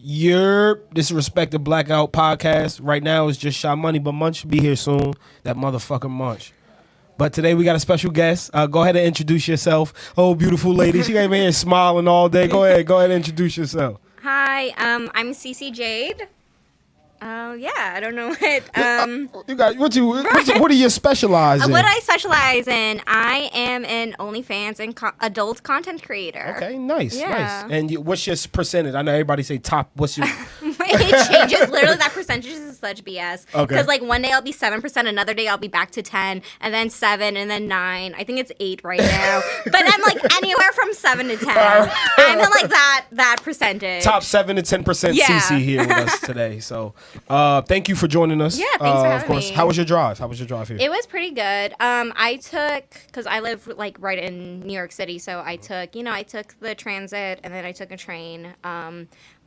This is Respek The Blackout podcast. Right now it's just Shy Money, but Munch should be here soon. That motherfucking Munch. But today we got a special guest. Go ahead and introduce yourself. Oh, beautiful lady. She came in here smiling all day. Go ahead and introduce yourself. Hi, I'm CiCi Jade. Yeah, I don't know what. You got what do you specialize in? What I specialize in, I am an OnlyFans and adult content creator. Okay, nice, Yeah. nice. And what's your percentage? I know everybody say top. What's your? It changes. Literally, that percentage is such BS. Okay. Because like one day I'll be 7%, another day I'll be back to 10, and then 7, and then 9. I think it's 8 right now. But I'm like anywhere from 7 to 10. I'm in like that percentage. Top 7 to 10% Yeah. CC here with us today. So, thank you for joining us. Yeah, thanks for having me. How was your drive? here? It was pretty good. I took, because I live like right in New York City, so I took the transit and then I took a train.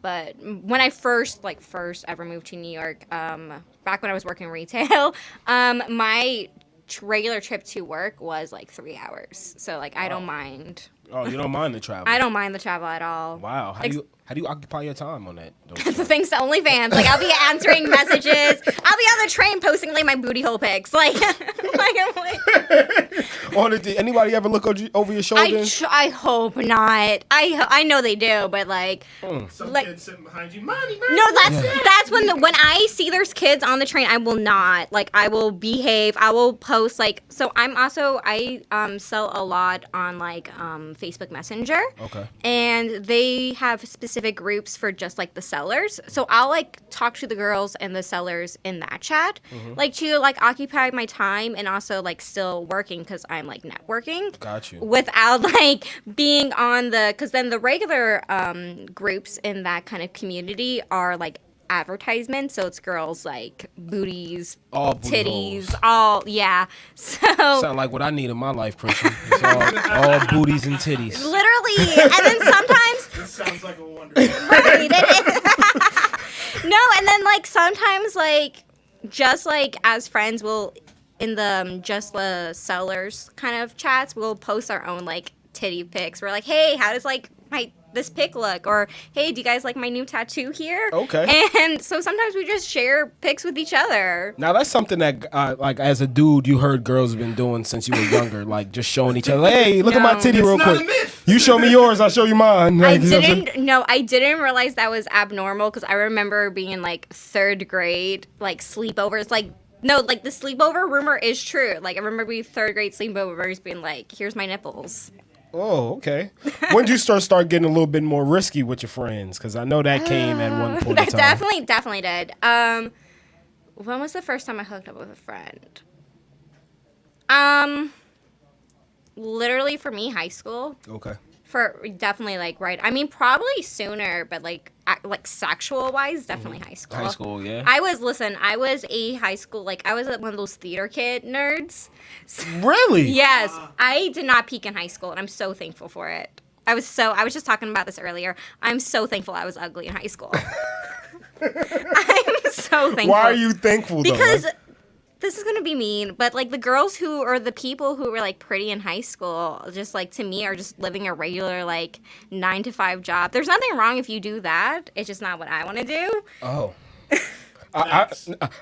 But when I first ever moved to New York, back when I was working retail, my regular trip to work was like 3 hours. So like I don't mind. Oh, you don't mind the travel? I don't mind the travel at all. Wow. How do you occupy your time on that? The things to OnlyFans. Like I'll be answering messages. I'll be on the train posting like my booty hole pics. Like, I'm like. Anybody ever look over your shoulder? I hope not. I know they do, but like. Some like, kid sitting behind you. Money. No, that's when I see there's kids on the train, I will not. Like I will behave. I will post like. So I sell a lot on like Facebook Messenger. Okay. And they have specific groups for just like the sellers. So I'll like talk to the girls and the sellers in that chat, like to like occupy my time and also like still working because I'm like networking. Got you. Without like being on because then the regular groups in that kind of community are like advertisements, so it's girls like booties, all booty titties, holes. all So sound like what I need in my life, Christian. It's all booties and titties. literally, and then sometimes This sounds like a wonder. right, no, and then like sometimes like just like as friends we'll in the just the sellers kind of chats we'll post our own like titty pics. We're like, hey, how does like this pic look? Or hey, do you guys like my new tattoo here? Okay. And so sometimes we just share pics with each other. Now that's something that, like, as a dude, you heard girls have been doing since you were younger, like just showing each other. Like, hey, look at my titty real not quick. a myth. You show me yours, I'll show you mine. I Like, you know what I'm saying? didn't realize that was abnormal because I remember being in like 3rd grade, like sleepovers, like. No, like the sleepover rumor is true. Like I remember being 3rd grade sleepovers being like, here's my nipples. Oh, okay. When did you start getting a little bit more risky with your friends? Because I know that came at one point in That time. definitely did. When was the first time I hooked up with a friend? Literally for me, high school. Okay. For definitely like right. I mean, probably sooner, but like sexual wise, definitely high school. High school, yeah. I was a high school, like I was one of those theater kid nerds. Really? Yes, I did not peak in high school, and I'm so thankful for it. I was just talking about this earlier. I'm so thankful I was ugly in high school. I'm so thankful. Why are you thankful, though? Because this is going to be mean, but like the girls the people who were like pretty in high school, just like to me are just living a regular like 9-to-5 job. There's nothing wrong if you do that. It's just not what I want to do. Oh.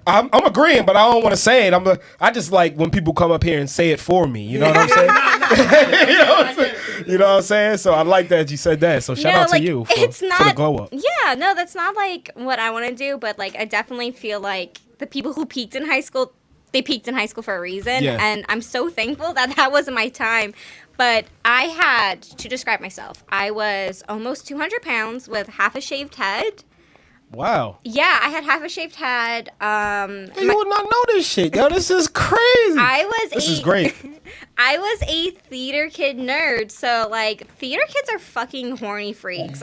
I'm agreeing, but I don't want to say it. I just like when people come up here and say it for me. You know what I'm saying? You know what I'm saying? So I like that you said that. So shout out to you for the glow up. Yeah, no, that's not like what I want to do, but like I definitely feel like the people who peaked in high school, they peaked in high school for a reason. Yeah. And I'm so thankful that wasn't my time. But I had to describe myself. I was almost 200 pounds with half a shaved head. Wow. Yeah, I had half a shaved head. You would not know this shit. Yo, this is crazy. This is great. I was a theater kid nerd. So, like, theater kids are fucking horny freaks.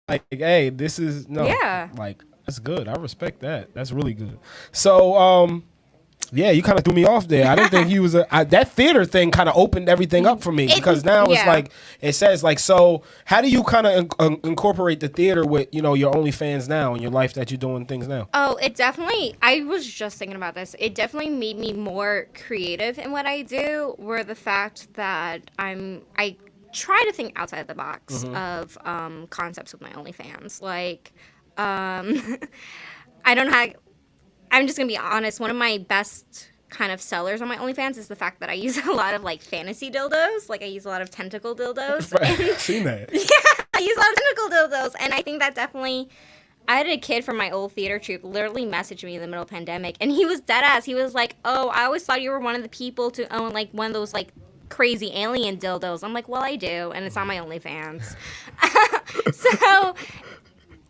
Like, hey, this is Yeah. Like, that's good. I respect that. That's really good. So, Yeah, you kind of threw me off there. I didn't think he was that theater thing kind of opened everything up for me because now it's like it says like, so how do you kind of incorporate the theater with, you know, your OnlyFans now and your life that you're doing things now? Oh, it definitely, I was just thinking about this. It definitely made me more creative in what I do, where the fact that I try to think outside the box of concepts with my OnlyFans. Like, I don't have, I'm just going to be honest, one of my best kind of sellers on my OnlyFans is the fact that I use a lot of like fantasy dildos. Like I use a lot of tentacle dildos. I've seen that. Yeah, I use a lot of tentacle dildos. And I think that definitely, I had a kid from my old theater troupe literally message me in the middle of the pandemic. And he was dead ass. He was like, oh, I always thought you were one of the people to own like one of those like crazy alien dildos. I'm like, well, I do. And it's on my OnlyFans. So...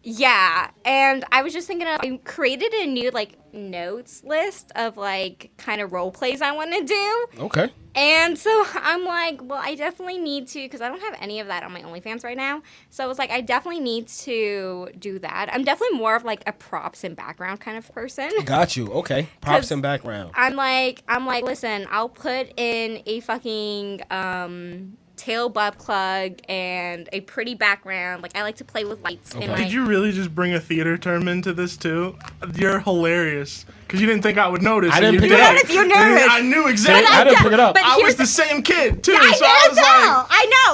yeah, and I was just thinking I created a new, like, notes list of, like, kind of role plays I want to do. Okay. And so I'm like, well, I definitely need to, because I don't have any of that on my OnlyFans right now. So I was like, I definitely need to do that. I'm definitely more of, like, a props and background kind of person. Got you. Okay. Props and background. I'm like, listen, I'll put in a fucking, tail butt plug and a pretty background. Like I like to play with lights. Okay. In my... Did you really just bring a theater term into this too? You're hilarious. Because you didn't think I would notice. I didn't pick it up. You're nervous. I knew exactly. I didn't pick it up. I was the same kid too. Yeah, so I was like,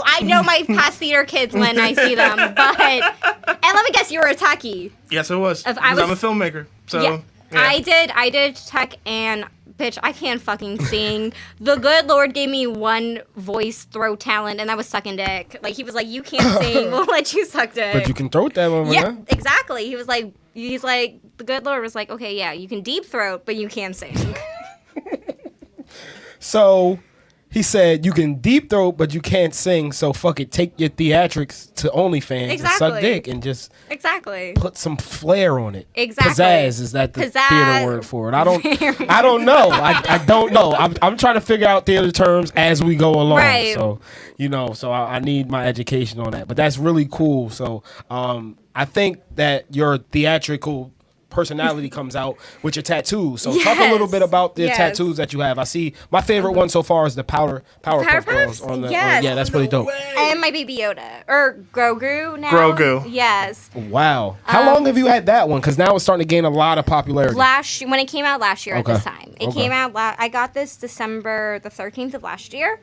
I know my past theater kids when I see them. But and let me guess, you were a techie. Yes, I was. Because I'm a filmmaker. So yeah. I did tech and. Bitch, I can't fucking sing. The good Lord gave me one voice throw talent, and that was sucking dick. Like, he was like, you can't sing, we'll let you suck dick. But you can throat that one, yeah, exactly. He's like, the good Lord was like, okay, yeah, you can deep throat, but you can't sing. So... he said, you can deep throat, but you can't sing, so fuck it. Take your theatrics to OnlyFans and suck dick and just put some flair on it. Exactly. Pizzazz, is that the theater word for it? I don't know. I don't know. I'm trying to figure out theater terms as we go along. Right. So, so I need my education on that. But that's really cool. So I think that your theatrical personality comes out with your tattoos. So talk a little bit about the tattoos that you have. I see my favorite one so far is the Powerpuff Girls on the yeah, that's really dope. And my Baby Yoda or Grogu now. Grogu. Yes. Wow. How long have you had that one? Because now it's starting to gain a lot of popularity. When it came out last year at this time. It came out I got this December the 13th of last year.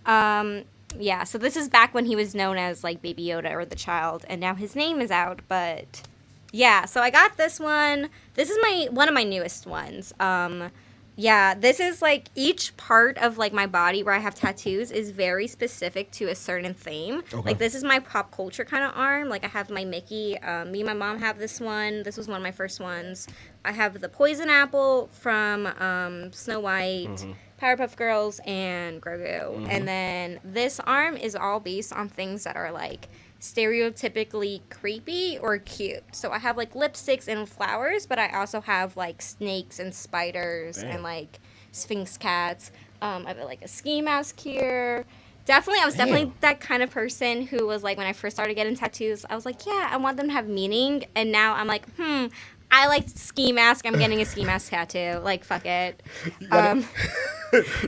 Yeah, so this is back when he was known as like Baby Yoda or the child, and now his name is out, but yeah, so I got this one. This is one of my newest ones. Yeah, this is like each part of like my body where I have tattoos is very specific to a certain theme. Okay. Like this is my pop culture kind of arm. Like I have my Mickey. Me and my mom have this one. This was one of my first ones. I have the poison apple from Snow White, Powerpuff Girls, and Grogu. And then this arm is all based on things that are like stereotypically creepy or cute. So I have like lipsticks and flowers, but I also have like snakes and spiders and like sphinx cats. I have like a ski mask here. I was definitely that kind of person who was like, when I first started getting tattoos, I was like, yeah, I want them to have meaning. And now I'm like, I like ski mask. I'm getting a ski mask tattoo. Like, fuck it.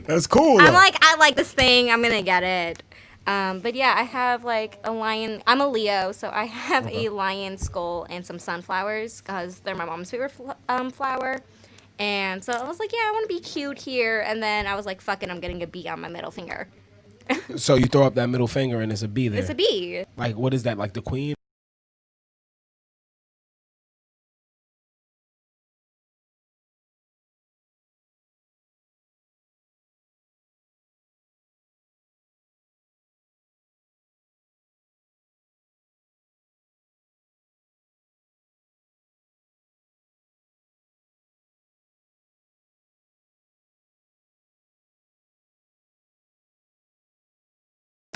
That's cool. I'm like, I like this thing. I'm gonna get it. But yeah, I have like a lion. I'm a Leo, so I have a lion skull and some sunflowers because they're my mom's favorite flower. And so I was like, yeah, I want to be cute here. And then I was like, fuck it, I'm getting a bee on my middle finger. So you throw up that middle finger and it's a bee there. It's a bee. Like, what is that? Like the queen?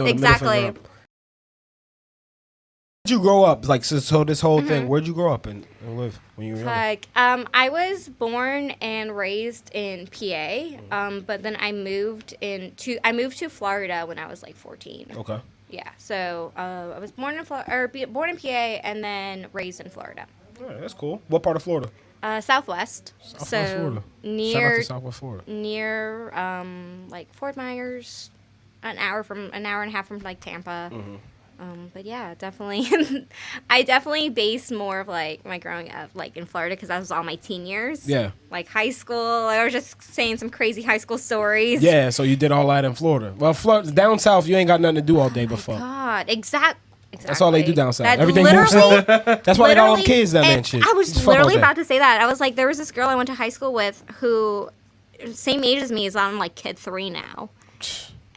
Exactly. Where'd you grow up? Like, so this whole thing, where'd you grow up and live when you were young? Like, I was born and raised in PA, but then I moved to Florida when I was like 14. Okay. Yeah, so I was born in PA and then raised in Florida. All right, that's cool. What part of Florida? Southwest. Southwest So Florida. Shout out near to Southwest Florida. near like Fort Myers, an hour and a half from like Tampa. But yeah, definitely. I definitely based more of like my growing up like in Florida because that was all my teen years. Yeah. Like high school, I was just saying some crazy high school stories. Yeah, so you did all that in Florida. Well, down south, you ain't got nothing to do all day but fuck. God, exactly. That's all they do down south. That Everything moves literally- slow. That's why they got all them literally- kids down there and and shit. I was Just fuck all literally day. about to say that. I was like, there was this girl I went to high school with who, same age as me, is on like kid 3 now.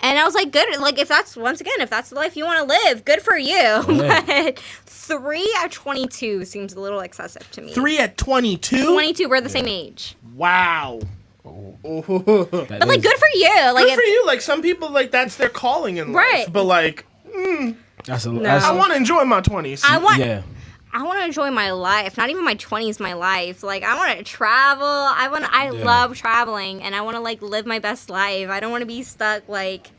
And I was like, good. Like, if that's the life you want to live, good for you. Yeah. But 3 at 22 seems a little excessive to me. 3 at 22? 22, we're the same age. Wow. That But like, is- good for you. Like, Good for you. Like, some people, like, that's their calling in life. Right. But, like, That's a, No. that's, I want to enjoy my 20s. I want. yeah. I want to enjoy my life. Not even my 20s, my life. Like, I want to travel. I love traveling, and I want to like live my best life. I don't want to be stuck like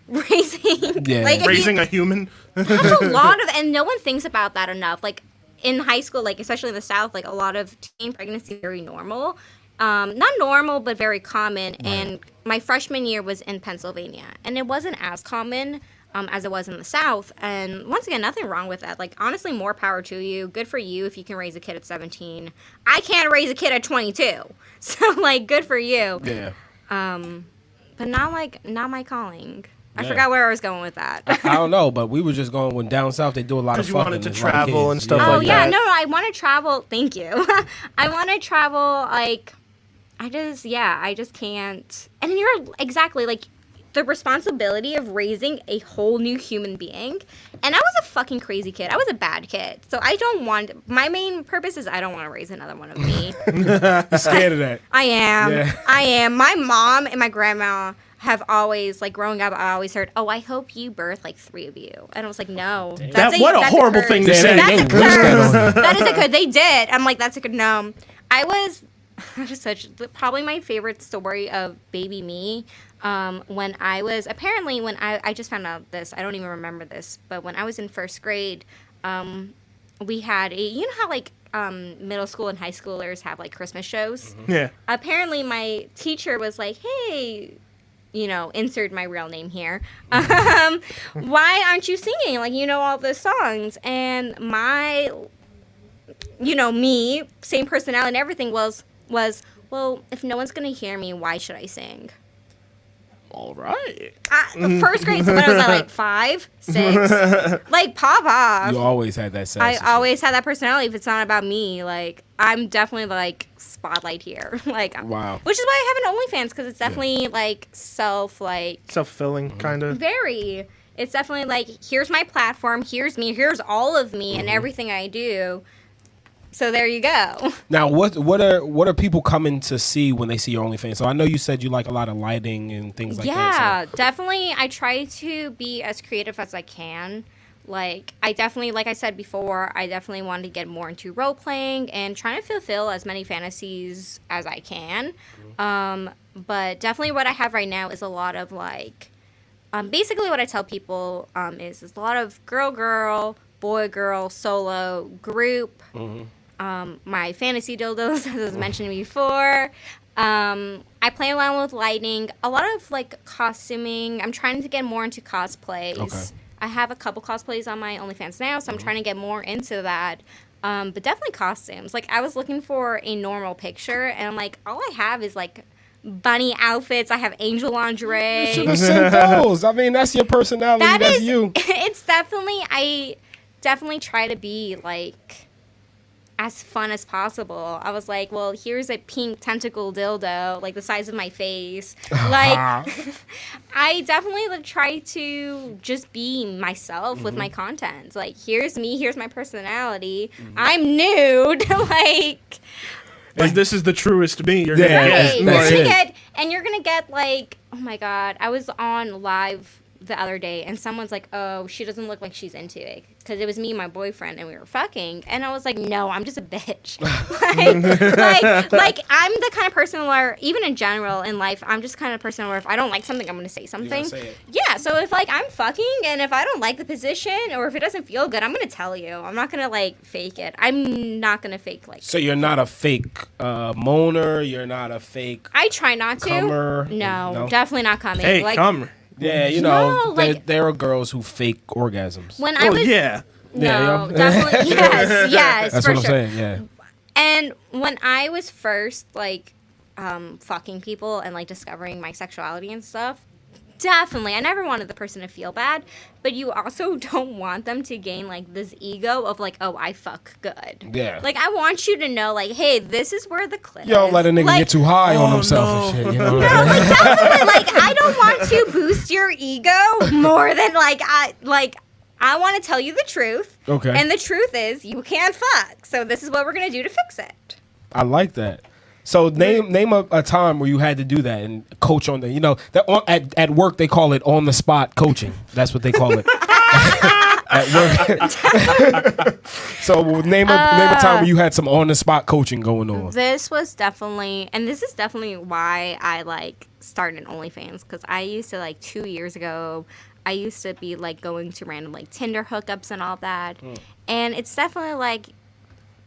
raising. Yeah. Like, if you- Raising a human. that's a lot of, and no one thinks about that enough. Like in high school, like especially in the South, like a lot of teen pregnancy is very normal. Not normal, but very common. Right. And my freshman year was in Pennsylvania, and it wasn't as common as it was in the South. And once again, nothing wrong with that. Like honestly, more power to you. Good for you if you can raise a kid at 17. I can't raise a kid at 22, so like good for you. Yeah. But not my calling. I Yeah. forgot where I was going with that. I don't know, but we were just going when down south they do a lot of Because you fucking. wanted to there's a lot of travel kids. and stuff Oh like yeah, that. no, I want to travel. Thank you. I want to travel. Like, I just can't. And you're exactly like the responsibility of raising a whole new human being. And I was a fucking crazy kid. I was a bad kid. So I don't want. My main purpose is I don't want to raise another one of me. You're scared of that. I am. Yeah. I am. My mom and my grandma have always, like, growing up, I always heard, oh, I hope you birth, like, 3 of you. And I was like, no. What a horrible curse. thing to Damn, say. they That's a wish that on curse. you. That is a good. They did. I'm like, that's a good. No, I was probably my favorite story of baby me. When I just found out this. I don't even remember this, but when I was in first grade, we had you know how like middle school and high schoolers have like Christmas shows. Yeah. Apparently, my teacher was like, hey. Insert my real name here. Why aren't you singing? Like, all the songs. And me, same personality and everything was, well, if no one's going to hear me, why should I sing? All right. The first grade, so when I was at like 5, 6, like pop off. You always had that sass. I always had that personality. If it's not about me, like I'm definitely like spotlight here, like Wow. Which is why I have an OnlyFans because it's definitely like Self-fulfilling, kind of. very. It's definitely like here's my platform, here's me, here's all of me and everything I do. So there you go. Now, what are people coming to see when they see your OnlyFans? So I know you said you like a lot of lighting and things like Yeah, that. definitely. I try to be as creative as I can. Like, like I said before, I definitely want to get more into role playing and trying to fulfill as many fantasies as I can. But definitely what I have right now is a lot of like, basically what I tell people is a lot of girl, boy, solo, group. My fantasy dildos, as I was mentioning before. I play around with lighting, a lot of like costuming. I'm trying to get more into cosplays. Okay. I have a couple cosplays on my OnlyFans now, so I'm trying to get more into that. But definitely costumes. Like I was looking for a normal picture, and I'm like, all I have is like bunny outfits. I have angel lingerie. Should have sent those. I mean, that's your personality. That's you. It's I definitely try to be like as fun as possible. I was like, well, here's a pink tentacle dildo, like the size of my face. Like, I definitely try to just be myself with my content. Like, here's me, here's my personality. I'm nude. Like, This is the truest me. You're Yeah, gonna right. get. that's You're it. gonna get, and you're gonna get like, oh my god, I was on live the other day, and someone's like, "Oh, she doesn't look like she's into it," because it was me and my boyfriend, and we were fucking, and I was like, "No, I'm just a bitch." like I'm the kind of person where, even in general in life, I'm just kind of person where if I don't like something, I'm gonna say something. Say it. Yeah. So if like I'm fucking, and if I don't like the position, or if it doesn't feel good, I'm gonna tell you. I'm not gonna like fake it. I'm not gonna fake like. So you're not a fake moaner. You're not a fake. I try not to. Comer. No, definitely not coming. Hey, like, comer. Yeah, you know, No, like- there are girls who fake orgasms. When I was Yeah. no, Yeah, yo. definitely yes, That's for what I'm sure. saying. Yeah. And when I was first like fucking people and like discovering my sexuality and stuff, definitely I never wanted the person to feel bad, but you also don't want them to gain like this ego of like, oh, I fuck good. Yeah. Like I want you to know like, hey, this is where the clit You don't is. let a nigga like, get too high on Oh, himself and no. shit. You know? no, like definitely like I don't want to boost your ego more than like I want to tell you the truth. Okay. And the truth is you can't fuck. So this is what we're gonna do to fix it. I like that. So name a time where you had to do that and coach on the, you know, that at work they call it on the spot coaching. That's what they call it. At work. So name a time where you had some on the spot coaching going on. This was definitely, and this is definitely why I like started OnlyFans, because I used to like 2 years ago, I used to be like going to random like Tinder hookups and all that, and it's definitely like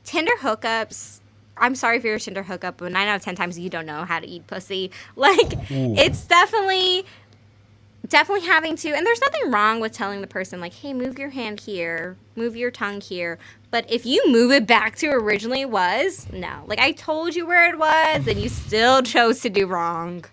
Tinder hookups. I'm sorry if you're a Tinder hookup, but 9 out of 10 times you don't know how to eat pussy. Like, it's definitely having to, and there's nothing wrong with telling the person, like, hey, move your hand here, move your tongue here. But if you move it back to originally was, no. Like, I told you where it was, and you still chose to do wrong.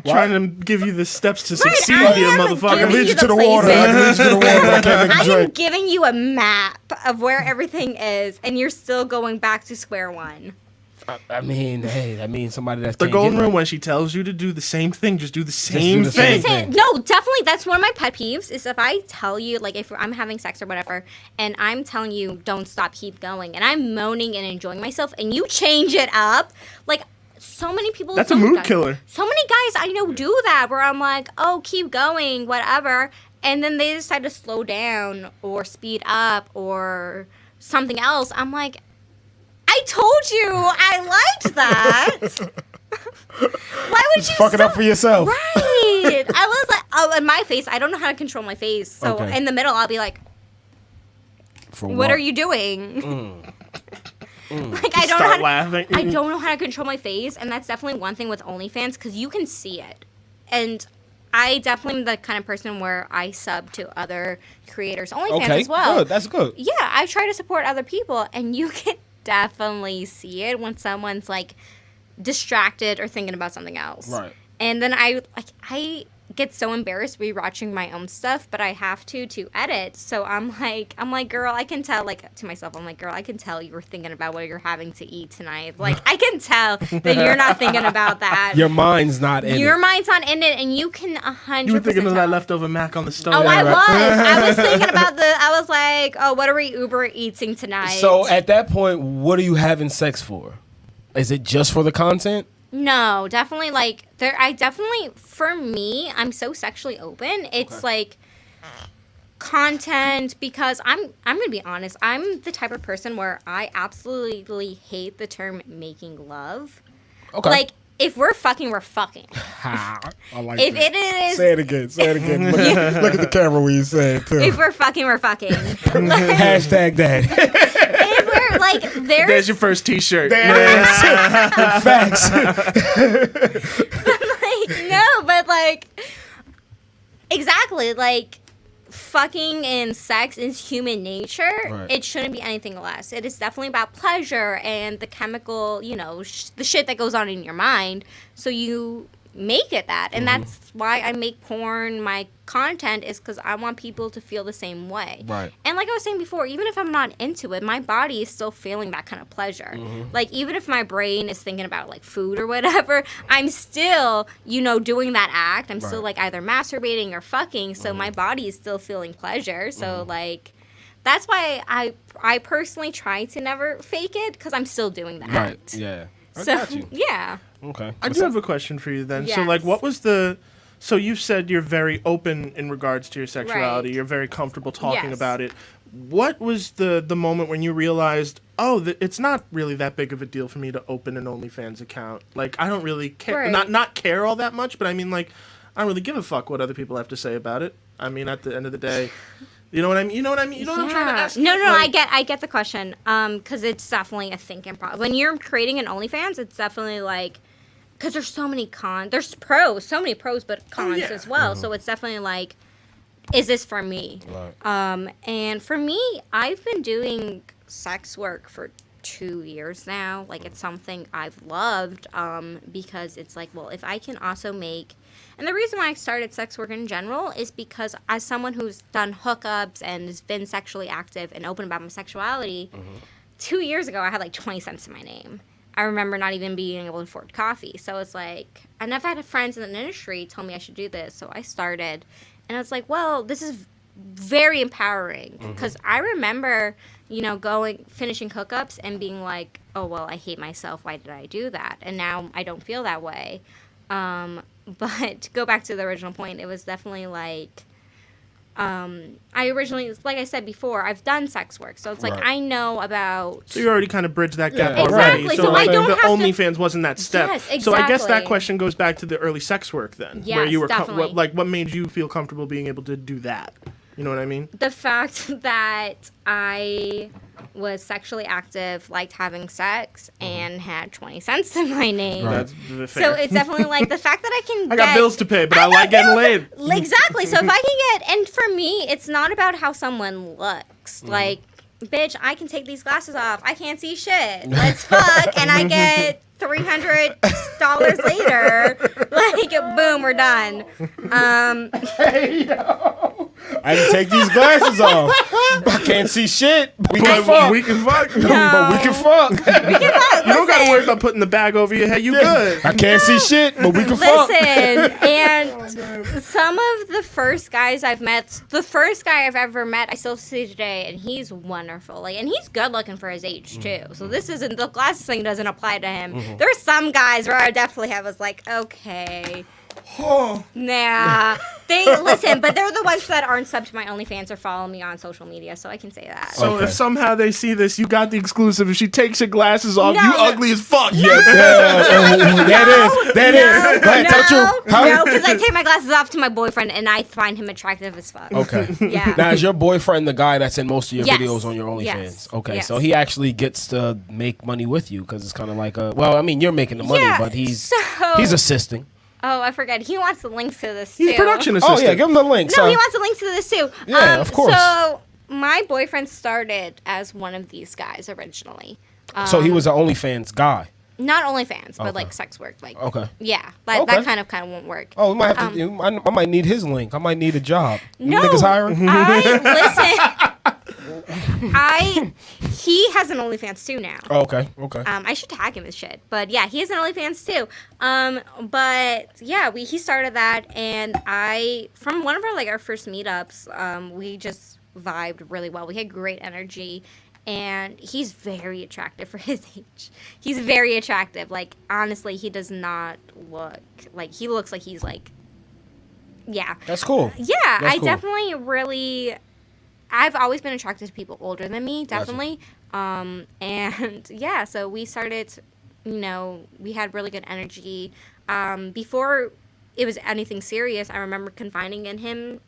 Trying to give you the steps to succeed I here, am motherfucker. giving Lead you you to the places. water. I can lead you to the water. I can't make I you am drink. giving you a map of where everything is, and you're still going back to square one. I mean, hey, that means somebody that's The golden rule, when she tells you to do the same thing, just do the same do the same thing. thing. No, definitely. That's one of my pet peeves is if I tell you, like, if I'm having sex or whatever, and I'm telling you, don't stop, keep going, and I'm moaning and enjoying myself, and you change it up, like, so many people. That's a don't mood guys- killer. So many guys I know do that where I'm like, oh, keep going, whatever, and then they decide to slow down or speed up or something else. I'm like, I told you I liked that. Why would you fuck it up for yourself. Right. I was like, oh, in my face, I don't know how to control my face. So Okay. in the middle, I'll be like, For what are you doing? Like, I don't know how Start to, laughing. I don't know how to control my face, and that's definitely one thing with OnlyFans because you can see it. And I definitely am the kind of person where I sub to other creators' OnlyFans Okay, as well. good. That's good. Yeah, I try to support other people, and you can definitely see it when someone's like distracted or thinking about something else. Right. And then I get so embarrassed rewatching my own stuff, but I have to edit. So I'm like, girl, I can tell, like, to myself, I'm like, girl, I can tell you were thinking about what you're having to eat tonight. Like, I can tell that you're not thinking about that. Your mind's not in Your it. mind's not in it, and you can 100%. You were thinking of that tell. leftover mac on the stove. Oh, I right. was. I was thinking about I was like, oh, what are we Uber eating tonight? So at that point, what are you having sex for? Is it just for the content? No, definitely like for me, I'm so sexually open. It's like content because I'm gonna be honest, I'm the type of person where I absolutely hate the term making love. Okay. Like if we're fucking, we're fucking. I like If that. it is Say it again. Say it again. Look at the camera when you say it too. if we're fucking, we're fucking. Hashtag that. If we're like There's your first T-shirt. Facts. like, no, but like exactly like fucking and sex is human nature. Right. It shouldn't be anything less. It is definitely about pleasure and the chemical, you know, the shit that goes on in your mind. So you make it that, and that's why I make porn. My content is because I want people to feel the same way. Right. And like I was saying before, even if I'm not into it, my body is still feeling that kind of pleasure. Like even if my brain is thinking about like food or whatever, I'm still, you know, doing that act. I'm still Right. like either masturbating or fucking. So my body is still feeling pleasure. So like that's why I personally try to never fake it because I'm still doing that. Right. Yeah. I So got you. yeah. Okay. I do have a question for you then. So, Yes. like, what was the So you said you're very open in regards to your sexuality. Right. You're very comfortable talking Yes. about it. What was the moment when you realized, it's not really that big of a deal for me to open an OnlyFans account? Like, I don't really care. Right. Not care all that much, but I mean, like, I don't really give a fuck what other people have to say about it. I mean, at the end of the day, you know what I mean? You know what I mean? You know what I'm trying to ask? No, Like, I get the question. Because it's definitely a thinking problem. When you're creating an OnlyFans, it's definitely like, because there's so many cons. There's pros, so many pros, but cons yeah. as well. So it's definitely like, is this for me? Right. And for me, I've been doing sex work for 2 years now. Like, it's something I've loved because it's like, well, if I can also make... And the reason why I started sex work in general is because as someone who's done hookups and has been sexually active and open about my sexuality, 2 years ago, I had like 20 cents to my name. I remember not even being able to afford coffee. So it's like... And I've had friends in the industry tell me I should do this. So I started... And I was like, well, this is very empowering because I remember, finishing hookups and being like, oh, well, I hate myself. Why did I do that? And now I don't feel that way. But to go back to the original point, it was definitely like, I originally, like I said before, I've done sex work. So it's like, Right. I know about... So you already kind of bridged that gap Yeah, already. exactly. So, So like, I don't the have to- OnlyFans wasn't that step. Yes, So I guess that exactly. question goes back to the early sex work then. where Yes, you were definitely. what made you feel comfortable being able to do that? You know what I mean? The fact that I was sexually active, liked having sex, and had 20 cents to my name. Right. That's fair. So it's definitely like the fact that I can I got bills to pay, but I like getting laid. Exactly. So if I can get, and for me, it's not about how someone looks. Like, bitch, I can take these glasses off. I can't see shit. Let's fuck, and I get $300 later. Like, boom, we're done. Hey, yo. I can take these glasses off. I can't see shit. But we can fuck. We can fuck. But we can fuck. You don't gotta worry about putting the bag over your head. You good. I can't see shit, but we can fuck. Listen, and some of the first guys I've met, the first guy I've ever met, I still see today, and he's wonderful. Like, and he's good looking for his age too. So this isn't, the glasses thing doesn't apply to him. There's some guys where I definitely was like, okay. Nah, listen, but they're the ones that aren't subbed to my OnlyFans or follow me on social media, so I can say that. So Okay. if somehow they see this, you got the exclusive. If she takes her glasses off, No, you no. ugly as fuck. That is. Go ahead, tell the truth. How- No, because I take my glasses off to my boyfriend, and I find him attractive as fuck. Okay. Yeah. Now, is your boyfriend the guy that's in most of your Yes. videos on your OnlyFans? Yes. Okay, Yes. so he actually gets to make money with you because it's kind of like a. Well, I mean, you're making the money, Yeah, but he's so- assisting. Oh, I forgot. He wants the links to this He's too. production Oh assistant. yeah, give him the link. No, so. he wants the links to this too. Yeah, of course. So my boyfriend started as one of these guys originally. So he was an OnlyFans guy. Not OnlyFans, but Okay. like sex work. Like, Okay. yeah, but Okay. that kind of won't work. Oh, we might have to. I might need his link. I might need a job. No, You niggas hiring? He has an OnlyFans too now. Oh, okay. Okay. I should tag him as shit, but yeah, he has an OnlyFans too. But yeah, he started that, and from one of our first meetups, we just vibed really well. We had great energy, and he's very attractive for his age. He's very attractive. Like, honestly, he does not look like, he looks like he's like, yeah. That's cool. Yeah, That's I cool. definitely really. I've always been attracted to people older than me, Gotcha. definitely. And yeah, so we started, we had really good energy. Before it was anything serious, I remember confiding in him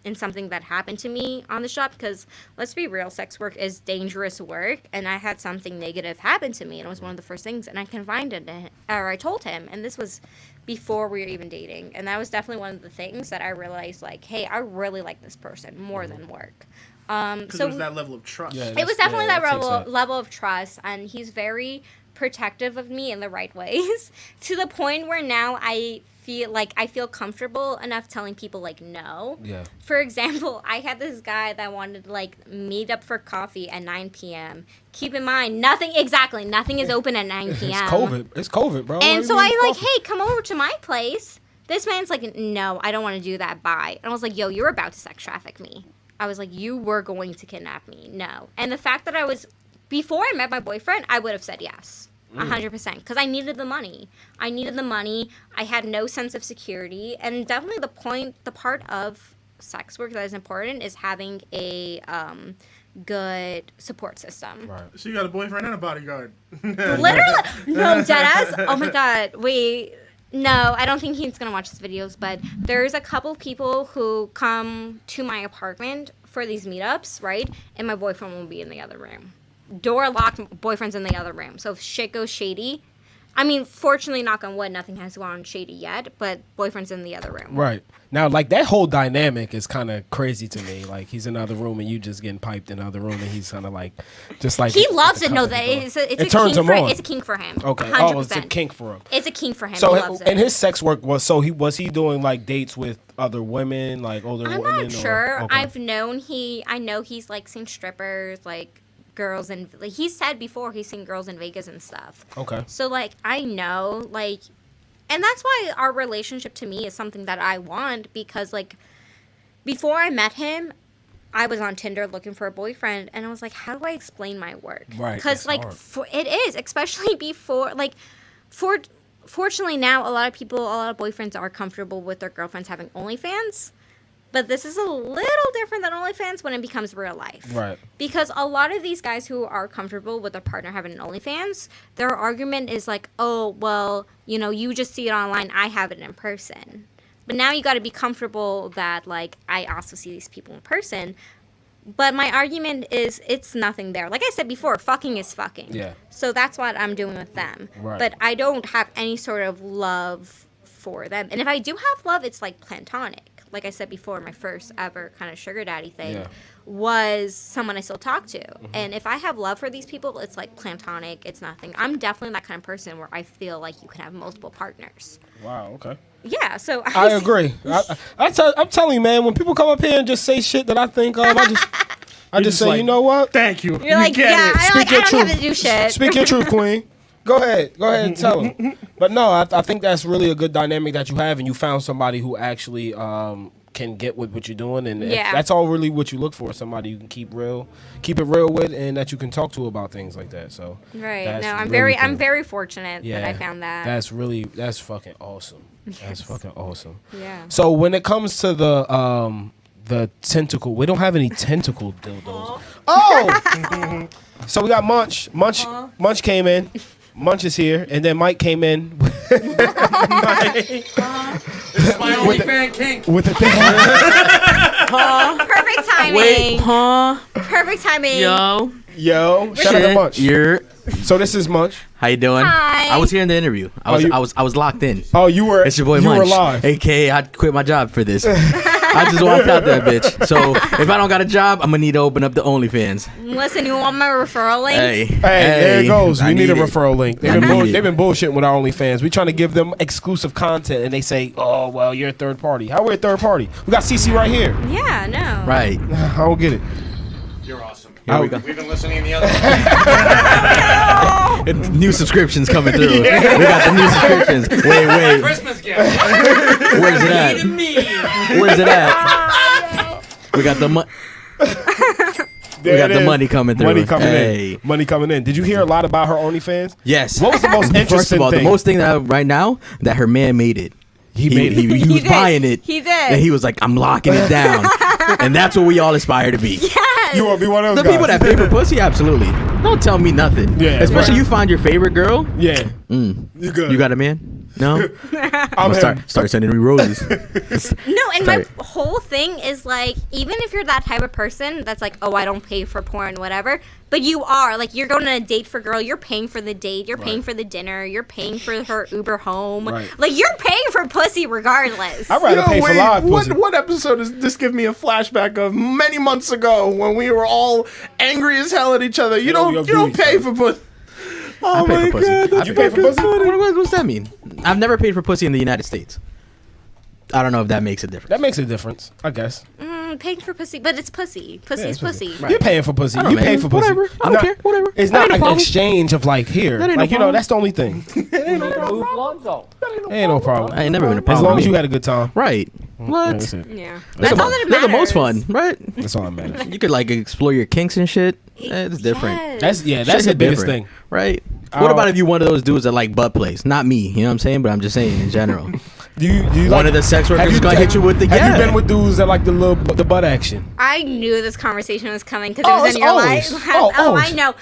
in something that happened to me on the shop, because let's be real, sex work is dangerous work, and I had something negative happen to me, and it was one of the first things, and I confided in him, or I told him, and this was before we were even dating, and that was definitely one of the things that I realized, like, hey, I really like this person more than work. Because So it was that level of trust. Yeah. it was definitely Yeah, that that takes level of trust, and he's very protective of me in the right ways, to the point where now I feel comfortable enough telling people, like, no. Yeah. For example, I had this guy that wanted to, like, meet up for coffee at 9 p.m. Keep in mind, nothing is open at 9 p.m. It's COVID, bro. And What so do you mean I like, coffee? hey, come over to my place. This man's like, no, I don't want to do that. Bye. And I was like, yo, you're about to sex traffic me. I was like, you were going to kidnap me. No. And the fact that before I met my boyfriend, I would have said yes. 100%. Because I needed the money. I had no sense of security. And definitely the part of sex work that is important is having a good support system. Right. So you got a boyfriend and a bodyguard. Literally. No, deadass. Oh my God. Wait. No, I don't think he's going to watch his videos, but there's a couple people who come to my apartment for these meetups, right? And my boyfriend will be in the other room. Door locked, boyfriend's in the other room. So if shit goes shady, I mean, fortunately, knock on wood, nothing has gone shady yet, but boyfriend's in the other room. Right. Now, like, that whole dynamic is kind of crazy to me. Like, he's in the other room and you just getting piped in the other room and he's kind of like, just like. He loves it. No, that it's a turns him on. It's a kink for him. Okay. 100%. Oh, it's a kink for him. It's a kink for him. So, he loves it. and his sex work was he doing like dates with other women, like older women? I'm not sure. Okay. I know he's like seen strippers, like girls, and like, he said before he's seen girls in Vegas and stuff. Okay. So like I know, like, and that's why our relationship to me is something that I want, because like before I met him, I was on Tinder looking for a boyfriend, and I was like, how do I explain my work? Right. Because like it is, especially before like fortunately now a lot of boyfriends are comfortable with their girlfriends having OnlyFans. But this is a little different than OnlyFans when it becomes real life. Right. Because a lot of these guys who are comfortable with their partner having an OnlyFans, their argument is like, oh, well, you know, you just see it online. I have it in person. But now you got to be comfortable that, like, I also see these people in person. But my argument is it's nothing there. Like I said before, fucking is fucking. Yeah. So that's what I'm doing with them. Right. But I don't have any sort of love for them. And if I do have love, it's like platonic. Like I said before, my first ever kind of sugar daddy thing was someone I still talk to. Mm-hmm. And if I have love for these people, it's like platonic. It's nothing. I'm definitely that kind of person where I feel like you can have multiple partners. Wow, okay. Yeah, so I agree. I'm telling you, man, when people come up here and just say shit that I think of, I just say, like, you know what? Thank you. You're like, yeah, I don't have to do shit. Speak your truth, queen. Go ahead and tell them. But no, I think that's really a good dynamic that you have, and you found somebody who actually can get with what you're doing, and that's all really what you look for. Somebody you can keep it real with, and that you can talk to about things like that. So right. No, I'm really I'm very fortunate that I found that. That's fucking awesome. Yes. That's fucking awesome. Yeah. So when it comes to the tentacle, we don't have any tentacle dildos. Oh. So we got Munch. Munch came in. Munch is here, and then Mike came in. This is my only fan kink. With the thing. Perfect timing. Wait, Perfect timing. Yo, shout out to Munch. You're. So this is Munch. How you doing? Hi. I was here in the interview. I was locked in. Oh, you were. It's your boy you Munch. were live. AKA, I quit my job for this. I just walked out that bitch. So if I don't got a job, I'm gonna need to open up the OnlyFans. Listen, you want my referral link? Hey, there it goes. We need a referral link. They've been bullshitting with our OnlyFans. We trying to give them exclusive content, and they say, "Oh, well, you're a third party." How are we a third party? We got CiCi right here. Yeah, no. Right. I don't get it. You're awesome. Here we go. We've been listening the other New subscriptions coming through. We got the new subscriptions. Wait. Christmas gift. Where's it at? Where's it at? We got the money. We got the money coming through. Money coming in. Did you hear a lot about her OnlyFans? Yes. What was the most interesting First of all, thing? the most thing that right now that her man made it. He made it. He was buying it. He did. And he was like, I'm locking it down. And that's what we all aspire to be. Yes. You want to be one of those The guys? people that pay for pussy, absolutely. Don't tell me nothing. Yeah, Especially right. you find your favorite girl. Yeah. You good. You got a man? No? I'm start sending me roses. No, and my whole thing is like, even if you're that type of person that's like, oh, I don't pay for porn, whatever, but you are like, you're going on a date for girl, you're paying for the date, you're paying for the dinner, you're paying for her Uber home, like you're paying for pussy regardless. I'd rather pay for live pussy. What episode does this give me a flashback of many months ago when we were all angry as hell at each other? You don't pay for pussy. Oh I pay for pussy. Did you pay for pussy? What's that mean? I've never paid for pussy in the United States. I don't know if that makes a difference. That makes a difference, I guess. Paying for pussy, but it's pussy. Pussy's pussy. Right. You're paying for pussy. You pay for pussy. Whatever. I don't care. Whatever. It's not like an exchange of like here. That ain't Like, no you know, problem. that's the only thing. Ain't no problem. I ain't never been a As problem. long with as you me. had a good time. Right. What? That's it. Yeah. That's That's all that They're matters. the most fun, right? That's all that matters. You could like explore your kinks and shit. It's different. Yes. That's Shit the hit biggest different, thing. right? What about if you one of those dudes that like butt plays? Not me, you know what I'm saying? But I'm just saying in general. Do you One like, of the sex workers gonna hit you with the Have you been with dudes that like the butt action? I knew this conversation was coming because it was in your always. life. Oh, I always. know.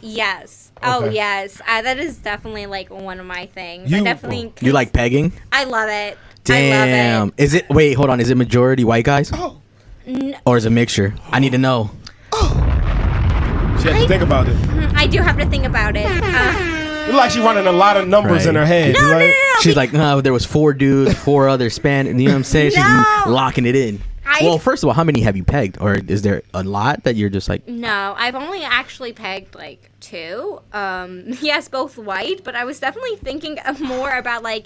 Yes. Oh, Okay. yes. That is definitely like one of my things. You- I definitely. You like pegging? I love it. Damn. I love Is it? Wait, hold on. Is it majority white guys? Oh, it. Or is it a mixture? I need to know. she had to think about it. I do have to think about it. It's like she running a lot of numbers in Right. her head. No, like, no. She's like, no, there was 4 dudes, 4 other span. You know what I'm saying? She's No. locking it in. Well, first of all, how many have you pegged? Or is there a lot that you're just like... No, I've only actually pegged like 2. Yes, both white, but I was definitely thinking of more about like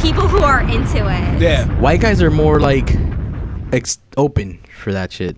people who are into it. Yeah. White guys are more like open for that shit.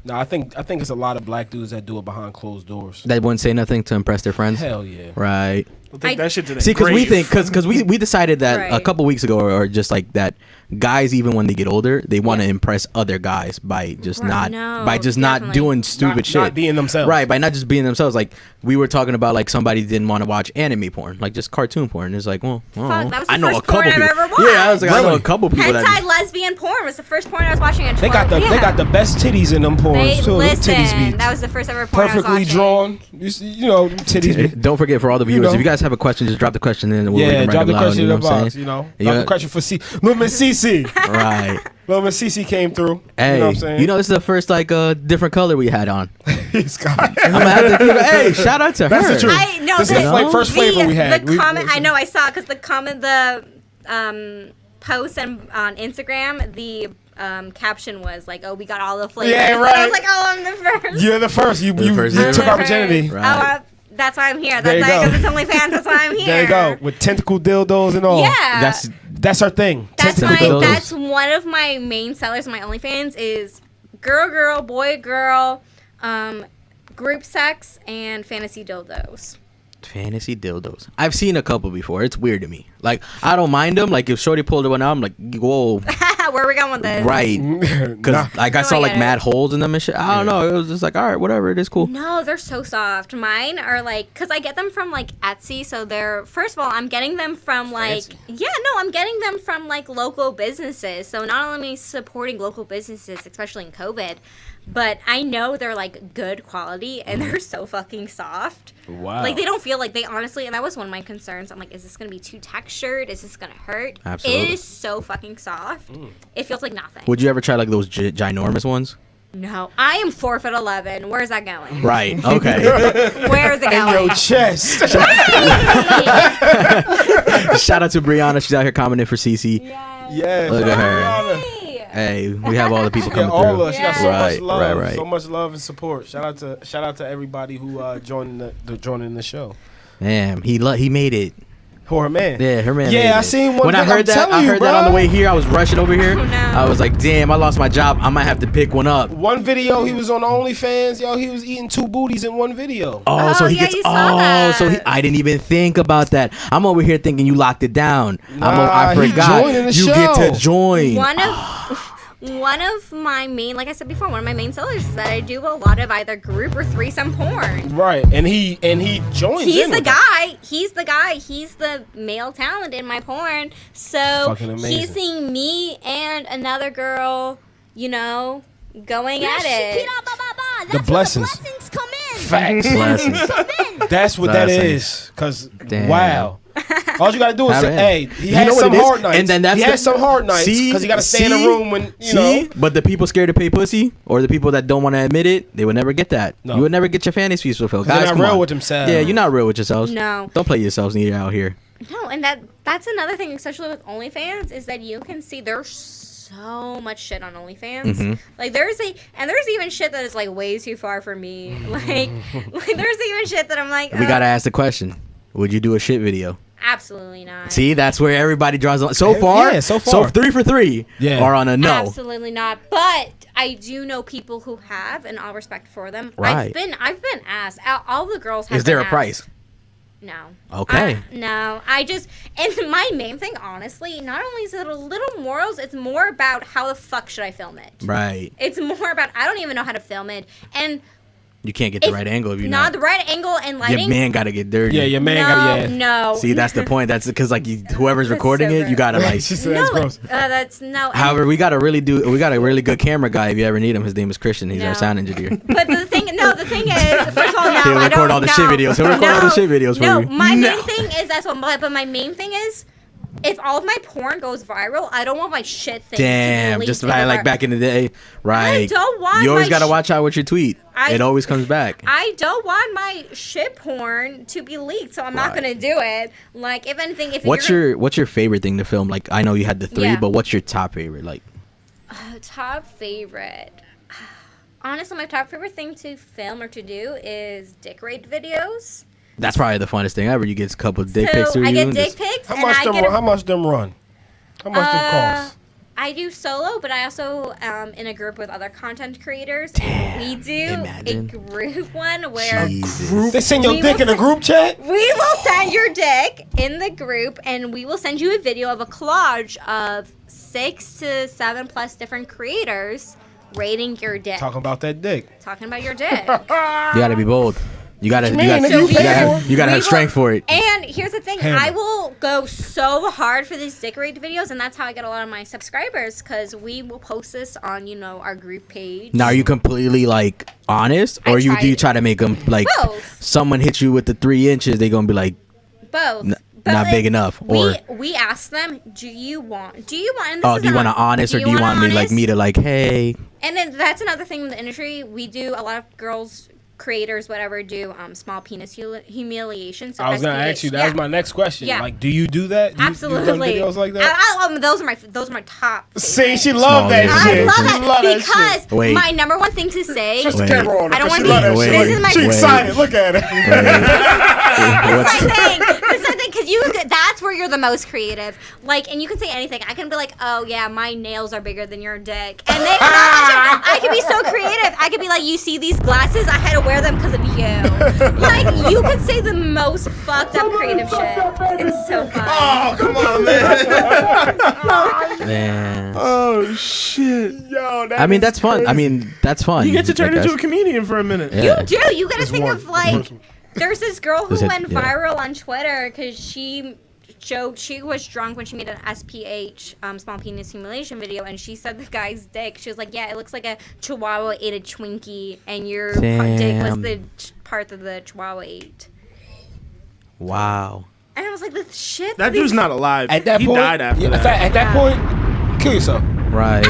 No, I think it's a lot of black dudes that do it behind closed doors. That wouldn't say nothing to impress their friends. Hell yeah. Right. I think that shit didn't. See, because we think, because we decided that a Right. couple weeks ago, or just like that, guys, even when they get older, they want to impress other guys by just Right, not definitely. doing stupid shit. Not being themselves. Right, by not just being themselves. Like we were talking about, like somebody didn't want to watch anime porn, like just cartoon porn. It's like, well, I don't know. that was the I know first a couple porn I've people. ever watched. Yeah, I was like, I know Really? a couple people Hentai that. lesbian porn was the first porn I was watching at 12. They got the best titties in them porns too. Them Listen, titties be that was the first ever porn I was perfectly watching. drawn. You know, them titties be. Don't forget, for all the viewers, know. if you guys have a question, just drop the question in. And we'll read Yeah, them drop the right out loud, question in the what I'm box. saying? You know, Yeah. drop the question for Little Miss CiCi. Right. Little Miss CiCi came through. Hey, you know what I'm saying? this is the first like different color we had on. He's got. I'm gonna have to give it, hey, shout out to That's her. the truth. I know This is the first flavor we had. The comment I know I saw because the post and on Instagram the caption was like, "Oh, we got all the flavors." Yeah, And right. I was like, "Oh, I'm the first." You're the first. You first you ever. took our virginity. Right. Oh, that's why I'm here. There That's you why go. because it's OnlyFans. That's why I'm here. There you go. With tentacle dildos and all. Yeah. That's our thing. That's Tentacle dildos. that's one of my main sellers on my OnlyFans is girl, boy, girl, group sex, and fantasy dildos. Fantasy dildos. I've seen a couple before. It's weird to me. Like I don't mind them. Like if Shorty pulled one out, I'm like, whoa, Where are we going with this? right? Because Nah. like I No, saw I like get it. mad holes in them and shit. I don't know. It was just like, all right, whatever. It is cool. No, they're so soft. Mine are like, because I get them from like Etsy. So they're, first of all, I'm getting them from like, I'm getting them from like local businesses. So not only am I supporting local businesses, especially in COVID, but I know they're like good quality and they're so fucking soft. Wow. Like they don't feel like they honestly, and that was one of my concerns. I'm like, is this going to be too textured? Is this going to hurt? Absolutely. It is so fucking soft. It feels like nothing. Would you ever try like those ginormous ones? No, I am 4'11". Where's that going? Right. Okay. Where's it in going? your chest. Shout out to Brianna. She's out here commenting for CiCi. Yeah. Look at her. Brianna. Hey, we have all the people Yeah, coming all through. of us. She got so Right, much love, right. so much love and support. Shout out to everybody who joining the show. Damn, he made it. Who her man? Yeah, her man. Yeah, made I it. seen one When I thing, I'm heard that, telling I you, heard that on the bruh. way here. I was rushing over here. Oh, no. I was like, damn, I lost my job. I might have to pick one up. One video, he was on OnlyFans. Yo, he was eating 2 booties in one video. Oh, so he yeah, gets. you saw that. So I didn't even think about that. I'm over here thinking you locked it down. I he forgot. joining the You show. get to join. One of my main, like I said before, one of my main sellers is that I do a lot of either group or threesome porn. Right, and he joins. He's in the with that. guy. He's the guy. He's the male talent in my porn. So Fucking amazing. he's seeing me and another girl, going at it. The blessings. come in. Facts. Blessings. That's what that Blessings. is. Cause Damn. wow. All you gotta do is Have say, it. "Hey, he You has know what some it is? hard nights." And then that's he has some hard nights because he gotta stay in a room when you know. But the people scared to pay pussy, or the people that don't want to admit it, they would never get that. No. You would never get your fantasies fulfilled. They're Guys, not come real on. with themselves. Yeah, you're not real with yourselves. No. Don't play yourselves neither out here. No, and that's another thing, especially with OnlyFans, is that you can see there's so much shit on OnlyFans. Mhm. Like there's even shit that is like way too far for me. Like there's even shit that I'm like, We gotta ask the question: would you do a shit video? absolutely not. See, that's where everybody draws. So Yeah, far, so far. 3 for 3 Yeah. are on a no. Absolutely not. But I do know people who have, and all respect for them. Right. I've been asked. All the girls have. Is there been a price? asked. No. Okay. No. And my main thing, honestly, not only is it a little morals, it's more about how the fuck should I film it. Right. It's more about I don't even know how to film it, and You can't get the right angle if you're not the right angle and lighting. Your man gotta get dirty. Yeah, your man gotta. No. See, that's the point. That's because like whoever's recording so it, you gotta like. That's gross. That's no. However, we got a really good camera guy. If you ever need him, his name is Christian. He's our sound engineer. But the thing is, first of all, no, He'll record all the shit videos. He'll record all the shit videos for you. My main thing is but my main thing is, if all of my porn goes viral, I don't want my shit thing. Damn, just like back in the day, right? I don't want. You always gotta watch out what you tweet. It always comes back. I don't want my shit porn to be leaked, so I'm not gonna do it. Like, if anything, what's your favorite thing to film? Like, I know you had the 3, but what's your top favorite? Like, top favorite. Honestly, my top favorite thing to film or to do is dick rape videos. That's probably the funnest thing ever. You get a couple of dick pics through I you. get dick pics. How much them run? How much them cost? I do solo, but I also in a group with other content creators. Damn, we do a group one where they send your dick in a group chat. We will send your dick in the group, and we will send you a video of a collage of 6 to 7 plus different creators rating your dick. Talking about that dick. Talking about your dick. You gotta be bold. You gotta have strength for it. And here's the thing, I will go so hard for these dick rape videos, and that's how I get a lot of my subscribers, because we will post this on, our group page. Now, are you completely like honest, or do you try to make them like both. Someone hits you with the 3 inches, they gonna be like both. Not big enough, or we ask them, do you want? And do you want an honest, or do you want me to like, hey? And then that's another thing in the industry. We do a lot of girls, creators, whatever, do small penis humiliation. So I was gonna ask you. That was my next question. Yeah. Like, do you do that? Absolutely. You run videos like that? Those are my top. See, she loved that shit. I love it because my number one thing to say. Just the camera on. I don't want to be. This is my. She excited. Look at it. That's my thing. Because that's where you're the most creative. Like, and you can say anything. I can be like, oh yeah, my nails are bigger than your dick, and then I can be so creative. I could be like, you see these glasses? I had to wear them because of you. Like, you could say the most fucked up creative shit. It's so fun. Oh, come on, man. Man. Oh shit. Yo, that's fun. That's fun. You get to turn into a comedian for a minute. Yeah. You do. You gotta think of like. There's this girl who went viral on Twitter because she was drunk when she made an SPH, small penis humiliation video, and she said the guy's dick. She was like, yeah, it looks like a Chihuahua ate a Twinkie, and your dick was the part that the Chihuahua ate. Wow. And I was like, the shit. That dude's not alive. At that he point, died after that. At that point, kill yourself. Right.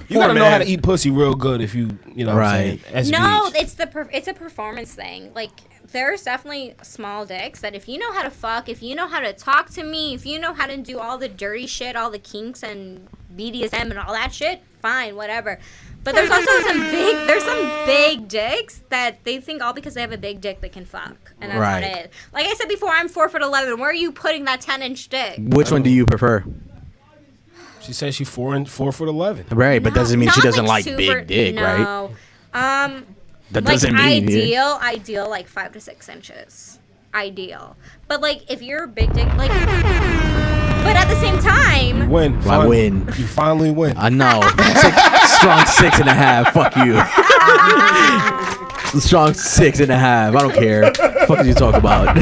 You gotta know how to eat pussy real good if you know right. what I'm saying. No, it's a performance thing. Like, there's definitely small dicks that if you know how to fuck, if you know how to talk to me, if you know how to do all the dirty shit, all the kinks and BDSM and all that shit, fine, whatever. But there's also some big dicks that they think all because they have a big dick they can fuck, and that's not it. Like I said before, I'm 4'11". Where are you putting that 10-inch dick? Which one do you prefer? She says she's 4'11". Right, but doesn't mean she doesn't like big dick, right? No. That doesn't mean ideal like 5 to 6 inches. Ideal. But like if you're a big dick, like, but at the same time, you win. I win. You finally win. I know. Strong 6.5. Fuck you. Strong 6.5. I don't care. Fuck did you talk about?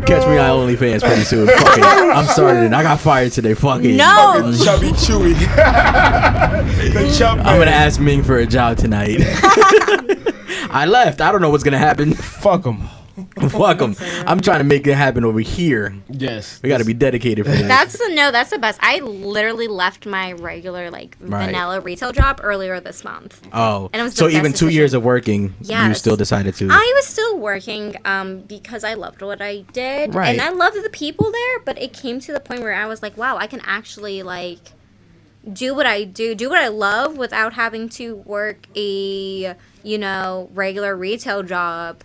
Catch me on OnlyFans pretty soon. Fuck it. I'm starting. I got fired today. Fuck it. No. Chubby Chewy. I'm gonna ask Ming for a job tonight. I left. I don't know what's gonna happen. Fuck him. Fuck them. I'm trying to make it happen over here. Yes. We got to be dedicated for that. That's the best. I literally left my regular vanilla retail job earlier this month. Oh. And it was so even 2 years of working, you still decided to. I was still working because I loved what I did. Right. And I loved the people there, but it came to the point where I was like, wow, I can actually do what I do what I love without having to work a, regular retail job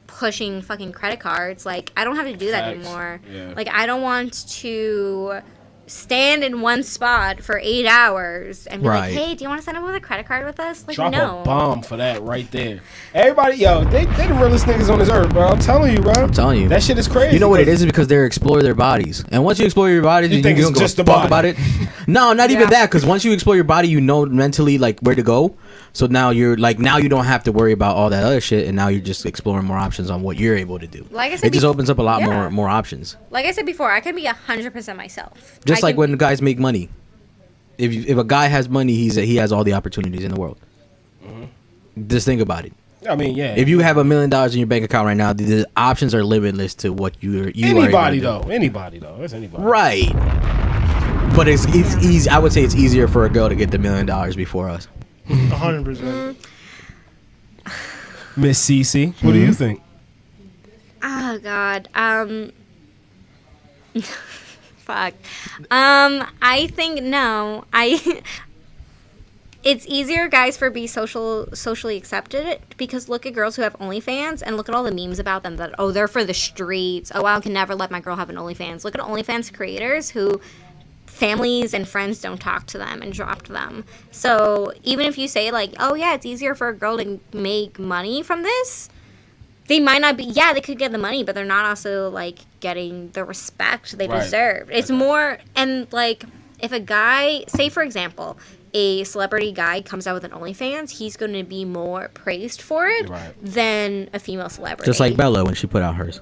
pushing fucking credit cards. Like, I don't have to do that anymore. Yeah. Like, I don't want to stand in one spot for 8 hours and be Right. like, hey, do you want to sign up with a credit card with us? Like, Drop no. a bomb for that right there. Everybody, yo, they the realest niggas on this earth, bro. I'm telling you, bro. I'm telling you. That shit is crazy. You know what it is because they explore their bodies. And once you explore your body, You think don't it's give a just the fuck body. about it. No, not even Yeah. that. Because once you explore your body, you know mentally like where to go. So now you're like, now you don't have to worry about all that other shit. And now you're just exploring more options on what you're able to do. Like I said it just bef- opens up a lot yeah. more options. Like I said before, I can be 100% myself. Just I like can- when guys make money. If a guy has money, he has all the opportunities in the world. Just think about it. I mean, yeah. If you have $1 million in your bank account right now, the options are limitless to what you are able anybody to do. though, anybody though, it's anybody. Right. But it's easy. I would say it's easier for a girl to get the $1 million before us. 100%. Miss CiCi, what do you think? Oh God. Fuck. I think no. It's easier, guys, for be socially accepted because look at girls who have OnlyFans and look at all the memes about them that they're for the streets. Oh, I can never let my girl have an OnlyFans. Look at OnlyFans creators who families and friends don't talk to them and dropped them. So even if you say like, oh yeah, it's easier for a girl to make money from this, they might not be. Yeah, they could get the money, but they're not also like getting the respect they Right. deserve. It's more and like if a guy, say for example, a celebrity guy comes out with an OnlyFans, he's going to be more praised for it Right. than a female celebrity. Just like Bella when she put out hers.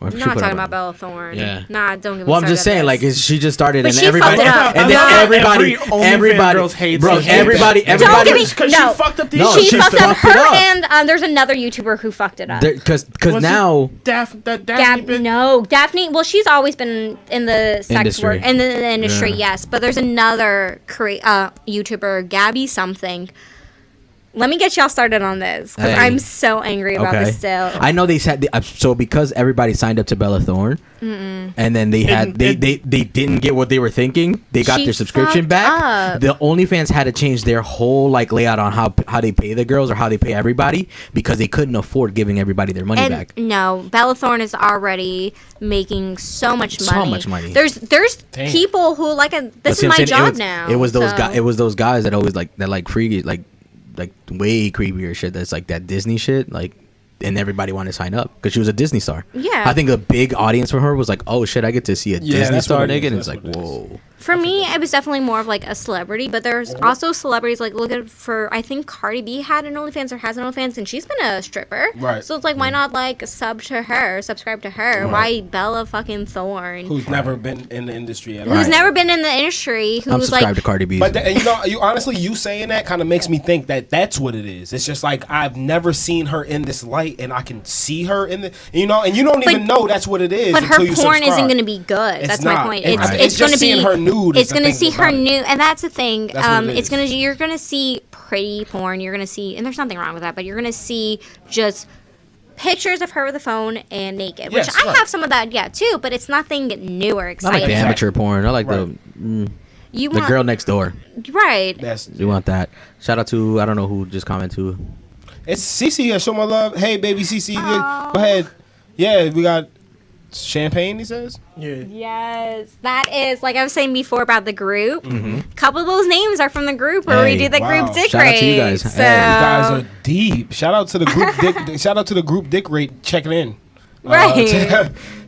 I'm not talking about Bella Thorne. Yeah. Nah, don't get me Well, I'm started just saying, on like, this. she just started, But and she everybody, fucked it up. and then Every everybody, OnlyFans girls hate bro, her. everybody, Don't everybody, get me. Because No. she fucked up the No, She she fucked up fucked it her, up. and there's another YouTuber who fucked it up. because Was now it that Daphne bitch? No, Daphne. Well, she's always been in the sex Industry. work in the industry, Yeah. yes. But there's another YouTuber, Gabby something. Let me get y'all started on this because Hey. I'm so angry about this still. I know they said so because everybody signed up to Bella Thorne, and then they had they didn't get what they were thinking. They got She their subscription fucked back. up. The OnlyFans had to change their whole like layout on how they pay the girls or how they pay everybody because they couldn't afford giving everybody their money And back. no, Bella Thorne is already making so much money. So much money. There's Damn. people who like But this see is what my I'm saying? job now. It was those so- guys. It was those guys that always like freaky like way creepier shit. That's like that Disney shit. Like, and everybody wanted to sign up because she was a Disney star. Yeah. I think a big audience for her was like, oh shit, I get to see a Yeah, Disney that's star what it nigga, is. and it's That's like, what it is. whoa. For me, it was definitely more of like a celebrity, but there's also celebrities like look at for I think Cardi B had an OnlyFans or has an OnlyFans, and she's been a stripper. Right. So it's like, why not like subscribe to her? Right. Why Bella fucking Thorne, Who's never been in the industry at all? who's never been in the industry, I'm who's subscribed like to Cardi B. But and you know, you honestly, you saying that kind of makes me think that that's what it is. It's just like I've never seen her in this light, and I can see her in the, you know, and you don't even know that's what it is. but her until you porn subscribe. isn't going to be good. It's That's not. my point. It's- It's it's going to just be seeing her nude is It's the going to thing see her about it. nude, and that's the thing. That's what it It's is. going to you're going to see pretty porn. You're going to see, and there's nothing wrong with that, but you're going to see just pictures of her with a phone and naked, which Yes, I right. have some of that, yeah, too. But it's nothing new or I like exciting. the amateur porn. I like Right. You the want girl next door. right? That's You want that? Shout out to I don't know who just commented to. it's CiCi here. Show my love. Hey, baby CiCi, go ahead. Yeah, we got champagne. He says. Yeah. Yes, that is like I was saying before about the group. A couple of those names are from the group where Hey, we do the wow. group dick Shout out to you rate. guys. So Hey, you You guys are deep. Shout out to the group dick. Shout out to the group dick rate checking in. Right.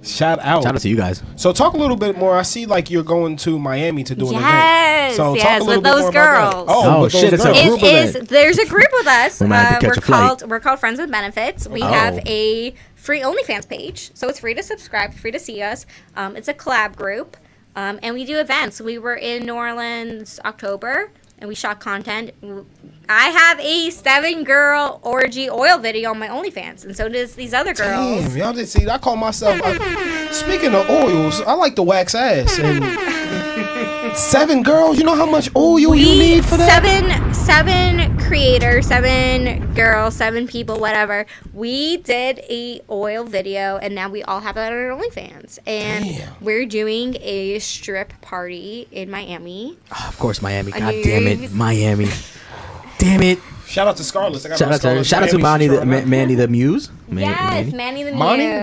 Shout out. Shout out to you guys. So talk a little bit more. I see like you're going to Miami to do an Yes, event. So yes, talk a little with bit those more about that. girls. Oh, with those shit, it's a girls. group It is. event. There's a group with us. We might have to catch a flight. We're called Friends with Benefits. We Oh. have a free OnlyFans page, so it's free to subscribe, free to see us. It's a collab group, and we do events. We were in New Orleans October, and we shot content. I have a 7-girl orgy oil video on my OnlyFans, and so does these other girls. Damn, y'all did see. I call myself. Speaking of oils, I like to wax ass. And 7 girls. You know how much oil you need for that? Seven creators, 7 girls, 7 people, whatever. We did a oil video, and now we all have that on our OnlyFans. And Damn. we're doing a strip party in Miami. Oh, of course, Miami. Are God you- damn it, Miami. Damn it. Shout out to Scarlett. Shout out to Manny the Muse. Yes, Manny the Muse.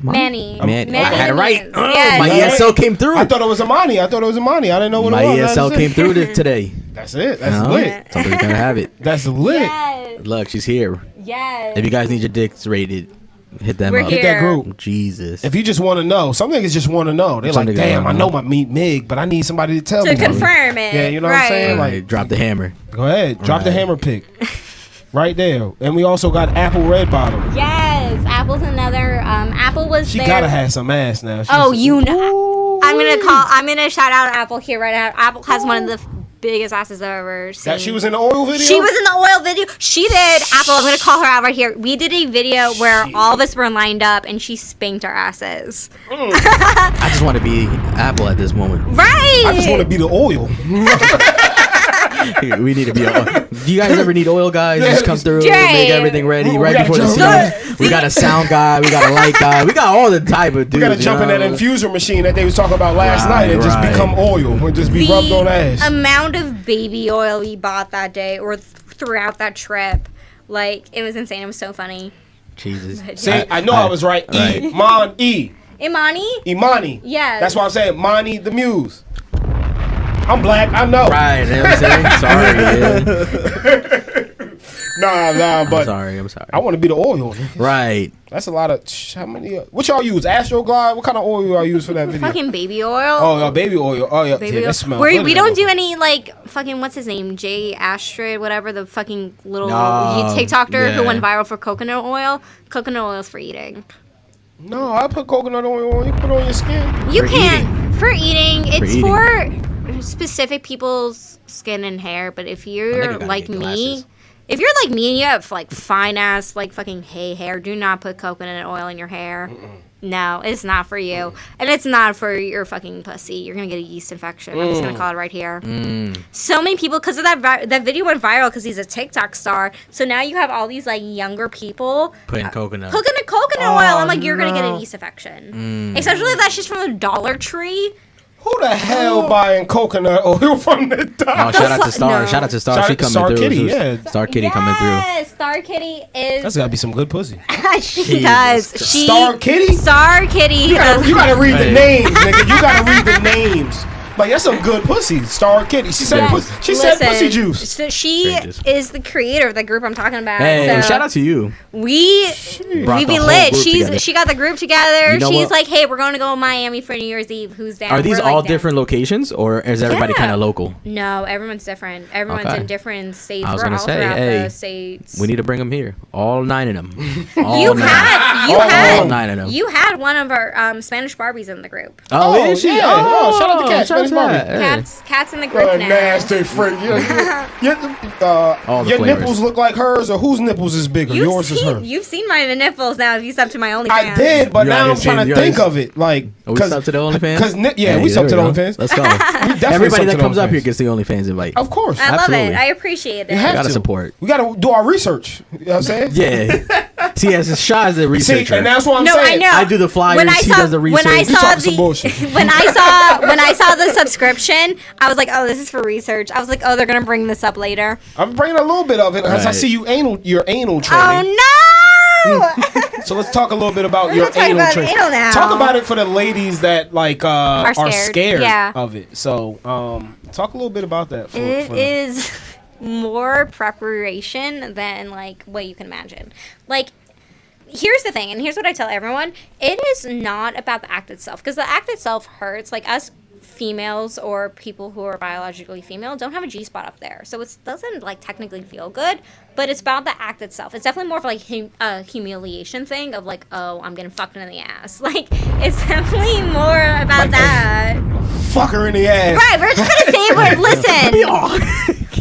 Manny. Manny. I had it right. Yes. My ESL came through. I thought it was Amani. I didn't know what my it was. ESL came through today. That's it. That's lit. Somebody's gonna have it. That's lit. Yes. Look, she's here. Yes. If you guys need your dicks rated, hit them We're up. Hit that group. Jesus. If you just want to know, some niggas just want to know. They're Some like, niggas damn, I wanna know know. my meat Mig, but I need somebody to tell To me. confirm it. Yeah, you know what I'm saying? Like, Drop the hammer. go ahead, drop the Right. hammer pick. Right there. And we also got Apple Red Bottom. Yes. Apple's another. Apple was She there. gotta have some ass now. Oh, you know. I'm gonna shout out Apple here right now. Apple has one of the biggest asses I've ever seen. That she was in the oil video? She was in the oil video. She did. Apple, I'm gonna call her out right here. We did a video where all of us were lined up and she spanked our asses. I just want to be Apple at this moment. Right. I just want to be the oil. We need to be. Do you guys ever need oil guys? Just come through, Right. make everything ready Ooh, right we gotta before the jump scene. We got a sound guy, we got a light guy, we got all the type of dudes. We gotta jump in that infuser machine that they was talking about last night and just become oil and just be rubbed on ass. Amount of baby oil we bought that day or throughout that trip, like it was insane. It was so funny. Jesus. See, I know I was right. Right. Imani. Yes. That's why I'm saying Mani the Muse. I'm black, I know. Right, you know what I'm saying? Sorry, yeah. Nah, but I'm sorry. I want to be the oil. Right. That's a lot of. How many? What y'all use? Astroglide? What kind of oil y'all use for that video? Fucking baby oil. Oh, baby oil. Oh, yeah. Baby Yeah, oil. that smells We good. don't do any like fucking what's his name, Jay Astrid, whatever the fucking little TikToker who yeah. went viral for coconut oil. Coconut oil is for eating. No, I put coconut oil on. You can put it on your skin. You For can't for eating. It's eating. for specific people's skin and hair. But if you're gotta like get me, glasses. if you're like me and you have like fine ass like fucking hay hair, do not put coconut oil in your hair. No, it's not for you, and it's not for your fucking pussy. You're gonna get a yeast infection. I'm just gonna call it right here. So many people, because of that video went viral because he's a TikTok star. So now you have all these like younger people Putting coconut. cooking a coconut oil. I'm like, you're gonna get no. a yeast infection, especially if that's just from the Dollar Tree. Who the hell buying coconut oil from the Oh, doctor? shout out to Star. No. Shout out to Star. Shout She out to coming Star through. Kitty, She was- yeah. Star Kitty coming through. Yes, Star Kitty is. That's gotta be some good pussy. She Jesus does. Christ. She Star Kitty? Star Kitty. You gotta read the Hey. names, nigga. You gotta read the names. Like that's some good pussy. Star Kitty. She said Yes. pussy. She said pussy juice. So she Strangers. is the creator of the group I'm talking about. Hey, so shout out to you. We Brought be the whole lit. group together. She got the group together. You know She's what? like, hey, we're going to go to Miami for New Year's Eve. Who's down? Are these We're like, all down. different locations, or is everybody Yeah. kind of local? No, everyone's different. Everyone's Okay. in different states. I was We're gonna all say, throughout hey, the states. We need to bring them here. All 9 of them. All You 9. had all 9 of them. you had one of our Spanish Barbies in the group. Oh, is she? yeah. Oh, shout out to Cat, shout out Spanish to Barbie. that. Hey. Cats in the group now. Nasty freak. All the Your flavors. nipples look like hers, or whose nipples is bigger? Yours is hers. You've seen my nipples now if you sub to my OnlyFans. I did, but You now already I'm trying seen- to you think already- of it. Like, Are we subbed to the OnlyFans? Because we Hey, subbed to the there we go. OnlyFans. Let's go. Definitely Everybody subbed that to the comes up OnlyFans. here gets the OnlyFans invite. Of course. I love Absolutely. it. I appreciate it. You have Gotta to. support. We gotta do our research. You know what I'm saying? Yeah. See, as Shy is the See, researcher. and that's what I'm No, saying. I know. I do the flyers. When I he saw- does the research. when I You saw talking some the- bullshit. when I saw the subscription, I was like, oh, this is for research. I was like, oh, they're gonna bring this up later. I'm bringing a little bit of it because I Right. see your anal training. Oh no! So let's talk a little bit about We're your gonna talk anal about training. anal now. Talk about it for the ladies that like are scared Yeah. of it. So talk a little bit about that. It is more preparation than like what you can imagine. Like, here's the thing, and here's what I tell everyone: it is not about the act itself, because the act itself hurts. Like us females or people who are biologically female don't have a G spot up there, so it doesn't like technically feel good. But it's about the act itself. It's definitely more of like a humiliation thing of like, oh, I'm getting fucked in the ass. Like, it's definitely more about Like, that. Fuck her in the ass. Right, we're just gonna say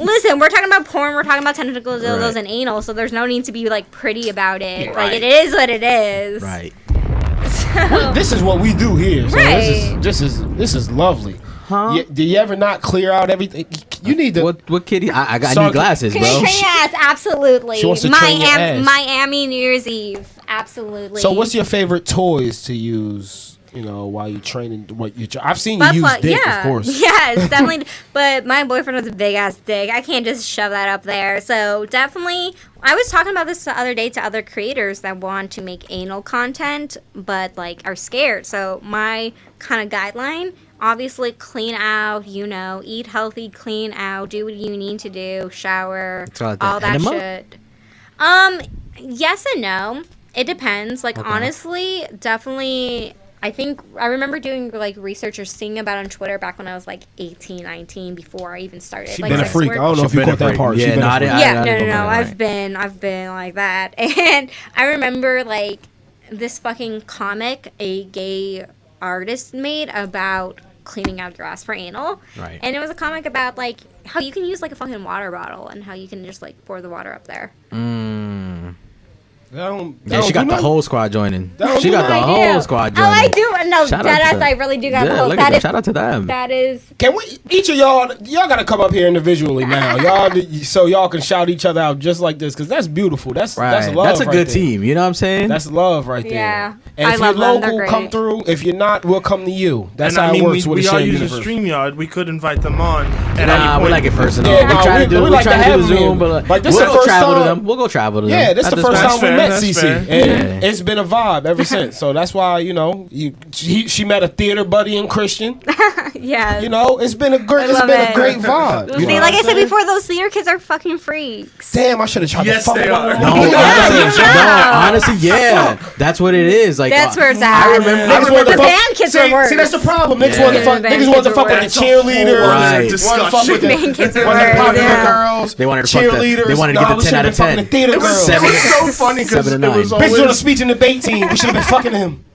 listen, we're talking about porn, we're talking about tentacle dildos Right. and anal, so there's no need to be like pretty about it. Yeah, Like, right. it is what it is. Right. So, This is what we do here. So Right. this is lovely. Huh? Do you ever not clear out everything? You need to. What kitty? I Sorry, need glasses, can you bro. train your ass? Absolutely. She wants to train your ass. Miami New Year's Eve. Absolutely. So what's your favorite toys to use you know, while you're training. I've seen you use dick, of course. Yeah, it's definitely. But my boyfriend has a big ass dick. I can't just shove that up there. So definitely, I was talking about this the other day to other creators that want to make anal content, but like are scared. So my kind of guideline. Obviously, clean out, you know, eat healthy, clean out, do what you need to do, shower, all that shit. Yes and no. It depends. Like, honestly, definitely, I remember doing, like, research or seeing about it on Twitter back when I was, like, 18, 19, before I even started. She's like, been a freak. I don't know if you caught that part. Yeah, no. I've been like that. And I remember, like, this fucking comic a gay artist made about cleaning out your ass for anal. Right. And it was a comic about, like, how you can use, like, a fucking water bottle and how you can just, like, pour the water up there. She got the whole squad joining. She got the whole squad joining. Oh, I do. No, deadass, I really do got the whole. Shout out to them. That is. Can we, each of y'all got to come up here individually now. So y'all can shout each other out just like this, because that's beautiful. That's love. That's a good team. You know what I'm saying? That's love right there. Yeah. And if you're local, come through. If you're not, we'll come to you. That's how it works with a shared universe. We all use a StreamYard. We could invite them on. Nah, we like it personal. Yeah, we try to do the Zoom, but like this we'll travel to them. We'll go travel to them. Yeah, this is the first time we met CiCi. Yeah. It's been a vibe ever since. So that's why, you know, she met a theater buddy in Christian. Yeah. You know, it's been a great vibe. See, like I said before, those theater kids are fucking freaks. Damn, I should have tried to fuck they are. Honestly, yeah. That's what it is. Like, that's where it's at. I remember the band kids are worse. See, that's the problem. Niggas want to fuck with the cheerleaders. Right. Want to fuck with the popular girls. They wanted to cheerleaders. They wanted to get the 10 out of 10. It was so funny because it was Bitch doing a speech in the debate team. We should have been fucking him.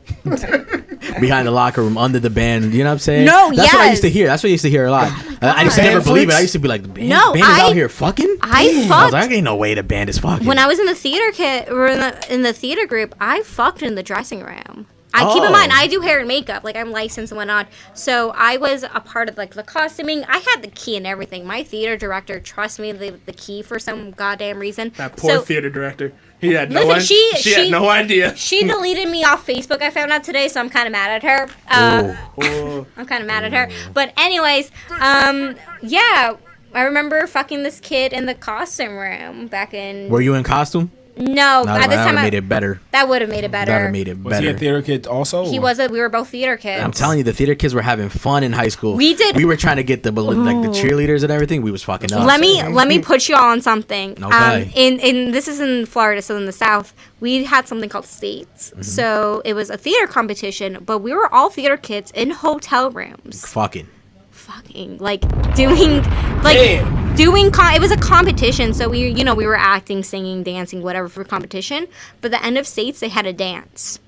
Behind the locker room, under the band. You know what I'm saying? No, That's what I used to hear. That's what I used to hear a lot. I used to never believe it. I used to be like, the band is out here fucking? I was like, ain't no way the band is fucking. When I was in the theater in the theater group, I fucked in the dressing room. Keep in mind, I do hair and makeup. Like, I'm licensed and whatnot. So I was a part of, like, the costuming. I had the key and everything. My theater director trusts me the key for some goddamn reason. That poor theater director. He had no idea. She had no idea. She deleted me off Facebook, I found out today, so I'm kind of mad at her. I'm kind of mad at her. But anyways, yeah, I remember fucking this kid in the costume room back in... Were you in costume? No, at this time that made it better. That would have made it better. Was he a theater kid also? He was. We were both theater kids. I'm telling you, the theater kids were having fun in high school. We did. We were trying to get the cheerleaders and everything. We was fucking up. Let me put you all on something. Okay. In this is in Florida, so in the South, we had something called states. Mm-hmm. So it was a theater competition, but we were all theater kids in hotel rooms. Fucking like doing it was a competition, so we were acting, singing, dancing, whatever for competition, but the end of states they had a dance.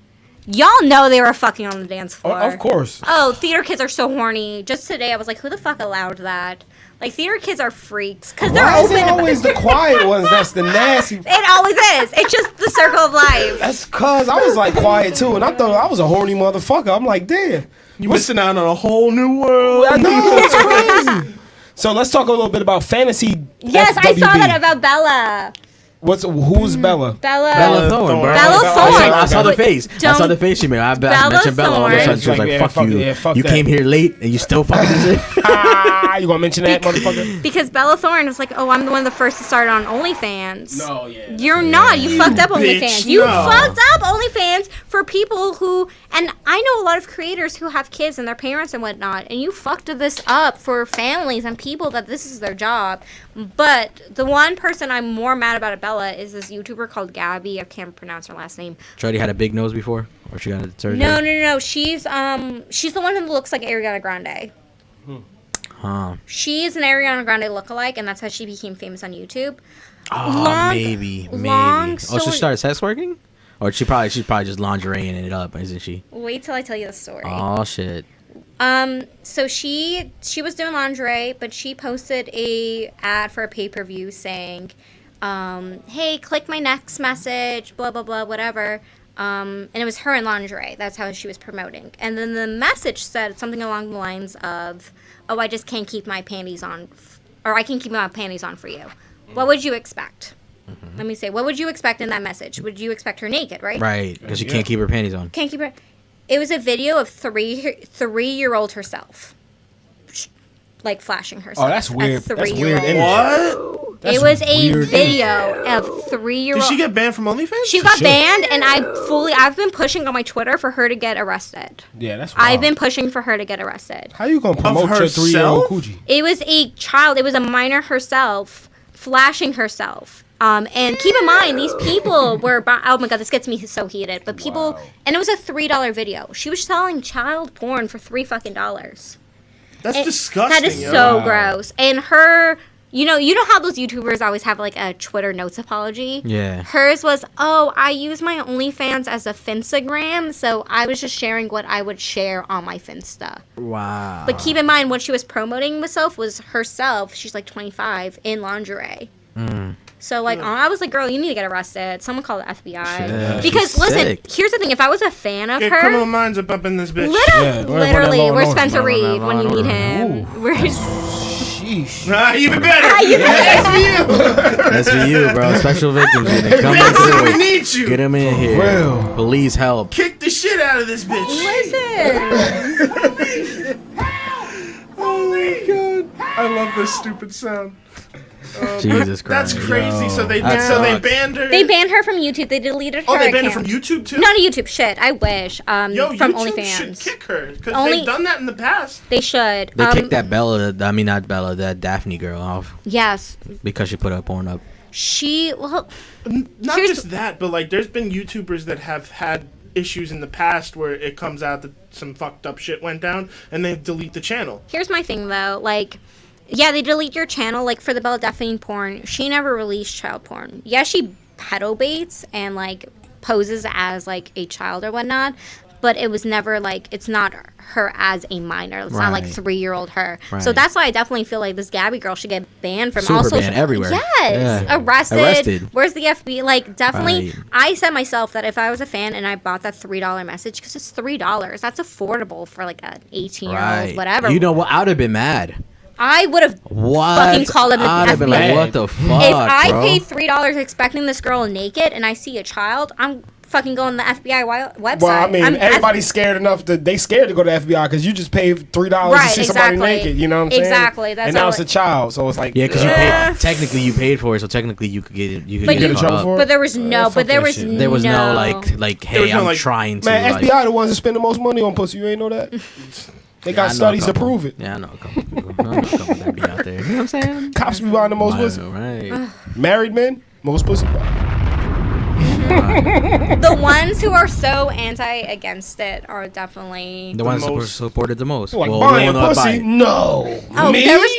Y'all know they were fucking on the dance floor. Of course. Oh, theater kids are so horny. Just today I was like, who the fuck allowed that? Like, theater kids are freaks because they're open. Why is it always the quiet ones that's the nasty? It always is. It's just the circle of life. That's cause I was like quiet too, and I thought I was a horny motherfucker. I'm like, damn. You missing out on a whole new world. I know, it's crazy. So let's talk a little bit about fantasy. Yes, FWB. I saw that about Bella. Who's Bella? Bella Thorne, bro. Bella Thorne. I saw the face. I saw the face she made. I mentioned Bella all the time. She was like, fuck you. You came here late and you still fucking this shit. You gonna mention that, motherfucker? Because Bella Thorne was like, oh, I'm the one of the first to start on OnlyFans. No, yeah. You're not. You fucked up OnlyFans. You fucked up OnlyFans for people who, and I know a lot of creators who have kids and their parents and whatnot, and you fucked this up for families and people that this is their job. But the one person I'm more mad about Bella is this YouTuber called Gabby. I can't pronounce her last name. She already had a big nose before? Or she got a surgery? No. She's the one who looks like Ariana Grande. Huh. She's an Ariana Grande lookalike, and that's how she became famous on YouTube. Oh, maybe. So she started sex working? Or she's probably just lingerieing it up, isn't she? Wait till I tell you the story. Oh, shit. So she was doing lingerie, but she posted a ad for a pay-per-view saying, hey, click my next message, blah, blah, blah, whatever. And it was her in lingerie. That's how she was promoting. And then the message said something along the lines of, oh, I just can't keep my panties on, or I can keep my panties on for you. What would you expect? Mm-hmm. Let me say, what would you expect in that message? Would you expect her naked, right? Right, because she can't keep her panties on. Can't keep her. It was a video of three-year-old herself, like flashing herself. Oh, that's weird. That's weird. Three-year-old. What? It was a video of 3-year-old. Did she get banned from OnlyFans? She got banned, and I've been pushing on my Twitter for her to get arrested. Yeah, that's wild. I've been pushing for her to get arrested. How you gonna promote your 3-year-old coochie? It was a child. It was a minor herself flashing herself. And keep in mind, these people were. Oh my god, this gets me so heated. But people, and it was a $3 video. She was selling child porn for $3 fucking. That's disgusting. That is so gross. And her. You know how those YouTubers always have like a Twitter notes apology? Yeah. Hers was, I use my OnlyFans as a Finstagram, so I was just sharing what I would share on my Finsta. Wow. But keep in mind, what she was promoting herself was herself, she's like 25, in lingerie. So like, I was like, girl, you need to get arrested. Someone call the FBI. Shit. Because listen, here's the thing, if I was a fan of her. Criminal Minds up in this bitch. Literally, where's Spencer Reed when you need him? Where's... Even better. That's for you, bro. Special victims unit. Come in through. We need you. Get him in here. Real. Police help. Kick the shit out of this bitch. Listen. Oh my god. I love this stupid sound. Jesus Christ. That's crazy. Yo, So they that banned her. They banned her from YouTube. They deleted her. Oh, they banned her account. from YouTube too. Not a YouTube. Shit, I wish. Yo, from YouTube OnlyFans. should kick her because Only- they've done that in the past. They should. They kicked that Bella, I mean not Bella, that Daphne girl off Yes. because she put her porn up. Not Here's- just that, but like, there's been YouTubers that have had issues in the past where it comes out that some fucked up shit went down, and they delete the channel. Here's my thing though, like, yeah, they delete your channel. Like for the Bella Daphne porn, she never released child porn. Yeah, she pedo baits and like poses as like a child or whatnot, but it was never like, it's not her as a minor. It's not like Right. 3-year-old her. So Right. that's why I definitely feel like this Gabby girl should get banned from Super all social. banned everywhere. Yes, Yeah. arrested. Where's the FB? Like definitely. Right. I said myself that if I was a fan and I bought that $3 message, because it's $3, that's affordable for like an 18-year-old, Right. whatever. You know what? I would have been mad. I would have What? fucking called him the I'd have been like, FBI. what the fuck, If I bro? pay $3 expecting this girl naked and I see a child, I'm fucking going to the FBI website. Well, I mean, I'm everybody's scared enough that they scared to go to FBI because you just paid $3 Right, to see somebody exactly. naked. You know what I'm saying? Exactly, that's and now how it's a it- child, so it's like Yeah, because Yeah. you paid. Technically, you paid for it, so technically you could get it. You could But get you- caught trouble up. for it? But there was no. fuck But there that was shit. There was no no like, There was hey, no, I'm like- trying to. man, like, FBI the ones that spend the most money on pussy. You ain't know that? They got I know a studies to couple. prove it. Yeah, I know a couple people. I know a couple that be out there. You know what I'm saying? Cops be buying the most pussy. Right. Married men, most pussy. The ones who are so against it are definitely. The ones most- supported the most. Like Well, buying we all know I buy pussy? it. No. Oh, Me? there was.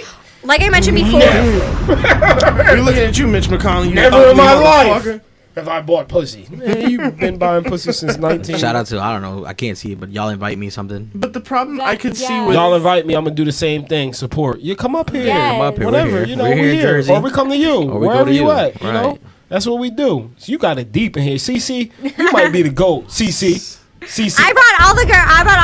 Like I mentioned before. We're looking at you, Mitch McConnell. You Never ugly in my motherfucker. life have I bought pussy. Man, you've been buying pussy since 19. Shout out to, I don't know, I can't see it, but y'all invite me something. But the problem I could see Yeah. with Y'all invite me, I'm gonna do the same thing. Support. You come up here. Yes. Come up here. Whatever. We're here. You know, We're here in Jersey. Or we come to you. Or we go Wherever to you you. at. You know? Right. That's what we do. So you got it deep in here. CiCi, you might be the GOAT. CiCi. CiCi. I brought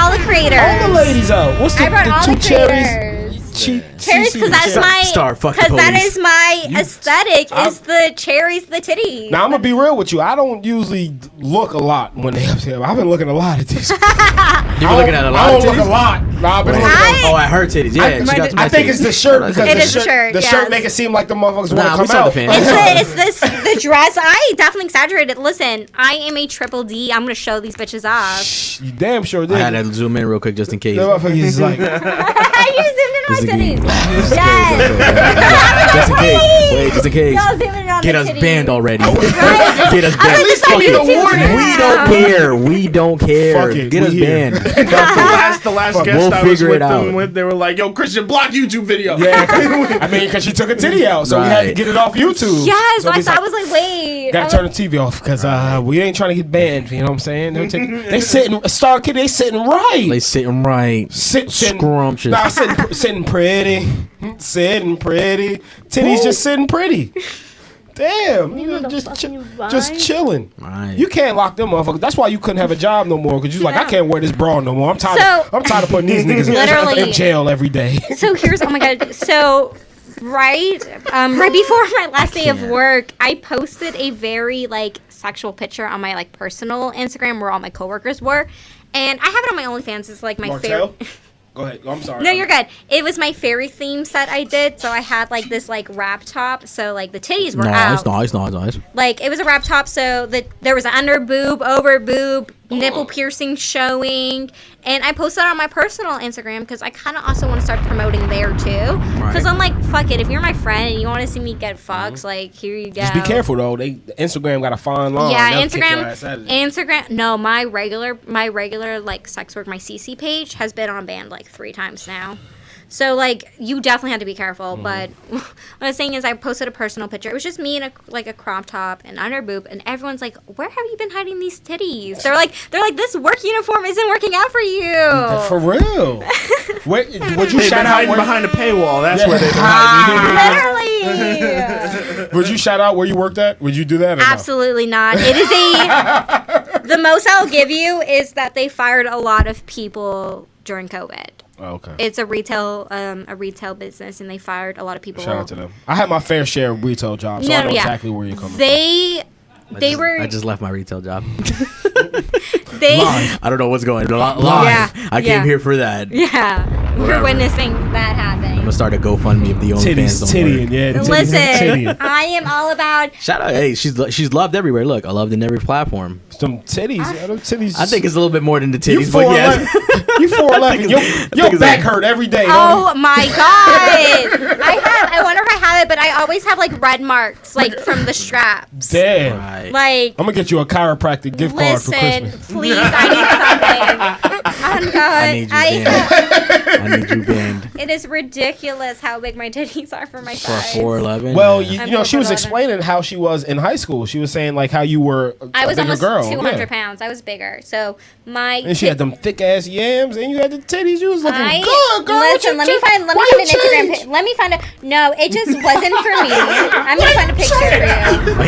all the creators. All the ladies out. What's I brought all the the two cherries? creators. Cherries, Because that's my. Star fucking Because that police. is my aesthetic. I'm- Is the cherries, the titties. Now I'm gonna be real with you. I don't usually look a lot when they up here. I've been looking a lot at these. You were looking at a lot I of don't look titties? a lot. Nah, I've been looking. Oh, I heard titties. Yeah, she got to my I think titties. it's the shirt because It is the shirt, The yes. shirt make it seem like the motherfuckers want Nah, to we come saw the out. fans. It's the dress. I definitely exaggerated. Listen, I am a triple D. I'm gonna show these bitches off. You damn sure I did. had to zoom in real quick just in case. The motherfucker is like, I used them in my Just titties. Yes. Just in case. Wait, just in case. Y'all zooming on Get the us titties. banned already. Right. Get us I banned. like to Fuck say it. YouTube We don't care. We don't care. Fuck it, Get we us here. banned. the last guest We'll I was figure with it out. them with, they were like, "Yo, Christian, block YouTube video." yeah. I mean, because she took a titty out, so we had to Right. get it off YouTube. Yes, so I was like, wait. Gotta turn the TV off because we ain't trying to get banned. You know what I'm saying? They sitting, Star Kid, they sitting right. They sitting right. Sitting Scrumptious. Nah, sitting pretty. Sitting pretty. Titties just sitting pretty. Damn, you just chilling. Right. You can't lock them motherfuckers. That's why you couldn't have a job no more because you like, I Yeah. can't wear this bra no more. I'm tired. So- I'm tired of putting these niggas Literally. in jail every day. So here's, oh my god. So right before my last day of work, I posted a very like sexual picture on my like personal Instagram where all my coworkers were, and I have it on my OnlyFans. It's like my Martell? favorite. Go ahead. I'm sorry. No, you're good. It was my fairy theme set I did, so I had like this like wrap top, so like the titties were out. Nice. Like it was a wrap top, so there was an under boob, over boob, nipple piercing showing, and I posted it on my personal Instagram because I kind of also want to start promoting there too. Because I'm like, fuck it, if you're my friend and you want to see me get fucked, like here you go. Just be careful though. Instagram got a fine line. Yeah, They'll kick your ass out of it. Instagram. No, my regular like sex work, my CiCi page has been on banned like 3 times now. So like you definitely have to be careful. But what I was saying is I posted a personal picture. It was just me in a crop top and under boob, and everyone's like, "Where have you been hiding these titties?" They're like, this work uniform isn't working out for you. For real. Would you They've shout been out hiding behind a paywall. That's where they've been hiding. Literally. Would you shout out where you worked at? Would you do that? Or Absolutely not. It is the most I'll give you is that they fired a lot of people during COVID. No? Oh, okay. It's a retail business, and they fired a lot of people. Shout out to them. I had my fair share of retail jobs, so I know exactly where you're coming from. I just left my retail job. They Live. I don't know what's going on. Live. Yeah, I came here for that. Yeah, we're witnessing that happen. I'm gonna start a GoFundMe if the OnlyFans don't Tittying, work. yeah. Listen, Tittying. I am all about. Shout out, hey, she's loved everywhere. Look, I loved in every platform. Some titties. Them titties. I think it's a little bit more than the you titties, but yes. You 4'11". Your back hurt every day. Oh my god! I wonder if I have it, but I always have like red marks, like from the straps. Damn. Right. Like, I'm gonna get you a chiropractic gift card for listen, Christmas. please, I need something. Oh god, I need you banned. I need you banned. It is ridiculous how big my titties are for my For size. 4'11". Well, I'm you know, she was 4'11". explaining how she was in high school. She was saying like how you were I was a bigger almost girl. 200 pounds. I was bigger. So my And she had them thick ass yams, and you had the titties. You was looking good, girl. Listen, let me find an Instagram. Let me find a. No, it just wasn't for me. I'm gonna find a picture for you. Why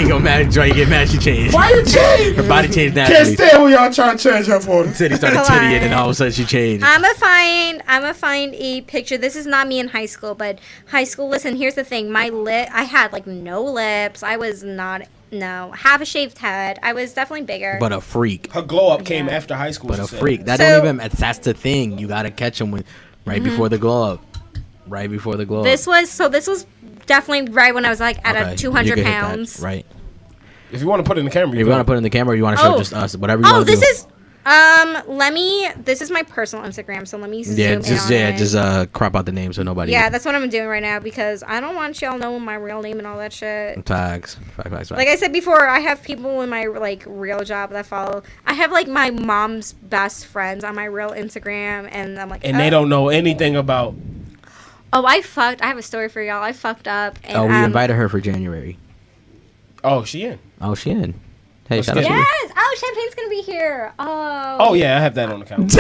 you get mad? She changed. Why you change? Her body changed Can't naturally. stand when y'all trying to change her for Titty started Hold on. tittying, and all of a sudden she changed. I'm gonna find a picture. This is not me in high school, but high school. Listen, here's the thing. I had like no lips. I was not. No, have a shaved head. I was definitely bigger. But a freak. Her glow up came after high school. But she a said. freak. That So- don't even. That's the thing. You gotta catch them right before the glow up. Right before the glow up. This was definitely right when I was like at Okay, a 200 you can hit that, pounds. Right. If you want to put it in the camera, If you want to put it in the camera, or you want to show just us, whatever you Oh, want to do. this is this is my personal Instagram, so let me zoom in on it. just crop out the name so nobody. Yeah, that's what I'm doing right now because I don't want y'all knowing my real name and all that shit. Facts. Like I said before, I have people in my like real job that follow. I have like my mom's best friends on my real Instagram, and I'm like, And they don't know anything about. Oh, I have a story for y'all. I fucked up. And, we invited her for January. Oh, she in. Oh, she in. Hey, Let's shout out get to it. you. Yes. Oh, Champagne's gonna be here. Oh. Oh yeah, I have that on the calendar.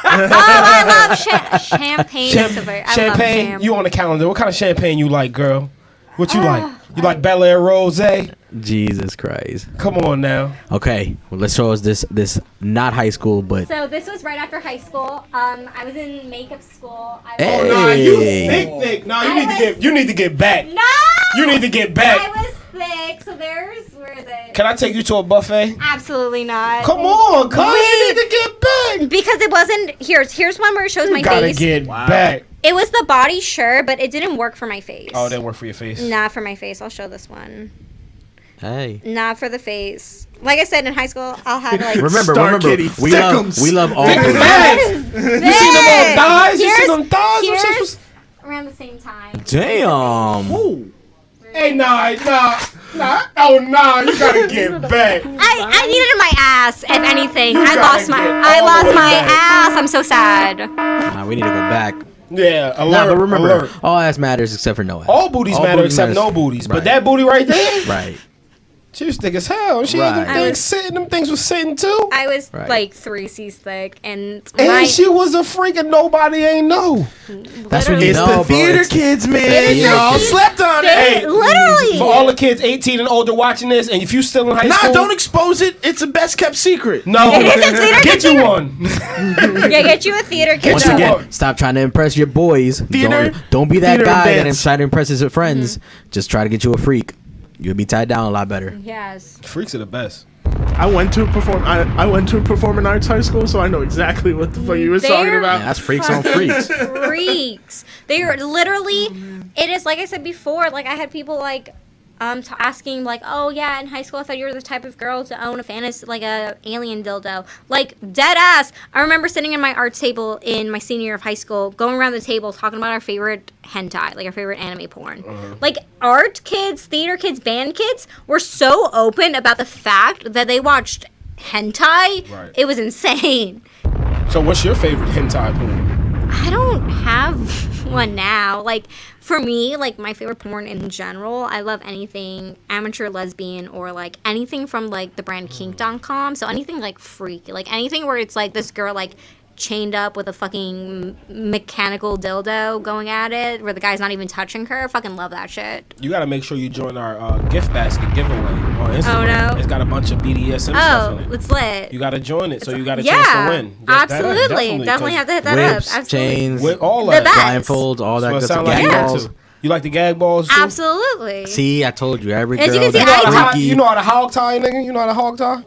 I love champagne. I love Champagne. You on the calendar? What kind of champagne you like, girl? What you like? You like Bel Air Rosé? Jesus Christ. Come on now. Okay, well, let's show us this not high school, but So this was right after high school. I was in makeup school. Hey. Nah, you thick. Nah, you need to get back. No. You need to get back. I was thick. So where is it? Can I take you to a buffet? Absolutely not. Come on, cuz you need to get back. Because it wasn't. Here's one where it shows my You gotta face. get back. It was the body, sure, but it didn't work for my face. Oh, it didn't work for your face. Not for my face. I'll show this one. hey. Not for the face. Like I said in high school, I'll have like. Remember, Kitty, we love all Thick booties. facts. You seen them on thighs? You seen them thighs? Them shits Here's was- around the same time. Damn. Hey, nah. Oh, nah, you gotta get back. I needed my ass, if anything. I gotta lost get I all lost the way my back. ass. I'm so sad. Nah, we need to go back. Yeah, alert. Nah, but remember, alert. all ass matters except for no ass. All booties matter except no booties. But Right. that booty right there, Right. she was thick as hell. She Right. had them things sitting. Them things was sitting too. I was Right. like 3C's thick, and And she was a freak and nobody ain't know. That's when you It's know, the bro. theater It's- kids, man. theater Y'all kids. slept on it. Hey, literally. for all the kids 18 and older watching this, and if you still in high Nah, school, don't expose it. It's a best kept secret. no, It is a theater get you one. Yeah, get you a theater kid. Once you again, one. stop trying to impress your boys. Theater- don't be that theater guy and that dance. try to impress his friends. Just try to get you a freak. You'll be tied down a lot better. Yes. Freaks are the best. I went to a performing arts high school, so I know exactly what the fuck you were talking about. Yeah, that's freaks on freaks. Freaks. They are literally. It is like I said before. Like I had people like asking like, oh yeah, in high school I thought you were the type of girl to own a fantasy, like a alien dildo, like dead ass. I remember sitting in my art table in my senior year of high school, going around the table talking about our favorite hentai, like our favorite anime porn. Like art kids, theater kids, band kids were so open about the fact that they watched hentai. Right. It was insane. So what's your favorite hentai porn? I don't have one now. Like, for me, like, my favorite porn in general, I love anything amateur lesbian or, like, anything from, like, the brand kink.com. So anything, like, freaky. Like, anything where it's, like, this girl, like, chained up with a fucking mechanical dildo going at it where the guy's not even touching her. I fucking love that shit. You got to make sure you join our gift basket giveaway on Instagram. Oh, no? It's got a bunch of BDSM stuff in it. It's lit. You got to join it, so you got a chance to win. Absolutely. Definitely have to hit that Whips, up. Absolutely. chains, With all The that. best. blindfolds, all that So it good sound stuff. like Gag you balls. too. You like the gag balls too? Absolutely. See, I told you, every As girl you can see, that's I- freaky. You know how to hog tie, nigga? You know how to hog tie?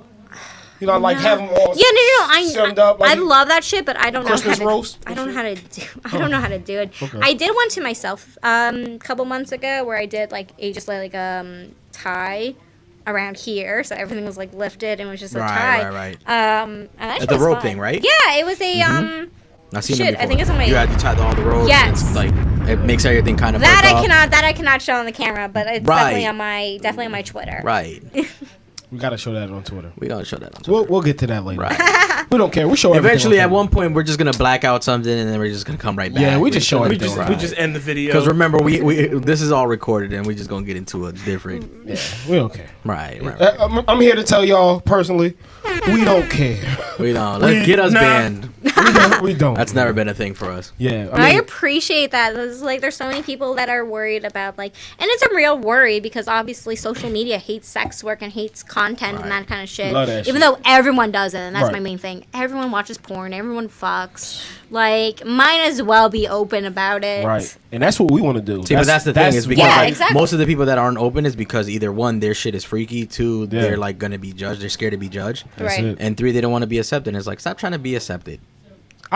You know, like have them all summed up. I Like love that shit, but I don't know Christmas how to. roast? I don't know how to do. I don't know how to do it. Okay. I did one to myself a couple months ago where I did like a tie around here, so everything was like lifted and it was just a tie. Right. And that shit The was rope fun. thing, right? Yeah, it was a I've seen shit, them before. I think it's on my- You had to tie all the ropes. Yes. And it's like it makes everything kind of that perk up. I cannot show on the camera, but it's Right. definitely on my Twitter. Right. we gotta show that on Twitter. We gotta show that on Twitter. We'll get to that later. Right. We don't care. We show everything Eventually, on at Twitter. one point, we're just gonna black out something, and then we're just gonna come right back. Yeah, we just show We everything. just right. we just end the video. Because remember, we this is all recorded, and we just gonna get into a different. Yeah, we don't care. Right. I'm here to tell y'all personally, we don't care. We don't. Let's get us banned. we don't. That's never been a thing for us. Yeah, I mean, appreciate that. There's so many people that are worried about and it's a real worry because obviously social media hates sex work and hates content and that kind of shit. Love that Even shit. though everyone does it, and that's Right. my main thing. Everyone watches porn. Everyone fucks. Like, might as well be open about it. right, and that's what we want to do. See, but that's the thing is because Yeah, like, exactly. most of the people that aren't open is because either one, their shit is freaky, two, Yeah. they're like gonna be judged, they're scared to be judged, That's Right. it. and three, they don't want to be accepted. It's like stop trying to be accepted.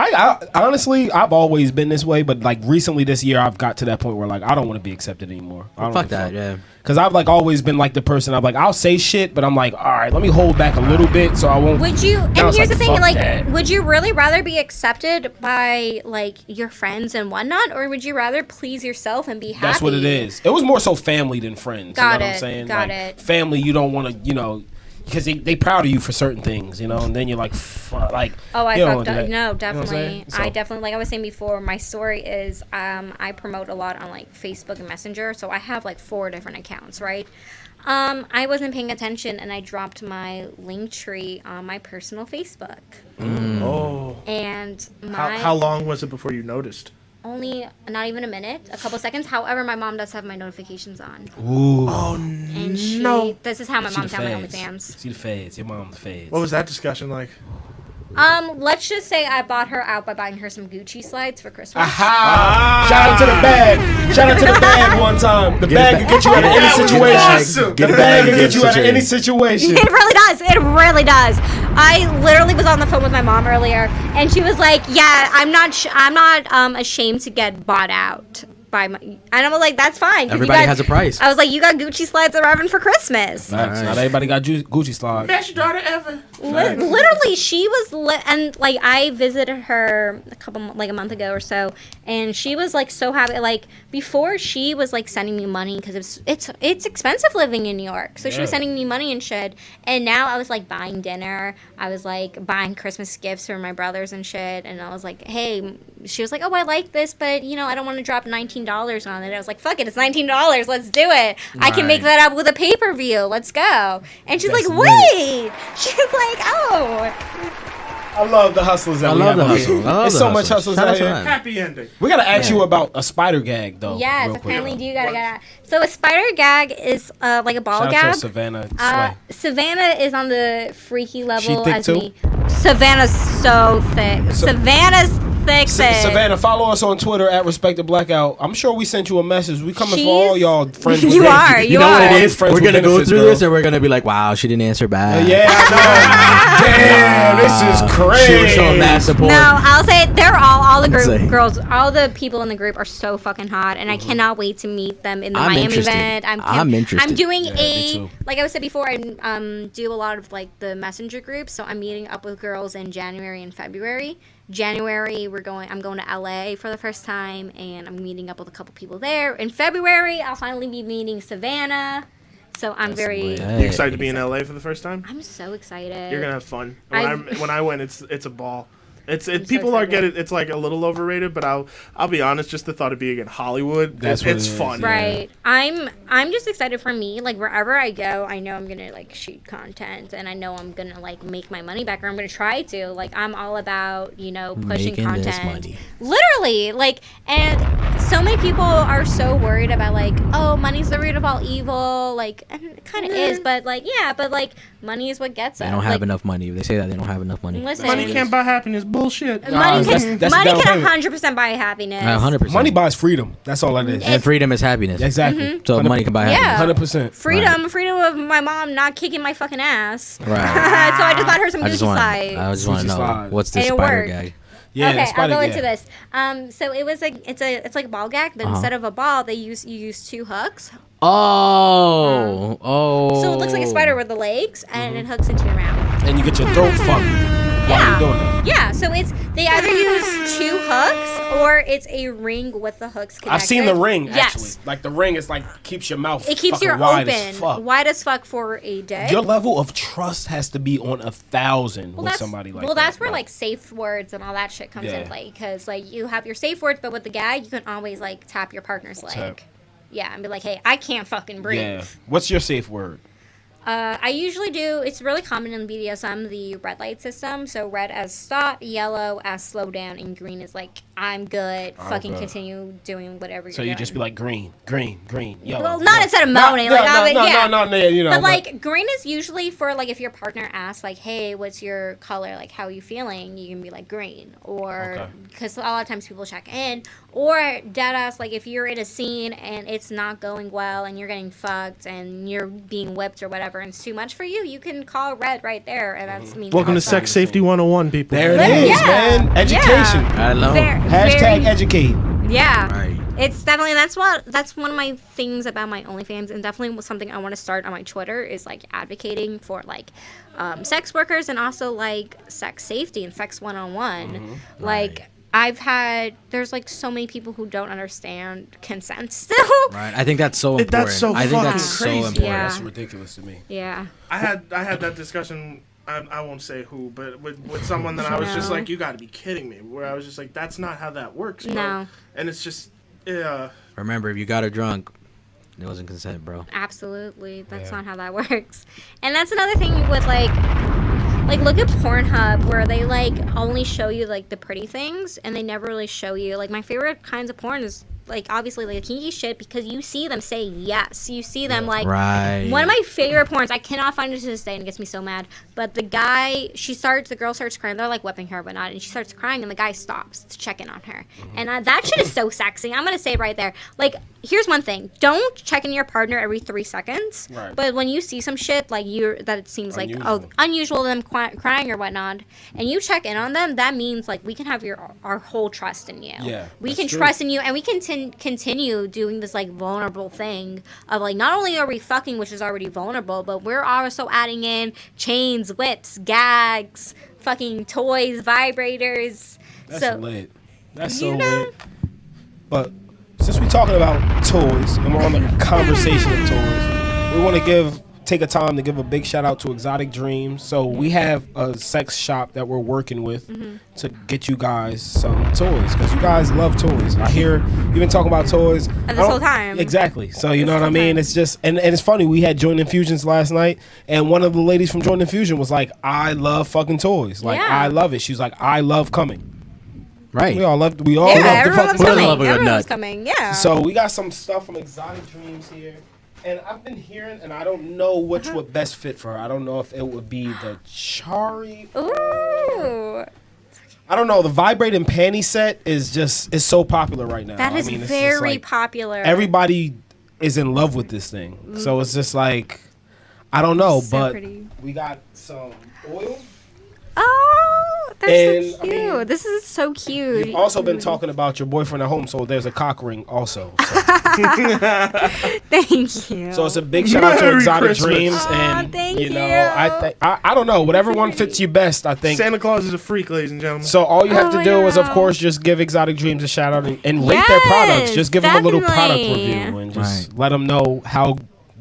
I honestly, I've always been this way, but like recently this year, I've got to that point where like I don't want to be accepted anymore. I don't Fuck give a that, yeah. Because I've like always been like the person. I'm like I'll say shit, but I'm like, all right, let me hold back a little bit so I won't. Would you? And Now it's here's the like, thing, fuck like, that. would you really rather be accepted by like your friends and whatnot, or would you rather please yourself and be happy? That's what it is. It was more so family than friends. Got you know it, what I'm saying? got Like, it. Family, you don't want to, because they proud of you for certain things, and then you're like, fuck, like. Oh, I you don't fucked wanna do up. that. No, You know what I'm definitely. saying? So- I definitely, like I was saying before, my story is I promote a lot on like Facebook and Messenger, so I have like 4 different accounts, right? I wasn't paying attention and I dropped my link tree on my personal Facebook. Oh. And my How long was it before you noticed? only not even a minute, a couple seconds. However, my mom does have my notifications on. Ooh. Oh And she, no. this is how my See mom the found my feds. OnlyFans. See the feds. Your mom the feds. What was that discussion like? Let's just say I bought her out by buying her some Gucci slides for Christmas. Aha! Shout out to the bag. Shout out to the bag one time. The bag can get you out of any That was situation. awesome. The bag can get you out of any situation. It really does. It really does. I literally was on the phone with my mom earlier, and she was like, "Yeah, I'm not ashamed to get bought out by my." And I was like, "That's fine." 'cause you Everybody got- has a price. I was like, "You got Gucci slides arriving for Christmas." Facts. Not everybody got Gucci slides. Best daughter ever. Literally, she was and like I visited her a month ago or so, and she was like so happy. Like before, she was like sending me money because it's expensive living in New York, so she was Yeah. sending me money and shit. And now I was like buying dinner. I was like buying Christmas gifts for my brothers and shit. And I was like, hey, she was like, oh, I like this, but I don't want to drop $19 on it. I was like, fuck it, it's $19. Let's do it. I can make Right. that up with a pay-per-view. Let's go. And she's That's like, lit. wait. She's like, oh. I love the hustlers that I we love have the out here. hustle. I love There's the so much hustle. hustlers Shout out out to here. them. Happy ending. We gotta ask you about a spider gag though. Yes, real quick. apparently you gotta get it. So a spider gag is like a ball Shout out gag. to Savannah Sway. Savannah is on the freaky level thick as too? me. Savannah's so thick. Savannah's fix it. Savannah, follow us on Twitter at Respek The Blackout. I'm sure we sent you a message. We coming for all y'all friends. You with are. You know what it is? Friends We're with gonna go benefits, through girl. this, and we're gonna be like, "Wow, she didn't answer back." Yeah, I know. Damn, this is crazy. She was showing mad support. No, I'll say it, they're all the Say. group girls, all the people in the group are so fucking hot, and I cannot wait to meet them in the I'm Miami interested. event. I'm interested. I'm doing me too. like I said before, I do a lot of like the messenger groups, so I'm meeting up with girls in January and February. January, I'm going to LA for the first time, and I'm meeting up with a couple people there. In February, I'll finally be meeting Savannah. So I'm very. You excited to be in LA for the first time? I'm so excited. You're gonna have fun. I'm- When I went, it's a ball. It's so people are excited. it's like a little overrated, but I'll be honest. Just the thought of being in Hollywood, That's what it's it is, fun. yeah. Right. I'm just excited for me. Like wherever I go, I know I'm gonna like shoot content, and I know I'm gonna like make my money back, or I'm gonna try to. Like I'm all about pushing Making content. this money. Literally, like, and so many people are so worried about like, oh, money's the root of all evil. Like, and it kind of is, but like, yeah, but like, money is what gets us. They don't have like, enough money. If they say that, they don't have enough money. Listen, Money can't buy happiness. Bullshit. money that's can down money can payment. 100% buy happiness. 100%. Money buys freedom. That's all that is. and freedom is happiness. Exactly. So money can buy Yeah. happiness. 100%. Freedom of my mom not kicking my fucking ass. Right. So I just bought her some I Gucci just want. slides. I just want to Gucci know slides. what's this And it spider worked. gag. Yeah, Okay, that's I'll probably go yeah. into this. So it was like it's like a ball gag, but instead of a ball, you use two hooks. Oh. So it looks like a spider with the legs, and it hooks into your mouth. And you get your throat fucked while you're doing that. Yeah. So they either use two hooks or it's a ring with the hooks connected. I've seen the ring, Yes. actually. Like, the ring is like, keeps your mouth It keeps fucking you wide as fuck. open, wide as fuck for a day. Your level of trust has to be on 1,000 with somebody like that. well, that's where bro. like safe words and all that shit comes Yeah. in play, because like you have your safe words, but with the gag, you can always like tap your partner's leg. Tap. Yeah, and be like, hey, I can't fucking breathe. Yeah. What's your safe word? I usually do. It's really common in BDSM, the red light system. So red as stop, yellow as slow down, and green is like I'm good. Fucking Okay. continue doing whatever you're So doing. you just be like green, green, green, yellow. Well, not yellow. instead of moaning. Like, No, you know. But like green is usually for like if your partner asks like, "Hey, what's your color? Like, how are you feeling?" You can be like green, or Okay. because a lot of times people check in, or dead ass like if you're in a scene and it's not going well and you're getting fucked and you're being whipped or whatever and it's too much for you, you can call red right there, and that's means Welcome to awesome. Sex Safety 101, people. there it Yeah. is, man. Education. I know. Hashtag educate. Yeah. Right. It's definitely that's one of my things about my OnlyFans, and definitely something I want to start on my Twitter is like advocating for like sex workers and also like sex safety and sex 101. Like there's like so many people who don't understand consent still. Right. I think that's so important. That's so I think fucking that's so crazy. important. Yeah. That's ridiculous to me. Yeah. I had that discussion. I won't say who, but with someone that I was just No. like, you got to be kidding me. Where I was just like, that's not how that works, bro. No. And it's just, yeah. Remember, if you got her drunk, it wasn't consent, bro. Absolutely. That's Yeah. not how that works. And that's another thing with like look at Pornhub where they like only show you like the pretty things and they never really show you like my favorite kinds of porn is like obviously like kinky shit because you see them say yes. You see them like Right. one of my favorite porns, I cannot find it to this day and it gets me so mad. But the girl starts crying. They're like whipping her, but not. And she starts crying, and the guy stops to check in on her. And that shit is so sexy. I'm gonna say it right there. Like, here's one thing: don't check in your partner every 3 seconds. Right. But when you see some shit like that, it seems like Unusual. unusual them crying or whatnot, and you check in on them. That means like we can have our whole trust in you. Yeah, we that's can true. trust in you, and we can continue doing this like vulnerable thing of like not only are we fucking, which is already vulnerable, but we're also adding in chains, whips, gags, fucking toys, vibrators. That's so lit. That's so you know? lit. But since we're talking about toys and we're on the conversation of toys, we want to take a time to give a big shout out to Exotic Dreams. So we have a sex shop that we're working with to get you guys some toys because you guys love toys. I hear you've been talking about toys And this whole time. Exactly. So you know what I whole mean? time. It's just and it's funny. We had Joint Infusions last night, and one of the ladies from Joint Infusion was like, "I love fucking toys. Like Yeah. I love it." She's like, "I love coming." Right. We all love the yeah, fucking everyone was We all coming. love a good Everyone nut. was coming. Yeah. So we got some stuff from Exotic Dreams here. And I've been hearing, and I don't know which would best fit for her. I don't know if it would be the Chari. Ooh. I don't know. The vibrating panty set is so popular right now. That is it's just very like, popular. everybody is in love with this thing. So it's just like, I don't know, So but pretty. we got some oil. Oh, they're so And, cute. I mean, this is so cute. You've also been talking about your boyfriend at home, so there's a cock ring also. So, Thank you. so it's a big shout out to Merry Exotic Christmas. Dreams, Aw, and thank you know, you. I don't know, whatever one fits you best. I think. Santa Claus is a freak, ladies and gentlemen. So all you have Oh, to do is, of wow. course, just give Exotic Dreams a shout out and rate their products. Yes, Just give them a little product definitely. review and just let them know how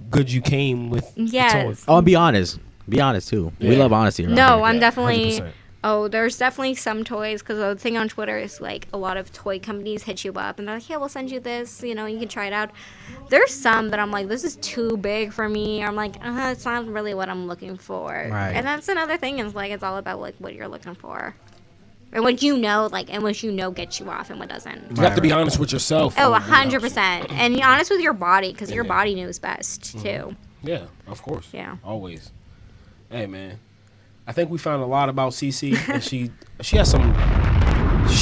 good you came with the Yes. toy. Oh, and be honest. Be honest too. We Yeah. love honesty. Around No, here. I'm Yeah, definitely. 100%. Oh, there's definitely some toys because the thing on Twitter is like a lot of toy companies hit you up and they're like, "Yeah, we'll send you this. You know, you can try it out." There's some that I'm like, "This is too big for me." Or I'm like, "It's not really what I'm looking for." Right. And that's another thing is like it's all about like what you're looking for, and what you know, like, and what you know gets you off and what doesn't. You have to be honest with yourself. Oh, and, you know, 100%, and be honest with your body because your Yeah. body knows best too. Yeah, of course. Yeah. Always. Hey, man. I think we found a lot about CiCi, and she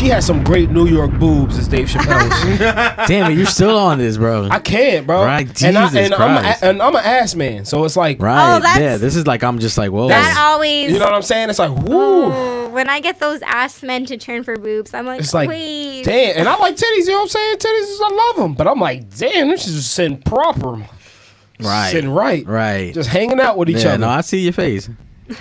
has some great New York boobs, as Dave Chappelle said. Damn it, you're still on this, bro. I can't, bro. Right, and Jesus Christ. I'm an ass man, so it's like, Right. Oh, that's- Yeah. This is like I'm just like whoa. That always. you know what I'm saying? It's like, whoo. Ooh, when I get those ass men to turn for boobs, I'm like, It's like, wait. damn. And I like titties, you know what I'm saying? Titties, I love them. But I'm like, damn, this is sitting proper. Right. Sitting right. Right. Just hanging out with each Yeah. other. No, I see your face.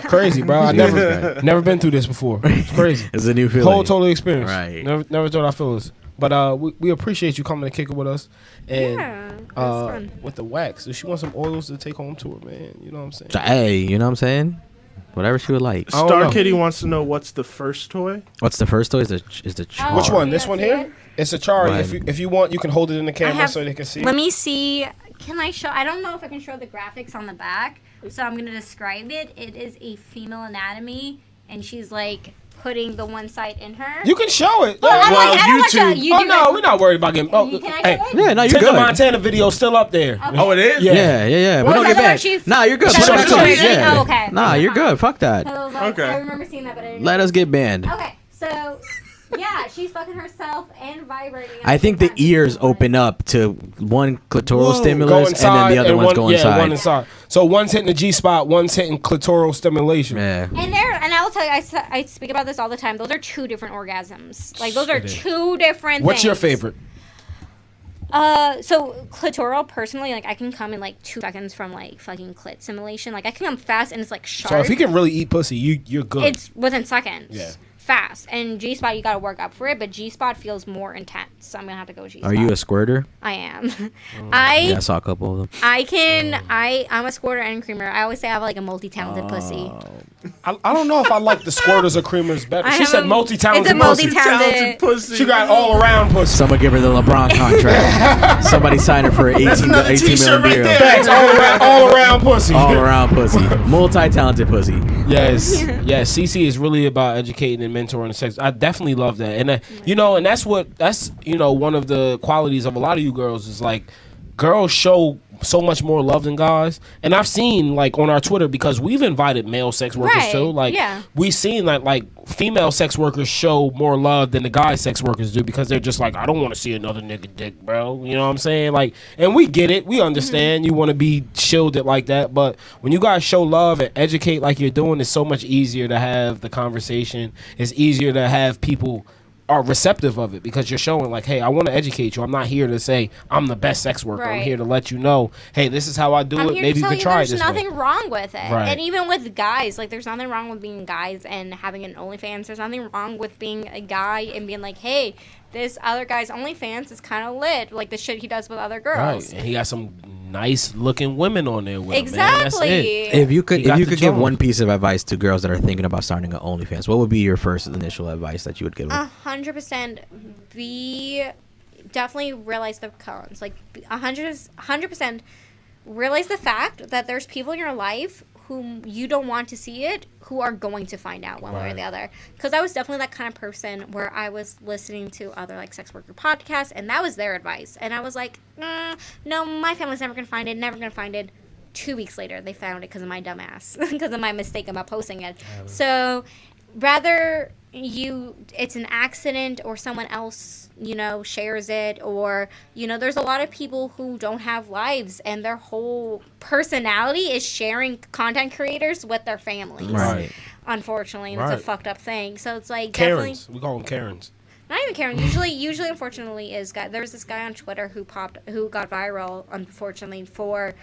Crazy, bro. I never been through this before. It's crazy. It's a new feeling. Whole total experience. Right. Never thought I'd feel this. But we appreciate you coming to kick it with us. And Yeah, it was fun. with the wax. If she wants some oils to take home to her, man. You know what I'm saying? Hey, you know what I'm saying? Whatever she would like. I don't Star know. Kitty wants to know what's the first toy. What's the first toy? Is the char. Which one? Yeah, This one see here? it? It's a Chari. Right. If you want, you can hold it in the camera have- so they can see. Let me see. Can I show? I don't know if I can show the graphics on the back, so I'm going to describe it. It is a female anatomy, and she's like putting the one side in her. You can show it. Oh, Yeah. I'm Well, like, I don't want to. YouTube- You Oh do no, it. we're not worried about getting. Oh, Can I hey, do it? Yeah, no, you're Tinker good. Montana video still up there. Oh, it is? Yeah. We Well, don't in get other back. words, she's- Nah, you're good. She's Put it on on the the toy. Yeah. Oh, okay. Nah, Okay, you're fine. good. Fuck that. So, like, Okay. I remember seeing that, but I didn't. Let us get banned. Okay, so yeah, she's fucking herself and vibrating. at I the think same the time. ears open up to one clitoral Go stimulus, and inside then the other one's one, going yeah, inside. one inside. So one's hitting the G spot, one's hitting clitoral stimulation. Yeah. And I will tell you, I speak about this all the time. Those are two different orgasms. Like those are It is. two different. What's your things. favorite? So clitoral, personally, like I can come in like 2 seconds from like fucking clit stimulation. Like I can come fast and it's like sharp. So if you can really eat pussy, you're good. It's within seconds. Yeah. Fast. And G spot, you gotta work up for it, but G spot feels more intense. So I'm gonna have to go G spot. Are you a squirter? I am. Yeah, I I saw a couple of them. I'm a squirter and a creamer. I always say I have like a multi-talented pussy. I don't know if I like the squirters or creamers better. I She have said a- multi-talented it's a pussy. multi-talented- Talented pussy. She got all around pussy. Someone give her the LeBron contract. Somebody sign her for an 18 another million t-shirt right deal. there. Facts, all around pussy. All around pussy. Multi-talented pussy. Yes, yes. CiCi is really about educating and mentoring the sex. I definitely love that, and and that's one of the qualities of a lot of you girls is like, girls show so much more love than guys, and I've seen like on our Twitter because we've invited male sex workers Right, too. Like, yeah. we've seen that like female sex workers show more love than the guy sex workers do because they're just like, I don't want to see another nigga dick, bro. You know what I'm saying? Like, and we get it, we understand. You want to be shielded like that, but when you guys show love and educate like you're doing, it's so much easier to have the conversation. It's easier to have people are receptive of it because you're showing like, hey, I want to educate you. I'm not here to say I'm the best sex worker. I'm Right. here to let you know, hey, this is how I do I'm it. here Maybe to you tell can you try it there's this nothing way. wrong with it. Right. And even with guys, like there's nothing wrong with being guys and having an OnlyFans. There's nothing wrong with being a guy and being like, hey, this other guy's OnlyFans is kind of lit, like the shit he does with other girls. Right, and he got some nice looking women on there with him, man. That's Exactly. it. If you could, You got the give job. one piece of advice to girls that are thinking about starting an OnlyFans, what would be your first initial advice that you would give them? 100% be definitely realize the cons. Like 100% realize the fact that there's people in your life whom you don't want to see it, who are going to find out one way or Right. the other. Because I was definitely that kind of person where I was listening to other like sex worker podcasts, and that was their advice, and I was like, no, my family's never gonna find it, never gonna find it. 2 weeks later, they found it because of my dumb ass, because of my mistake about posting it. So rather it's an accident or someone else, shares it, or, there's a lot of people who don't have lives and their whole personality is sharing content creators with their families. Right. Unfortunately, it's a fucked up thing. So it's like Karens. We call them Karens. Not even Karen. Usually, unfortunately, there was this guy on Twitter who got viral, unfortunately, for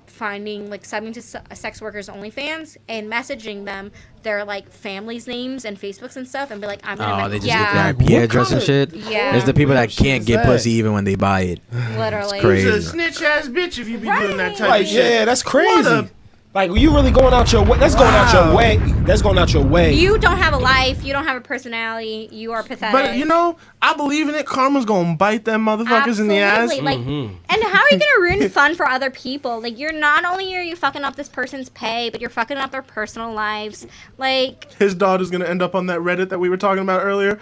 finding, like, subbing to sex workers OnlyFans and messaging them their, like, families' names and Facebooks and stuff, and be like, I'm gonna. They just get their IP address and shit. Yeah. There's the people that can't get pussy even when they buy it. Literally. It's crazy. Who's a snitch ass bitch if you be doing that type of shit? Yeah, that's crazy. Like, you really going out your way? That's going out your way. That's going out your way. You don't have a life. You don't have a personality. You are pathetic. But, I believe in it. Karma's going to bite them motherfuckers in the ass. Like, and how are you going to ruin fun for other people? Like, you're not only are you fucking up this person's pay, but you're fucking up their personal lives. Like, his daughter's going to end up on that Reddit that we were talking about earlier.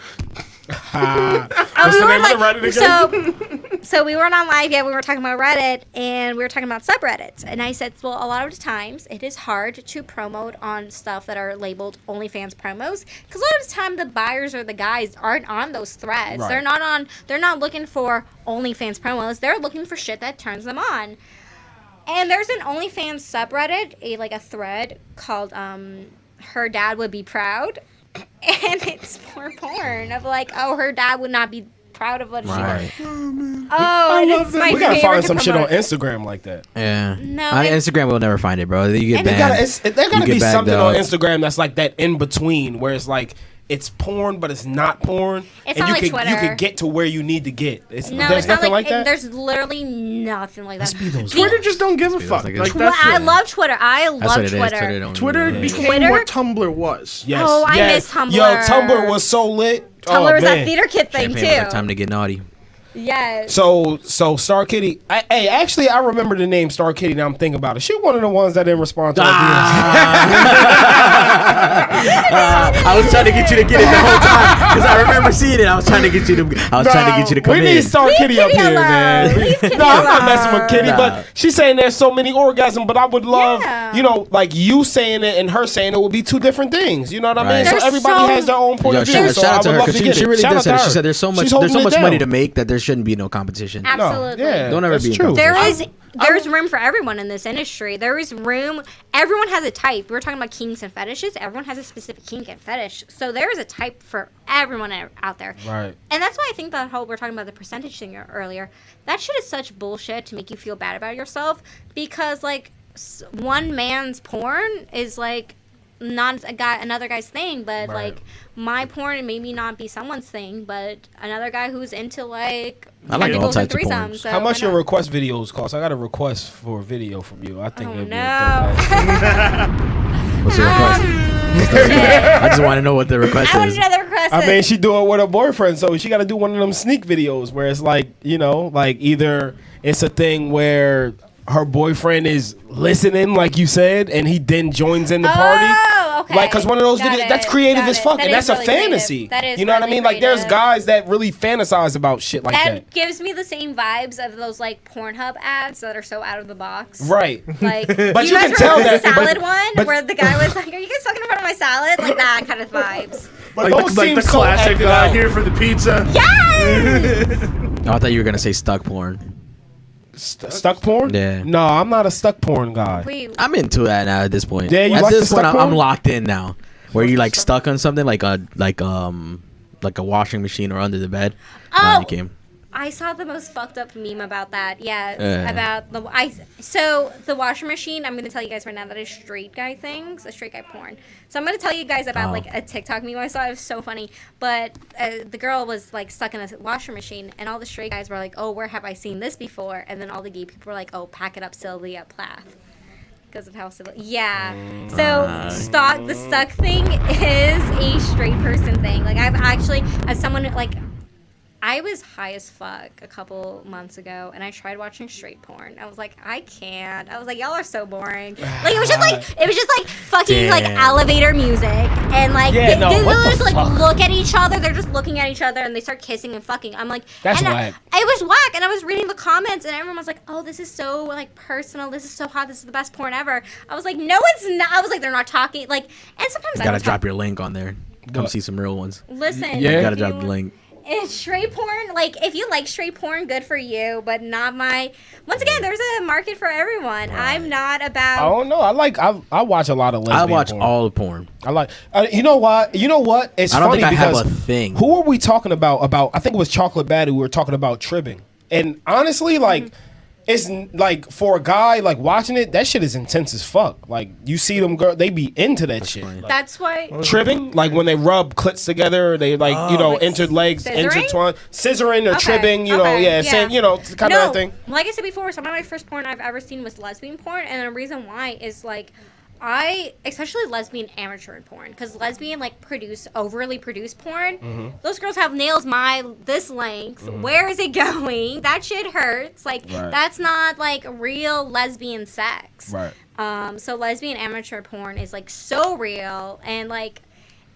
What's the name of the Reddit again? So we weren't on live yet. We were talking about Reddit, and we were talking about subreddits. And I said, well, a lot of the times it is hard to promote on stuff that are labeled OnlyFans promos, because a lot of the time the buyers or the guys aren't on those threads. Right. They're not looking for OnlyFans promos. They're looking for shit that turns them on. And there's an OnlyFans subreddit, a thread called Her Dad Would Be Proud. And it's for porn of like, her dad would not be proud of what she did. Oh, and it's my we gotta favorite find to some shit on promote. Instagram like that. Yeah. No, Instagram will never find it, bro. You get banned. There gotta You be get something bagged on up. Instagram that's like that in between, where it's like it's porn, but it's not porn, It's and not you like can Twitter. you can get to where you need to get. No, There's it's not nothing like that. There's literally nothing like that. Must be those Twitter just don't give a fuck. like Like, a- that's I it. love Twitter. I That's love what it is. Twitter. don't Twitter really- became Twitter? what Tumblr was. Yes. Oh, I yes. miss Tumblr. Yo, Tumblr was so lit. Tumblr was that man. theater kid thing Champagne was like too. time to get naughty. Yes. So Star Kitty. Actually, I remember the name Star Kitty. Now I'm thinking about it. She one of the ones that didn't respond to. I was trying to get you to get it the whole time because I remember seeing it. I was trying to get you to come we in. need Star Kitty up Kitty here, alone. man. Leave Kitty No, I'm not messing alone. with Kitty, Nah. but she's saying there's so many orgasms. But I would love, Yeah. like you saying it and her saying it would be two different things. You know what I mean? Right. So There's everybody so- has their own point Yo, of view. So shout I out to would her love because to get she it. really Shout did out say to that. her. She said there's so She's much holding it money down. to make that there shouldn't be no competition. No, Absolutely. yeah, Don't ever that's be in true. There's room for everyone in this industry. There is room. Everyone has a type. We were talking about kinks and fetishes. Everyone has a specific kink and fetish. So there is a type for everyone out there. Right. And that's why I think that whole we're talking about the percentage thing earlier. That shit is such bullshit to make you feel bad about yourself, because like one man's porn is like not another guy's thing, but Right. like my porn maybe not be someone's thing, but another guy who's into like I like all tentacles and types of porn. threesomes. So How much why your not? request videos cost? I got a request for a video from you. I think Oh, it'd be no. a dope ass. What's the request? I just want to know what the request I want is. another request. I mean, she do it with her boyfriend, so she got to do one of them sneak videos where it's like, like either it's a thing where her boyfriend is listening, like you said, and he then joins in the party. Oh, okay. Like, cause one of those Got videos, it. that's creative Got as it. fuck, That and is that's a really fantasy. creative. That is You know what I really mean? Like, there's creative. guys that really fantasize about shit like that. That gives me the same vibes of those like Pornhub ads that are so out of the box. Right. Like, But you you guys can tell remember the that- salad but- one but- where the guy was like, "Are you guys talking about my salad?" Like that kind of vibes. But Like those the seem so classic acted out. here for the pizza. Yes. Oh, I thought you were gonna say stuck porn. Stuck porn? Yeah. No, I'm not a stuck porn guy. Wait. I'm into that now at this point. Yeah, you at like this the point, stuck I'm porn? locked in now. Where you like stuck on something like a washing machine or under the bed. Oh. You came. I saw the most fucked up meme about that. Yeah, Yeah. about the washing machine. I'm gonna tell you guys right now that is straight guy things, a straight guy porn. So I'm gonna tell you guys about Oh. like a TikTok meme I saw. It was so funny. But the girl was like stuck in a washing machine, and all the straight guys were like, "Oh, where have I seen this before?" And then all the gay people were like, "Oh, pack it up, Sylvia Plath." Because of how civil. Yeah. So the stuck thing is a straight person thing. Like I've actually, as someone like. I was high as fuck a couple months ago, and I tried watching straight porn. I was like, I can't. I was like, y'all are so boring. Like it was just like fucking like Damn. elevator music, and like Yeah, no, they what the just like fuck? look at each other. They're just looking at each other, and they start kissing and fucking. I'm like, That's and whack. It was whack, and I was reading the comments, and everyone was like, oh, this is so like personal. This is so hot. This is the best porn ever. I was like, no, it's not. I was like, they're not talking. Like, and sometimes You I gotta don't drop your link on there. Come see some real ones. Listen, Yeah. You gotta drop the link. It's straight porn. Like, if you like straight porn, good for you, but not my. Once again, there's a market for everyone. I'm not about. I don't know. I watch a lot of lesbian I watch porn. all the porn. I like. You know what? It's I don't funny think I have because a thing. who are we talking about? I think it was Chocolate Batty. We were talking about tribbing, and honestly, like, it's like for a guy like watching it, that shit is intense as fuck. Like you see them girl, they be into that shit. funny. Like, That's why. tribbing, like when they rub clits together, they like Like legs scissoring? intertwine, scissoring or Okay, tribbing. You know, okay, yeah, yeah. same, kind of that thing. Like I said before, some of my first porn I've ever seen was lesbian porn, and the reason why is like, especially lesbian amateur porn, because lesbian like overly produced porn. Mm-hmm. Those girls have nails this length. Where is it going? That shit hurts. Like Right. that's not like real lesbian sex. Right. So lesbian amateur porn is like so real, and like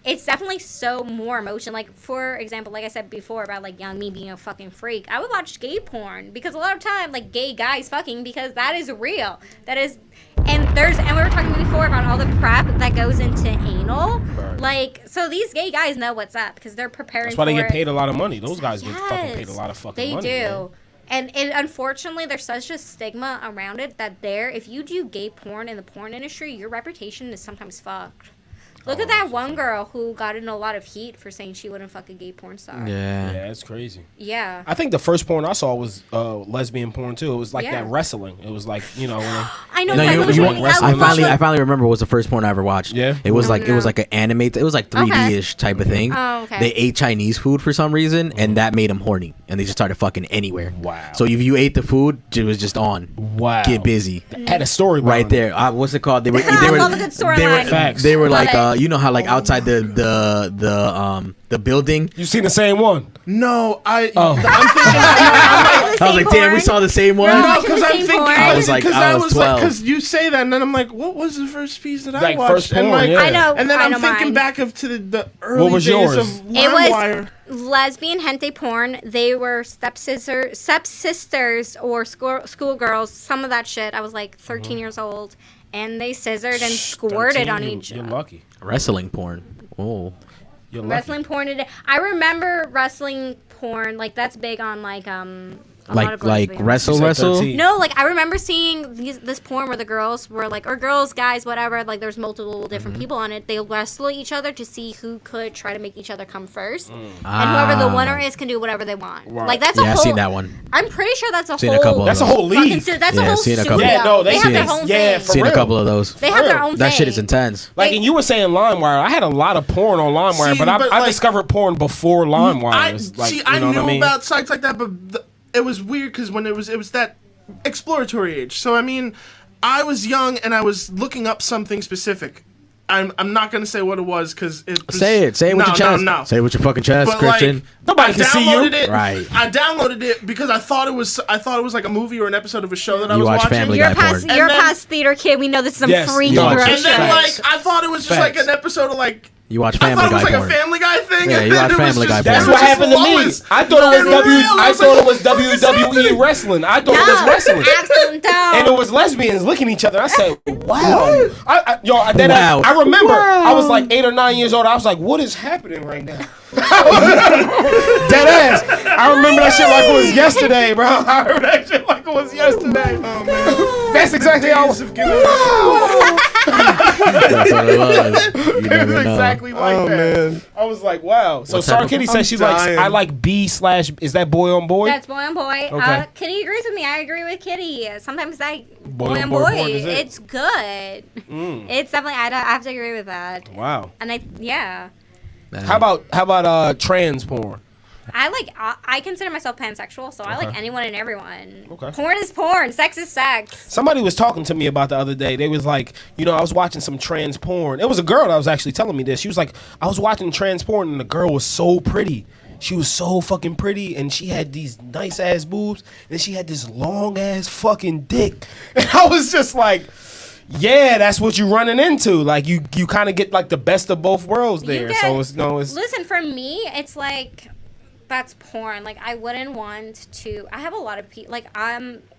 it's definitely so more emotion. Like, for example, like I said before about like young me being a fucking freak, I would watch gay porn because a lot of time like gay guys fucking, because that is real. That is, and we were talking before about all the prep that goes into anal. Right. Like, so these gay guys know what's up because they're preparing. That's why they for get it. paid a lot of money. Those guys get fucking paid a Yes, lot of fucking they money. do. Man. And unfortunately, there's such a stigma around it that if you do gay porn in the porn industry, your reputation is sometimes fucked. Look at that one girl who got in a lot of heat for saying she wouldn't fuck a gay porn star. Yeah. Yeah, it's crazy. Yeah. I think the first porn I saw was lesbian porn too. It was like Yeah. that wrestling. It was like when they, I know. No, I know you what want, mean. I finally remember what was the first porn I ever watched. Yeah? It was Oh, like it was no. like an anime. It was like 3D-ish type of thing. Oh, okay. They ate Chinese food for some reason, and that made them horny, and they just started fucking anywhere. Wow. So if you ate the food, it was just on. Wow. Get busy. had a story Right behind it. there. What's it called? They were. I They were. love a good storyline. They were. Facts. They were Love like, it. you know how like outside the building. You seen the same one? No, I'm thinking. I was like, damn, we saw the same one. We're No, watching because the I'm same thinking. porn. I was like 12. Because you say that, and then I'm like, what was the first piece that I Like, watched? first and porn, like, yeah. I know. And then I I'm know thinking mine. back to the early was days yours? of It was LimeWire. lesbian hentai porn. They were stepsisters or schoolgirls. Some of that shit. I was like 13 years old, and they scissored and squirted 13, on each You're other. lucky. Wrestling porn. Oh. You're lucky. Wrestling porn today. I remember wrestling porn. Like that's big on like a lot of Like lesbians. wrestle. You said 13. No, like I remember seeing this porn where the girls were like, or girls, guys, whatever. Like there's multiple different people on it. They wrestle each other to see who could try to make each other come first, and whoever the winner is can do whatever they want. Right. Like that's Yeah, a I've whole. seen that one. I'm pretty sure that's a Seen a whole. couple of That's a those. whole fucking league. that's Yeah, a whole seen a studio. couple. Yeah, no, they have their seen- own yeah, thing. for Seen real. a couple of those. They have their real. own That thing. shit is intense. Like, and you were saying LimeWire. I had a lot of porn on LimeWire, See, but I but, like- discovered porn before LimeWire. I It's like, see. you I know knew what I mean? about sites like that, but it was weird because when it was that exploratory age. So I mean, I was young and I was looking up something specific. I'm not gonna say what it was because it. Was, Say it. Say it with your chest. No. Say it with your fucking chest, But Christian. like, Nobody I can see you. downloaded it. Right. I downloaded it because I thought it was like a movie or an episode of a show that I You was watch watching. Family You're Guy porn. past. You're And then- past theater kid. We know this is some Yes, freaky you gross watch. And then Facts. like I thought it was just like Facts. an episode of like. You watch I Family thought it was Guy like porn. a Family Guy thing. Yeah, and you then watch it was Family just- Guy That's porn. what happened to me. Lois. I thought it was No, real. I I was thought like, it was what the fuck is WWE happening? wrestling. I thought it was wrestling. Absolutely don't. And it was lesbians licking each other. I said, "Wow!" Then Wow. I remember I was like 8 or 9 years old. I was like, "What is happening right now?" Dead ass. I remember that shit like it was yesterday, bro. I remember that shit like it was yesterday. Oh man. That's exactly how. Days of giving up. That's what it was. You It never was know. exactly like Oh, that. man. I was like, "Wow!" So What type Star of- Kitty I'm says she likes. dying. I like B/ Is that boy on boy? That's boy on boy. Okay. Kitty agrees with me. I agree with Kitty. Sometimes that Boy boy on on boy boy, porn is it. it's good. It's definitely. I have to agree with that. Wow. And yeah. How about trans porn? I consider myself pansexual, so I like Okay. anyone and everyone. Okay. Porn is porn. Sex is sex. Somebody was talking to me about the other day. They was like, I was watching some trans porn. It was a girl that was actually telling me this. She was like, I was watching trans porn and the girl was so pretty. She was so fucking pretty and she had these nice ass boobs and she had this long ass fucking dick. And I was just like, yeah, that's what you're running into. Like you kind of get like the best of both worlds there. So it's Listen, for me, it's like that's porn. Like I wouldn't want to. I have a lot of people. Like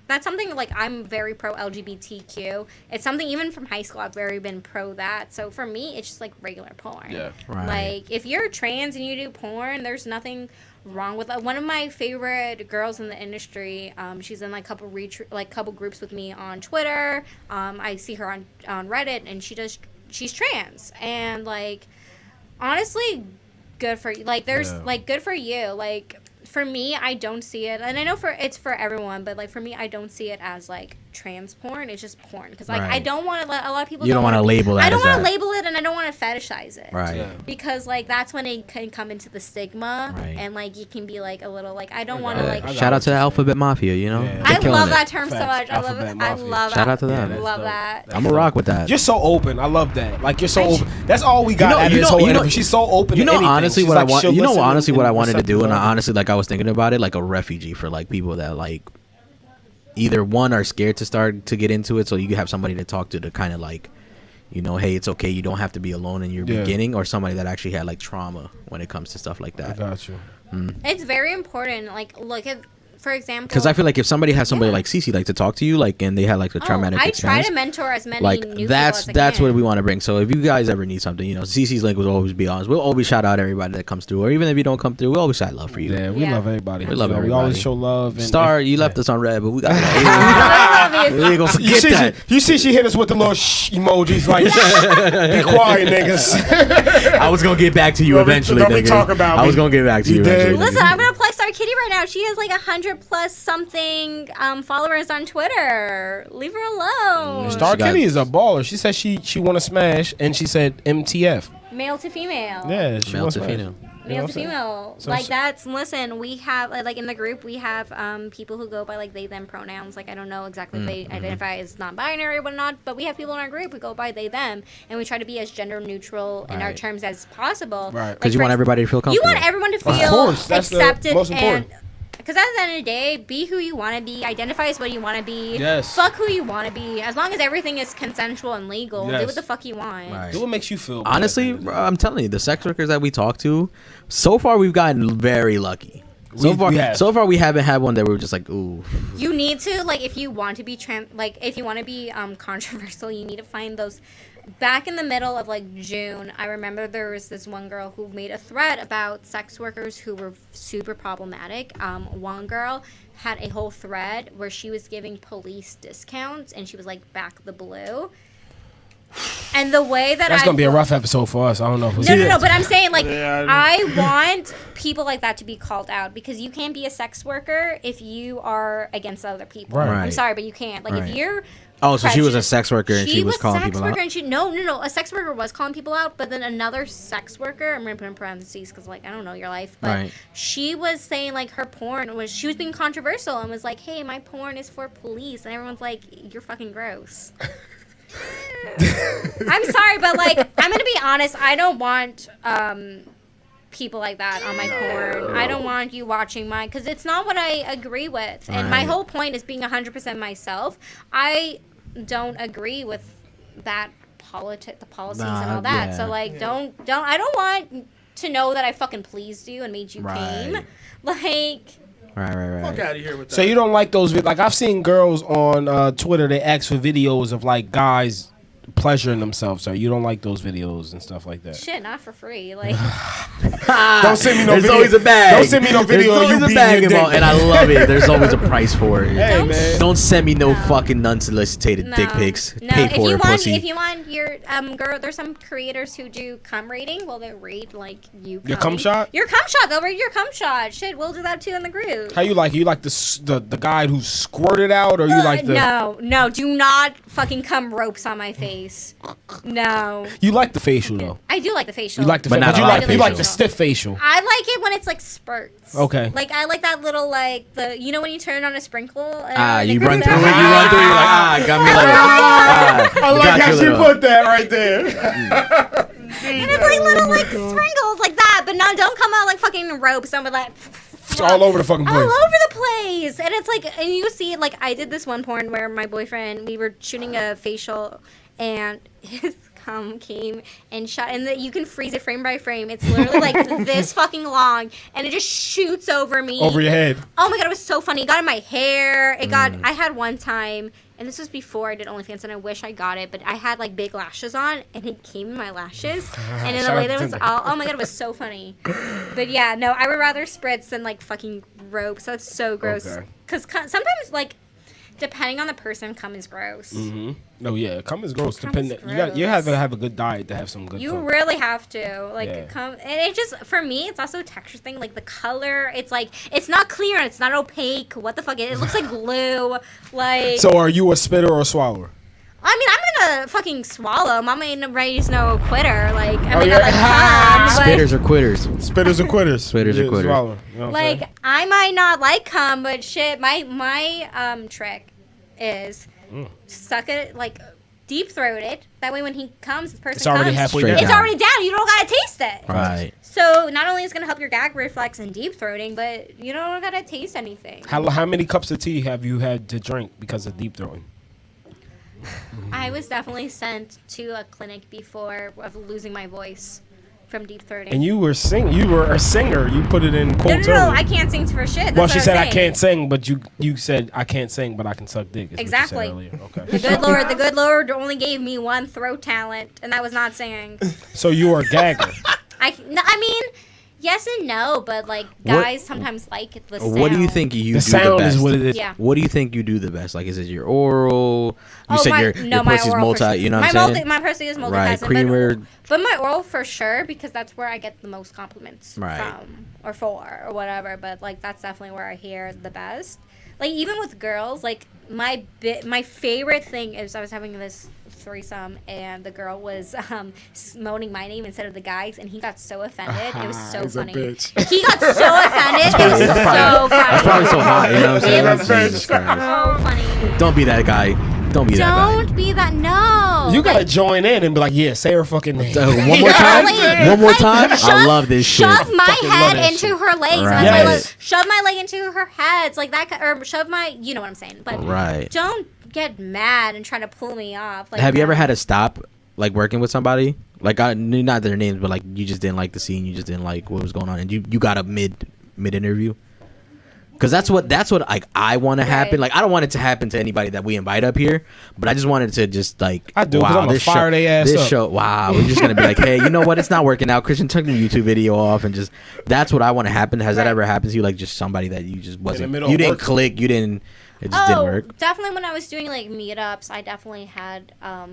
that's something like I'm very pro LGBTQ. It's something even from high school I've very been pro that. So for me, it's just like regular porn. Yeah. Right. Like if you're trans and you do porn, there's nothing wrong with that. One of my favorite girls in the industry, she's in like couple groups with me on Twitter. I see her on Reddit, and she's trans, and like honestly, good for you. Like there's like good for you. Like for me, I don't see it, and I know it's for everyone, but like for me, I don't see it as like trans porn. It's just porn, because like I don't want to let a lot of people. You don't want to label that. I don't want to label it, and I don't want to fetishize it. Right. Yeah. Because like that's when it can come into the stigma, Right. and like you can be like a little like I don't want to like. Shout out to the Alphabet Mafia. You know. Yeah. I They're love killing that it. term so Facts. much. I love Alphabet it. I Mafia. love Shout that. out to them. Yeah, Love that. I'm gonna rock with that. You're so open. I love that. Like you're so open. That's all we got You know- out of you this know- whole you know- interview. She's so open. You to know, anything. honestly, She's what I like, want. she'll You know, listen honestly, and what I wanted to accept do, and whatever. honestly, like I was thinking about it, like a refugee for like people that like either one are scared to start to get into it, so you have somebody to talk to kind of like, you know, hey, it's okay, you don't have to be alone in your beginning, or somebody that actually had like trauma when it comes to stuff like I that. got you. It's very important. Like look at, for example. Because I feel like if somebody has somebody like CiCi like to talk to you, like, and they had like a traumatic I try experience, to mentor as many like new that's people as I what can. we want to bring. So if you guys ever need something, you know, CiCi's link will always be on. We'll always shout out everybody that comes through, or even if you don't come through, we always shout love for you. Yeah, we Yeah. love everybody. We love You know, We everybody. always show love. And Star, you left us on red, but we got. I love you. We ain't gonna You forget see, that. you see, she hit us with the little shh emojis, like, be quiet, niggas. I was gonna get back to you Don't be- eventually. don't be nigga. talking about I me. was gonna get back to You you did. eventually. Listen, nigga. I'm gonna plug Star Kitty right now. She has like 100+ something followers on Twitter. Leave her alone. Star She got- Kitty is a baller. She said she want to smash, and she said MTF. Male to female. Yeah, she Male wants to smash. female. You know Male what to I'm saying? female. So- Like that's listen, we have like in the group we have people who go by like they them pronouns. Like I don't know exactly if they identify as non-binary or whatnot, but we have people in our group who go by they them, and we try to be as gender neutral in our Right. terms as possible. Right. Like, Because you for want everybody to feel You comfortable. want everyone to Of feel course, that's the accepted most important. and because at the end of the day, be who you want to be, identify as what you want to be, Yes. fuck who you want to be. As long as everything is consensual and legal, Yes. do what the fuck you want. Right. Do what makes you feel. good Honestly, at the end of the bro, I'm telling you, the sex workers that we talk to, so far we've gotten very lucky. So We have. so far we haven't had one that we were just like, ooh. You need to like if you want to be if you want to be controversial, you need to find those. Back in the middle of like June, I remember there was this one girl who made a thread about sex workers who were super problematic. One girl had a whole thread where she was giving police discounts, and she was like back the blue. And the way that That's gonna be a rough episode for us. I don't know. If No, but I'm saying like Yeah, I want people like that to be called out, because you can't be a sex worker if you are against other people. Right. I'm sorry, but you can't. Like Right. if you're Oh, so she was a prejudiced- sex worker and she was calling sex people worker out? And she no, a sex worker was calling people out, but then another sex worker, I'm gonna put in parentheses because like I don't know your life, but Right. she was saying like her porn was, she was being controversial and was like, hey, my porn is for police, and everyone's like, you're fucking gross. I'm sorry, but like I'm gonna be honest, I don't want people like that on my porn. I don't want you watching mine, because it's not what I agree with, and my Right. whole point is being 100% myself. I don't agree with that the policies and all that. yeah. So like I don't want to know that I fucking pleased you and made you came. Right. Like Right. Fuck out of here with that. So you don't like those? Like I've seen girls on Twitter. They ask for videos of like guys pleasuring themselves. So you don't like those videos and stuff like that. shit, not for free. Like Don't send me no There's video. always a bag. Don't send me no video of There's you always a beating bag your involved, dick. and I love it. There's always a price for it. Hey Don't- man. Don't send me no No. fucking unsolicited dick pics. No, Pay if for you it, want, pussy. if you want your girl, there's some creators who do cum rating. Well, they rate like you. Your cum shot? Your cum shot. They'll rate your cum shot. Shit, we'll do that too in the group. How you like? You like the guy who squirted out, or you like the? No, do not fucking cum ropes on my face. No, You like the facial though. I do like the facial. You like the. But But not you a lot like of you like the facial. stiff facial. I like it when it's like spurts. Okay. Like I like that little like the when you turn on a sprinkle. And You it run goes through it. down. You run through it. You're like, got me like. I like got how you she little. put that right there. And it's like little like sprinkles like that, but no, don't come out like fucking ropes. I'm like. It's all over the fucking All place. over the place, and it's like, and you see, like I did this one porn where my boyfriend, we were shooting a facial, and his cum came and shot, and you can freeze it frame by frame. It's literally like this fucking long, and it just shoots over me. Over your head. Oh my god, it was so funny. It got in my hair. It got. I had one time, and this was before I did OnlyFans, and I wish I got it, but I had like big lashes on, and it came in my lashes, and in a way that was all. Oh my god, it was so funny. But yeah, no, I would rather spritz than like fucking ropes. That's so gross. Okay. Because sometimes like. Depending on the person, cum is gross. Mm-hmm. No, yeah, cum is gross. Cum Depending, is you have to have a good diet to have some good. You cum. really have to Yeah. cum, and it just for me, it's also a texture thing. Like the color, it's like it's not clear, it's not opaque. What the fuck? It looks like glue. Like. So, are you a spitter or a swallower? I mean, I'm gonna fucking swallow. Mama ain't ready to no quitter. Like, I'm Oh, gonna like cum. Spitters or quitters. Spitters or quitters. Spitters or quitters. Swallower. You know what I'm saying? Like, I might not like cum, but shit, my trick is suck it like deep throat it. That way, when he comes, the person It's already comes, halfway Straight down. it's already down. You don't gotta taste it. Right. So not only is it gonna help your gag reflex and deep throating, but you don't gotta taste anything. How many cups of tea have you had to drink because of deep throating? I was definitely sent to a clinic before of losing my voice from deep throating. And you were You were a singer. You put it in quotes. no, earlier. I can't sing for shit. That's Well, what she I'm said I saying. can't sing, but you said I can't sing, but I can suck dick. Is Exactly. What you said earlier. The Okay. good Lord only gave me one throat talent, and that was not singing. So you were a gagger. I mean, yes and no, but like guys sometimes like the sound. What do you think you The do sound the best? is what it is. Yeah. What do you think you do the best? Like, is it your oral? You said your my pussy's oral for multi. sure. You know what my I'm saying? My pussy is multitasking. Right, creamer. But my oral for sure, because that's where I get the most compliments Right. from, or for, or whatever. But like that's definitely where I hear the best. Like even with girls, like my favorite thing is I was having this threesome and the girl was moaning my name instead of the guy's, and he got so offended. It was so He's a funny. bitch. He got so offended. It was so That's probably funny. so hot. You know what I'm saying? It was Jesus Christ. So funny. Don't be that guy. Don't be that guy. Don't be that. No. You gotta join in and be like, yeah, say her fucking name. One more time. Like, One more time. I shove- love this shit. Shove my Fucking love that head into shit. her legs. Right. That's Yes. shove my leg into her heads, like that, or shove my. You know what I'm saying? But Right. don't get mad and try to pull me off. Like, Have you no. ever had to stop, like, working with somebody? Like, I knew not their names, but like, you just didn't like the scene. You just didn't like what was going on, and you got up mid interview. Because that's what like I want to happen. Right. Like, I don't want it to happen to anybody that we invite up here, but I just wanted to just like I do, 'cause wow, I'm gonna this fire they ass this up. show. Wow, we're just gonna be like, hey, you know what? It's not working out. Christian took the YouTube video off, and just that's what I want to happen. Has that Right. ever happened to you? Like, just somebody that you just wasn't, middle you of didn't work. click, you didn't. It just didn't work. Definitely when I was doing like meetups, I definitely had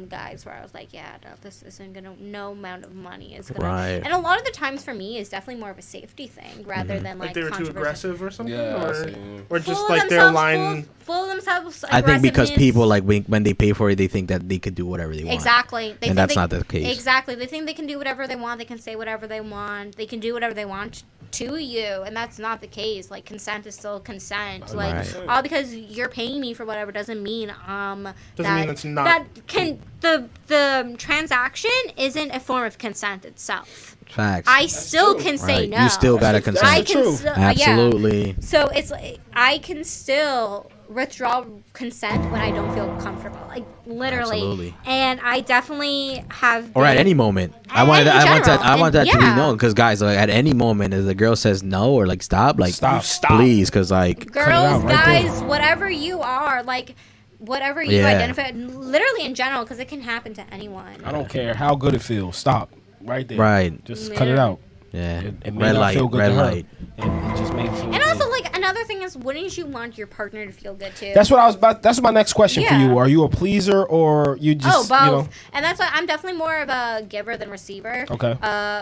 guys where I was like, yeah, no, this isn't gonna. No amount of money is gonna. Right. And a lot of the times for me, is definitely more of a safety thing rather than Like like they were too controversial. aggressive or something, Yeah, I see. or just Full like of their themselves, line. full of themselves. I think because aggressiveness. people like when they pay for it, they think that they could do whatever they want. Exactly. They think And that's they- not the case. Exactly. They think they can do whatever they want. They can say whatever they want. They can do whatever they want to you, and that's not the case. Like consent is still consent. Like Right. all because you're paying me for whatever doesn't mean Doesn't that, mean it's not. that can the transaction isn't a form of consent itself. Facts. I still can say Right. no. You still gotta That's consent. I the can truth. still, Absolutely. Yeah. So it's like I can still withdraw consent when I don't feel comfortable. Like literally. Absolutely. And I definitely have. Or at been- any moment. I And want in that. I want that. general, I want that and- to be yeah. known because guys, like at any moment, if the girl says no or like stop, like Stop. please, because like Girls, out right there. guys, whatever you are, like whatever you Yeah. identify, literally in general, because it can happen to anyone. I don't care how good it feels. Stop. Right there. Right. Just cut it Yeah. out. yeah, It may red not light, feel good red to her. light. And it just may feel And good. also, like another thing is, wouldn't you want your partner to feel good too? That's what I was about. That's my next question for Yeah. you. Are you a pleaser or you just both. you know? And that's why I'm definitely more of a giver than receiver. Okay.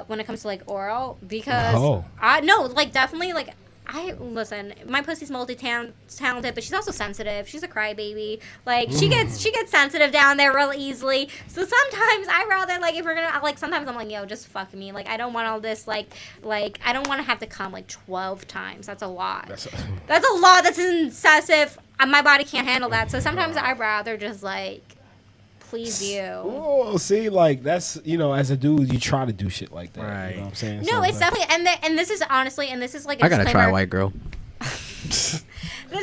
When it comes to like oral, because Oh. I no, like definitely like. I listen. My pussy's multi-talented, but she's also sensitive. She's a crybaby. Like she gets sensitive down there real easily. So sometimes I rather like if we're gonna like sometimes I'm like yo just fuck me. Like I don't want all this like I don't want to have to come like 12 times. That's a lot. That's a lot. That's excessive. My body can't handle that. So sometimes I rather just like please you. Oh, see, like that's as a dude, you try to do shit like that. Right. You know what I'm saying? No, So, it's like, definitely and this is honestly and this is like a I gotta try a disclaimer. white girl. This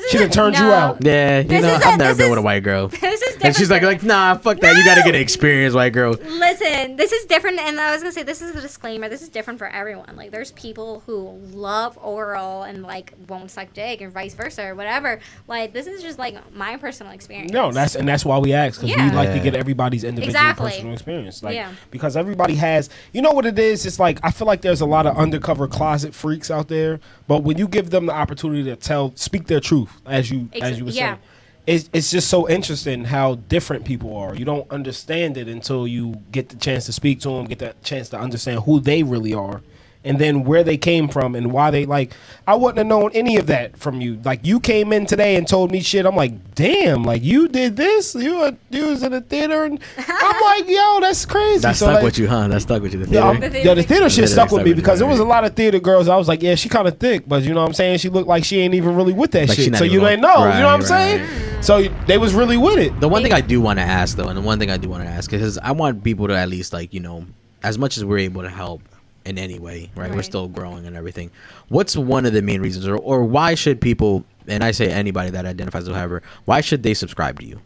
is She done turned you out. Yeah, This is I've never this been is- with a white girl. This is different. And she's like, nah, fuck that. You gotta get an experience, white girl. Listen, this is different, and I was gonna say this is a disclaimer. This is different for everyone. Like, there's people who love oral and like won't suck dick, and vice versa, or whatever. Like, this is just like my personal experience. No, that's why we ask, because we like to get everybody's individual Exactly. personal experience. Like, because everybody has, you know what it is? It's like, I feel like there's a lot of undercover closet freaks out there, but when you give them the opportunity to speak their truth, as you were saying, it's just so interesting how different people are. You don't understand it until you get the chance to speak to them, get the chance to understand who they really are, and then where they came from and why they, like, I wouldn't have known any of that from you. Like, you came in today and told me shit. I'm like, damn, like, you did this? You was in the theater? And I'm like, yo, that's crazy. That stuck with you, huh? That stuck with you, the theater? Yo, the theater shit stuck with me because there was a lot of theater girls. I was like, yeah, she kind of thick, but you know what I'm saying? She looked like she ain't even really with that shit. So you ain't know. You know what I'm saying? So they was really with it. The one thing I do want to ask, though, and the one thing I do want to ask is I want people to at least, like, you know, as much as we're able to help in any way, right? We're still growing and everything. What's one of the main reasons, or why should people, and I say anybody that identifies as however, why should they subscribe to you?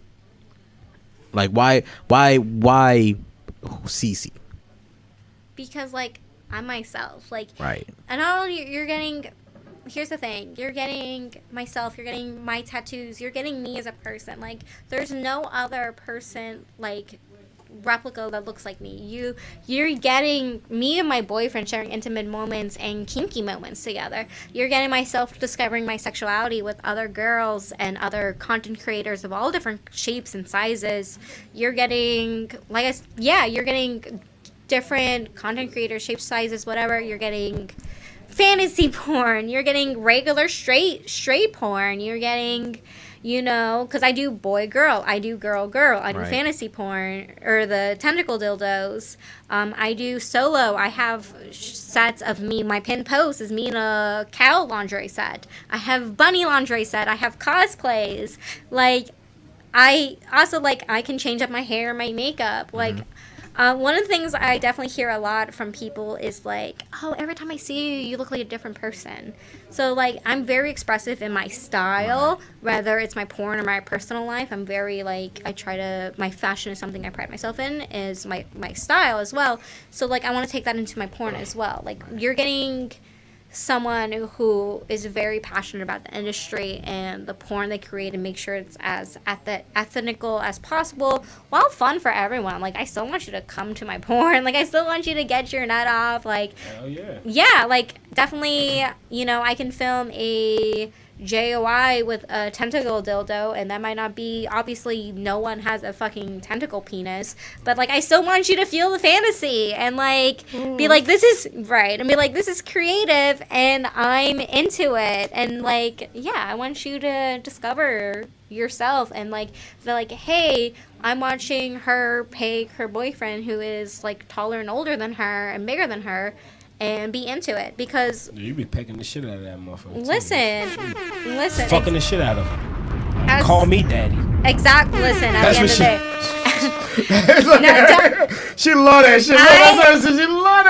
Like, why CiCi? Because, like, I'm myself. Like, right. And not only you're getting, here's the thing, you're getting myself, you're getting my tattoos, you're getting me as a person. Like, there's no other person, like, replica that looks like me. You're getting me and my boyfriend sharing intimate moments and kinky moments together. You're getting myself discovering my sexuality with other girls and other content creators of all different shapes and sizes. You're getting, you're getting different content creators, shapes, sizes, whatever. You're getting fantasy porn. You're getting regular straight porn. You're getting, you know, because I do boy girl, I do girl. I do fantasy porn, or the tentacle dildos. I do solo. I have sets of me. My pin post is me in a cow lingerie set. I have bunny lingerie set. I have cosplays. Like, I also, like, I can change up my hair, my makeup. Like, one of the things I definitely hear a lot from people is like, oh, every time I see you, you look like a different person. So, like, I'm very expressive in my style, whether it's my porn or my personal life. I'm very, like, my fashion is something I pride myself in, is my style as well. So, like, I want to take that into my porn as well. Like, you're getting someone who is very passionate about the industry and the porn they create, and make sure it's as ethical as possible while fun for everyone. Like, I still want you to come to my porn. Like, I still want you to get your nut off. Like, hell yeah. Yeah, like, definitely, you know, I can film a JOI with a tentacle dildo, and that might not be, obviously no one has a fucking tentacle penis, but, like, I still want you to feel the fantasy and, like, be like, this is right, and be like, this is creative and I'm into it, and, like, yeah, I want you to discover yourself and, like, feel like, hey, I'm watching her peg her boyfriend who is, like, taller and older than her and bigger than her, and be into it, because you be pegging the shit out of that motherfucker. Listen. Fucking the shit out of her. Call me daddy. Exactly. Listen, at the end of the day. She love that shit. She love that shit. She love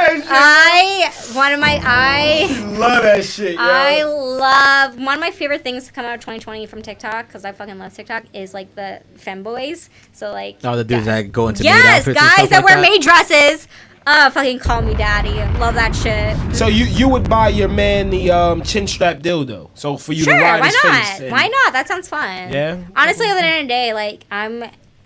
that shit, yo. I love, one of my favorite things to come out of 2020 from TikTok, because I fucking love TikTok, is, like, the femboys. So, like, oh, the dudes that go into maid outfits, guys that like wear maid dresses. Fucking call me daddy. Love that shit. So you would buy your man the chin strap dildo. So for you to ride his face. Sure, why not? That sounds fun. Yeah. Honestly, at the end of the day, like,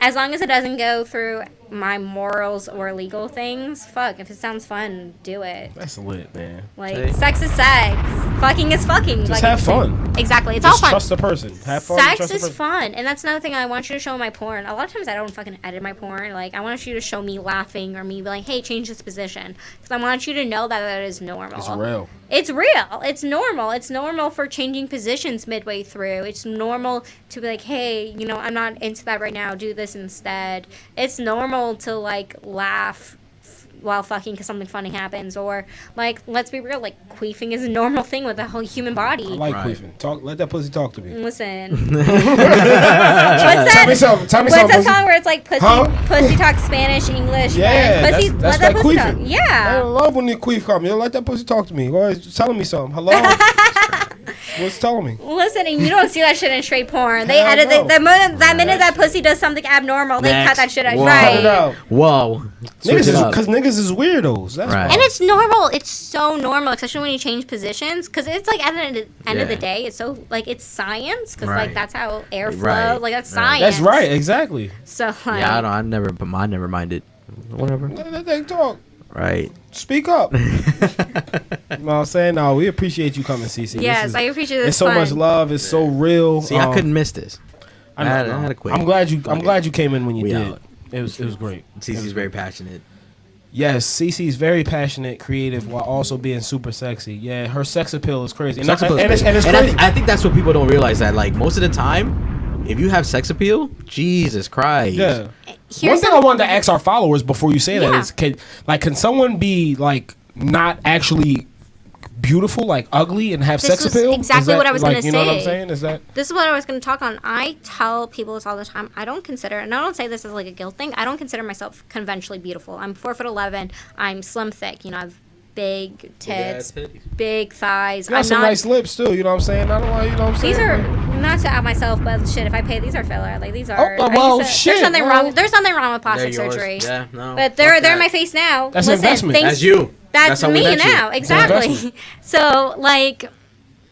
as long as it doesn't go through my morals or legal things, fuck. If it sounds fun, do it. That's lit, man. Like, sex is sex. Fucking is fucking. Just like, have fun. Exactly. It's just all fun. Trust the person. Have fun. Sex is fun. And that's another thing I want you to show in my porn. A lot of times I don't fucking edit my porn. Like, I want you to show me laughing or me be like, hey, change this position. Because I want you to know that is normal. It's real. It's real. It's normal. It's normal for changing positions midway through. It's normal to be like, hey, you know, I'm not into that right now. Do this instead. It's normal to, like, laugh while fucking because something funny happens, or, like, let's be real, like, queefing is a normal thing with the whole human body. I like queefing. Let that pussy talk to me. Listen. What's that? Tell me something. What's that song where it's like pussy talks Spanish, English? Yeah, pussy, that's that pussy queefing. Yeah. I love when the queef comes. You let that pussy talk to me. Go ahead, telling me something. Hello. What's telling me? Listen, and you don't see that shit in straight porn. They Hell edit no. the minute that pussy does something abnormal, they cut that shit out. Whoa. Cut it Right. out. Whoa. Switch Niggas it up. because niggas is weirdos. That's Right. why. And it's normal. It's so normal, especially when you change positions, because it's like at the end of the Yeah. day, it's so like it's science, because Right. like that's how air flows. Right. Like that's Right. science. That's right. Exactly. So like, Yeah, I never minded. Whatever. Let they talk. Right. Speak up. You know what I'm saying? No, we appreciate you coming, CiCi. yes, I appreciate this. It's so much love. It's so real. See, I couldn't miss this. I had to quit. I'm glad you came in when you We did. out. It was great. CiCi's very passionate. Yes, CiCi's very passionate, creative, while also being super sexy. Yeah, her sex appeal is crazy. And, Sex appeal is and it's crazy. crazy. I think that's what people don't realize, that like most of the time, if you have sex appeal, Jesus Christ. Yeah. Here's One thing some- I wanted to ask our followers before you say that Yeah. is, can someone be like not actually beautiful, like ugly, and have This sex was appeal? exactly Is that, what I was like, gonna You know what I'm say. saying? Is that This is what I was going to talk on. I tell people this all the time. I don't consider, and I don't say this as like a guilt thing. I don't consider myself conventionally beautiful. I'm 4'11". I'm slim, thick. You know, I have big tits, big thighs. you got I'm some not. nice lips too? You know what I'm saying? I don't know. You know what I'm saying? These are not to out myself, but shit. If I pay, these are filler. Like these are. Oh, well, shit, There's nothing well. wrong. There's nothing wrong with plastic They're yours. surgery. Yeah, no. But they're in my face now. That's an investment. thanks- That's you. That's how we me met you. now. an Exactly. investment. So like.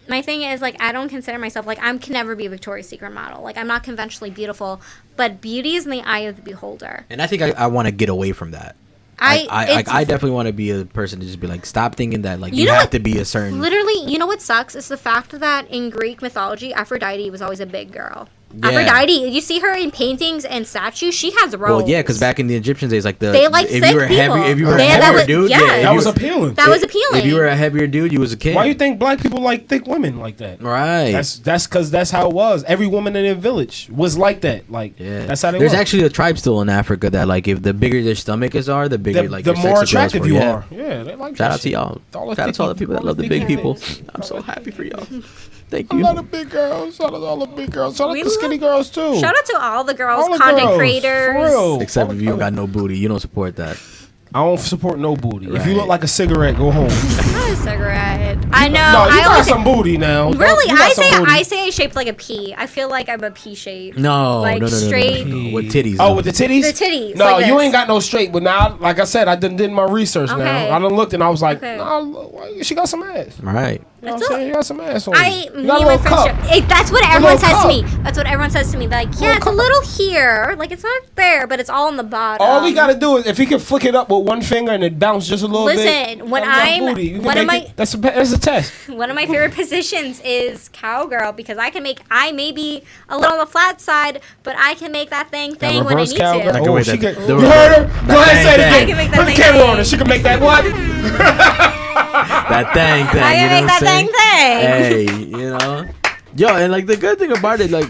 My thing is, like, I don't consider myself, like, I can never be a Victoria's Secret model. Like, I'm not conventionally beautiful, but beauty is in the eye of the beholder. And I think I want to get away from that. I definitely want to be a person to just be like, stop thinking that like you know have what- to be a certain. Literally, you know what sucks? It's the fact that in Greek mythology, Aphrodite was always a big girl. Yeah. Aphrodite, you see her in paintings and statues, she has robes. Well, yeah, because back in the Egyptian days, like They like if thick you were people. heavy, if you were a That heavier was- dude, yeah. yeah, if that you was were- appealing. That was appealing. If you were a heavier dude, you was a king. Why you think black people like thick women like that? Right. That's because that's how it was. Every woman in their village was like that. Like Yeah. that's how they There's were. actually a tribe still in Africa that like if the bigger their stomachs are, the bigger like the your more sex appeal is attractive for you yeah. are. Yeah, they like Shout that out to shit. y'all. All the Shout out to all the thicky- people that all love the the big thicky people. things. I'm so happy for y'all. Thank I you. love the big girls. Shout out to all the big girls. Shout out We to the skinny love- girls too. Shout out to all the girls, All the content girls, creators. for real. Except All if the you girls. got no booty, you don't support that. I don't support no booty. If you Right. look like a cigarette, go home. Not a cigarette. I know. No, you I got always some booty now. really. You got some booty. I say it's shaped like a pea. I feel like I'm a pea shape. No, Like no. straight- With titties. Oh, though. with the titties? The titties, No, like you this. ain't got no straight. But now, like I said, I did my research Okay. now. I done looked and I was like, Okay. nah, she got some ass. Right. You know what That's I'm saying? You got some ass on Me you. and You got a my little friends. cup. That's what everyone little says to cup. me. That's what everyone says to me. Like, yeah, it's a cup. little here. Like, it's not there, but it's all in the bottom. All he got to do is if he can flick it up with one finger and it bounce just a little bit. Listen, when that's I'm- booty. You can one of make my- it- that's a test. One of my favorite positions is cowgirl because I may be a little on the flat side, but I can make that thing when I reverse need cowgirl. to. Like, Oh, wait, she that- can. the- You heard her? Go ahead, thing, say it thing. again. I can make that Put the thing camera thing. on her. She can make that what? That thing. I You can know make what that I'm saying? thing. Hey, you know. Yo, and like the good thing about it, like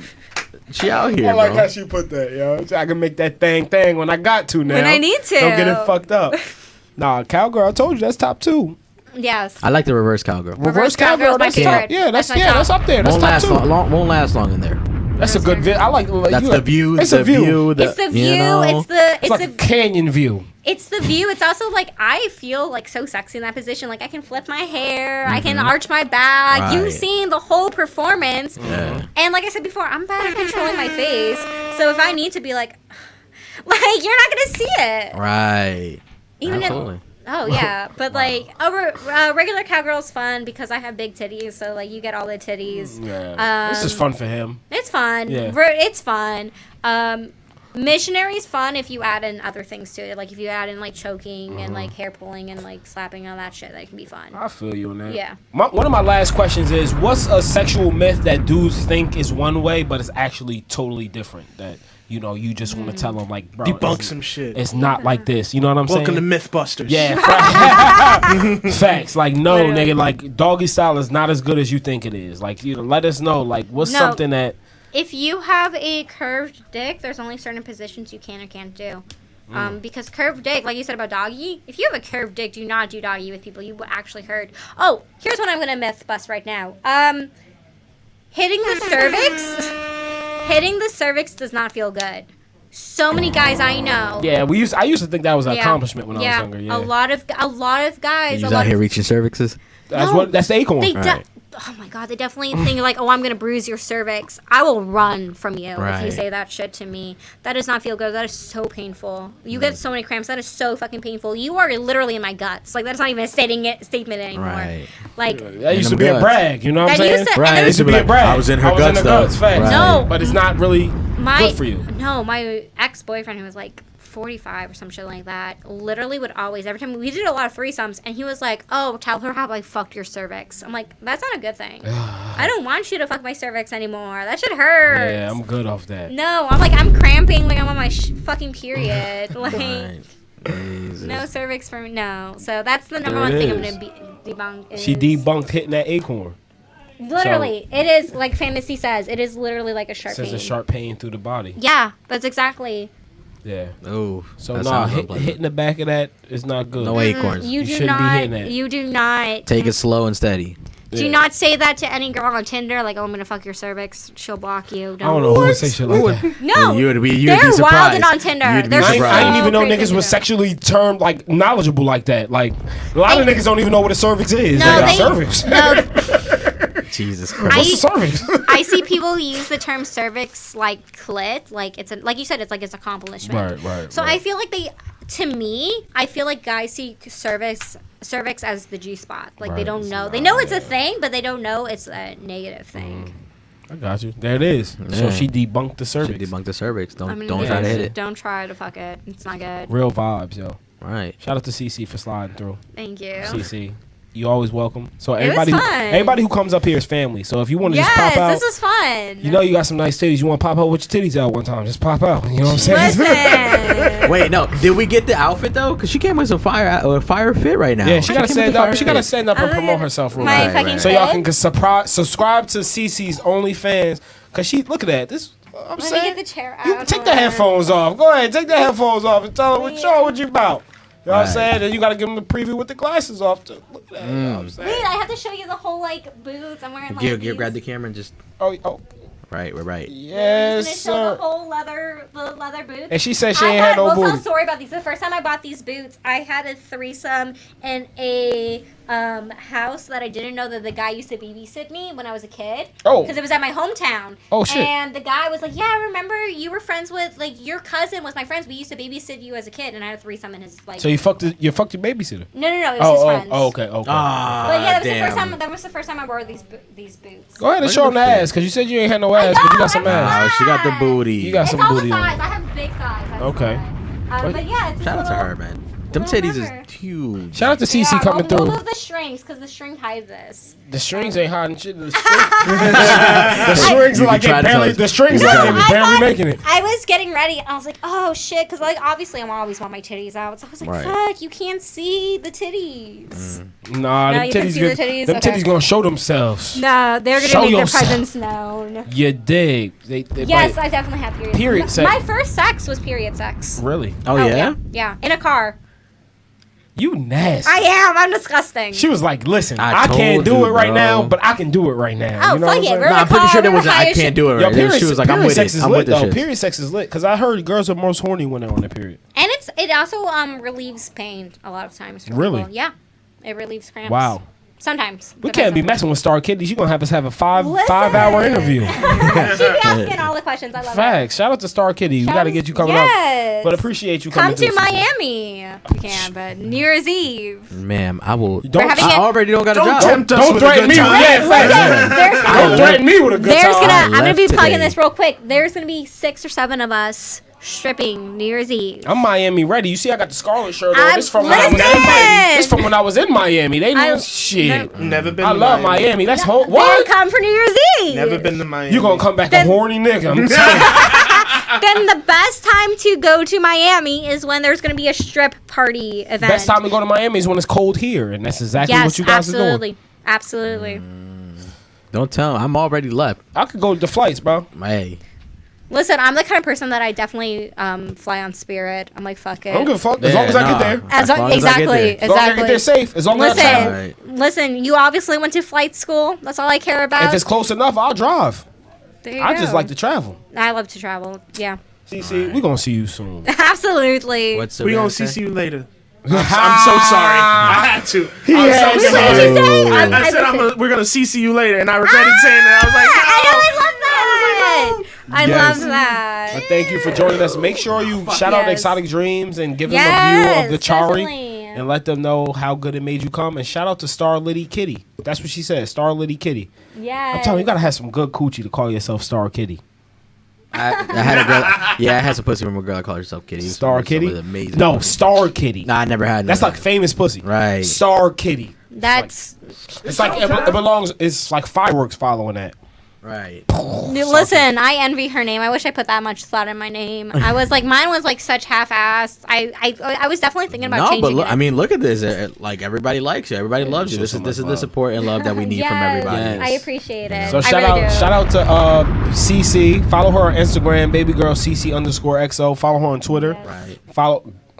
she out here, I like bro. how she put that, yo. I can make that thing when I got to now. When I need to. Don't get it fucked up. Nah, cowgirl, I told you that's top 2. Yes. I like the reverse cowgirl. Reverse cowgirl's my that's favorite. top. Yeah, that's That's my top. up there. That's Won't top last 2. long. Won't last long in there. That's a good view. I like That's you the view. It's the a view. It's the view. You know? It's like a canyon view. It's the view. It's also like I feel like so sexy in that position. Like I can flip my hair. I can arch my back. Right. You've seen the whole performance. Yeah. And like I said before, I'm bad at controlling my face. So if I need to be like you're not gonna see it. Right. Even Absolutely. Oh yeah, but like regular cowgirl's fun because I have big titties, so like you get all the titties. Yeah. This is fun for him. It's fun. Yeah. It's fun. Missionary's fun if you add in other things to it, like if you add in like choking and like hair pulling and like slapping and all that shit. That can be fun. I feel you on that. Yeah. One of my last questions is, what's a sexual myth that dudes think is one way, but it's actually totally different? That, you know, you just want to tell them, like, bro, Debunk it's, some shit. it's not like this. You know what I'm Welcome to saying? Mythbusters. Yeah. Facts. Like, no, Literally. nigga, like, doggy style is not as good as you think it is. Like, you know, let us know, like, what's No. something that... If you have a curved dick, there's only certain positions you can or can't do. Because curved dick, like you said about doggy, if you have a curved dick, do not do doggy with people. You will actually hurt. Oh, here's what I'm gonna myth bust right now. Hitting the cervix does not feel good. So many guys I know. Yeah, I used to think that was an Yeah. accomplishment when I was younger. Yeah. A lot of guys. You a was lot out of here reaching cervixes. That's No. that's the acorn. They Right. oh my god, they definitely think like, oh, I'm gonna bruise your cervix. I will run from you if Right. you say that shit to me. That does not feel good. That is so painful. You get so many cramps. That is so fucking painful. You are literally in my guts. Like that's not even a statement anymore. Right. Like That used to be a brag, you know what I'm That saying? used to- Right. and That used to be a brag. I was in her guts, though. facts. Right. No. But it's not really my good for you. No, my ex-boyfriend who was like 45 or some shit like that literally would always, every time we did a lot of threesomes, and he was like, oh, tell her how I fucked your cervix. I'm like, that's not a good thing. I don't want you to fuck my cervix anymore. That shit hurts. Yeah, I'm good off that. No, I'm like, I'm cramping like I'm on my fucking period. Like Right. Jesus. no cervix for me. No. So that's the number There one it thing I'm is. gonna debunk is She debunked hitting that acorn. literally it is like fantasy says, it is literally like a sharp Says pain. a sharp pain through the body. Yeah, that's exactly. Yeah. Oh. So that nah, sounds unpleasant. hitting the back of that is not good. No acorns. You do shouldn't be not. hitting that. You do not. Take it slow and steady. Do Yeah. not say that to any girl on Tinder. Like, oh, I'm gonna fuck your cervix. She'll block you. I don't know who would say shit like that. No, You would be they're surprised. wilding on Tinder. You'd be They're I surprised. didn't even know crazy niggas was good. sexually termed like knowledgeable like that. Like a lot of niggas don't even know what a cervix is. No, They got cervix. No, Jesus Christ. What's the cervix? I see people use the term cervix like clit, like it's a, like you said, it's like it's accomplishment. Right. So I feel like to me, I feel like guys see cervix as the G spot. Like they Right. don't know. They know it's a thing, but they don't know it's a negative thing. I got you. There it is. So Yeah. she debunked the Should cervix. debunk the cervix. Don't I mean, don't try to hit it. Don't try to fuck it. It's not good. Real vibes, yo. Right. Shout out to CiCi for sliding through. Thank you. CiCi, you always welcome. So was everybody, fun. everybody who comes up here is family. So if you want to just Yes, pop out, this was fun. you know you got some nice titties. You want to pop out with your titties out one time? Just pop out. You know what I'm saying? Listen. Wait, no. Did we get the outfit though? Cause she came with some fire fit right now. Yeah, she gotta came with stand the up. fire She gotta fit. stand up and Oh, promote yeah. herself real My quick. Right, fucking right. So y'all fit. can subscribe to CiCi's OnlyFans. Cause she look at that. This I'm Let me saying. get the chair out. You take Hold the on. headphones off. Go ahead, take the headphones off and tell her what Yeah. what you about. You know what I'm Right. saying? And you gotta give them the preview with the glasses off too. Look at that. You know what I'm saying? Wait, I have to show you the whole like boots. I'm wearing like these. Grab the camera and just. Oh, Right, we're right. I'm yes, just gonna show sir. the whole leather boots. And she said she I ain't had no we'll tell a booty. story about these. The first time I bought these boots, I had a threesome in a house that I didn't know that the guy used to babysit me when I was a kid. Oh. Because it was at my hometown. Oh, shit. And the guy was like, "Yeah, I remember you were friends with like your cousin was my friends. We used to babysit you as a kid, and I had a threesome in his like." So you fucked your babysitter. No, it was his friends. Okay. Ah, But yeah, damn. that was the first time I wore these boots. Go ahead and Look show at them the the fit. ass, cause you said you ain't had no ass, but you got some ass. Oh, she got the booty. You got It's some all booty the on. thighs. I have big thighs. I Okay. swear. But yeah, it's this Shout out to little- her, man. Them little titties rubber. is huge. Shout out to CiCi Yeah, coming we'll through. move the strings because the string hides this. The strings ain't hiding shit. The strings You are like can try they to barely. tell- The strings you are can like try they to- barely making it. I was getting ready and I was like, oh shit, because like obviously I always want my titties out. So I was like, Right. fuck, you can't see the titties. Nah, No, them you can titties, see the good- titties? them Okay. titties gonna show themselves. No, they're gonna Show make yourself. their presence known. You dig? They Yes, might- I definitely have period. Period sex. My first sex was period sex. really. Oh, yeah? Yeah, in a car. You nasty. I am. I'm disgusting. She was like, "Listen, I I can't told do you, it right bro. now, but I can do it right now." Oh, you know fuck what I'm it. saying? We're Nah, I'm gonna pretty sure call there was her I high as can't shit. do it Yo, right. She was like, I'm period with sex it. is I'm lit with though. the shit. Period sex is lit because I heard girls are most horny when they're on their period. And it also relieves pain a lot of times. for Really? people. Yeah, it relieves cramps. Wow. Sometimes. We can't be messing with Star Kiddies. You gonna have us have a 5-hour interview. She be asking all the questions. I love Facts. Shout out to Star Kitty. We Shout gotta out- get you coming yes. up. But appreciate you Come coming to through, Miami. You can, but New Year's Eve. Ma'am, I will. Don't- having I it- already don't got a Don't job. tempt us Don't with a threaten good me with time. that. Facts. There's Don't gonna, threaten me with a good there's time. gonna. I'm gonna left be plugging today. this real quick. There's gonna be 6 or 7 of us stripping New Year's Eve. I'm Miami ready. You see, I got the Scarlet shirt on. I'm- This from when I was in listen! Miami. This from when I was in Miami. They I- knew shit. Never been. I to love Miami. That's whole. Then What? come for New Year's Eve. Never been to Miami. You gonna come back a Then- horny nigga? I'm telling you. Then the best time to go to Miami is when there's gonna be a strip party event. Best time to go to Miami is when it's cold here, and that's exactly Yes, what you guys absolutely, are doing. absolutely. Don't tell him. I'm already left. I could go to the flights, bro. Hey. Listen, I'm the kind of person that I definitely fly on Spirit. I'm like, fuck it. I don't give a fuck as long as I get there. As long long, as I get exactly, there. As long as I get there safe. As long as I travel. Right. Listen, you obviously went to flight school. That's all I care about. If it's close enough, I'll drive. There you I go. just like to travel. I love to travel. Yeah, CC, we gonna see you soon. absolutely. What's the We gonna answer? see you later. I'm so sorry. I had to. I'm so What did you say? I said we're gonna CC you later, and I regretted saying that. I was like, I love that. But thank you for joining us. Make sure you shout out Exotic Dreams and give them a Yes, view of the Chari definitely. and let them know how good it made you come. And shout out to Star Liddy Kitty. That's what she said, Star Liddy Kitty. Yeah. I'm telling you, you gotta have some good coochie to call yourself Star Kitty. I had a girl. Yeah, I had some pussy from a girl that called herself Kitty. Star Kitty? Amazing. No, Star Kitty. Nah, I never had. That's like famous pussy. Right. Star Kitty. That's It's like it belongs. It's like fireworks following that. right. listen. I envy her name. I wish I put that much thought in my name. I was like, mine was like such half-assed. I was definitely thinking about No, changing but look, it. I mean, look at this. Like everybody likes you. Everybody loves you. This is the support and love that we need from everybody. Yes. I appreciate it. So I shout really out, do. shout out to CiCi. Follow her on Instagram, babygirl CiCi_XO. Follow her on Twitter. Right.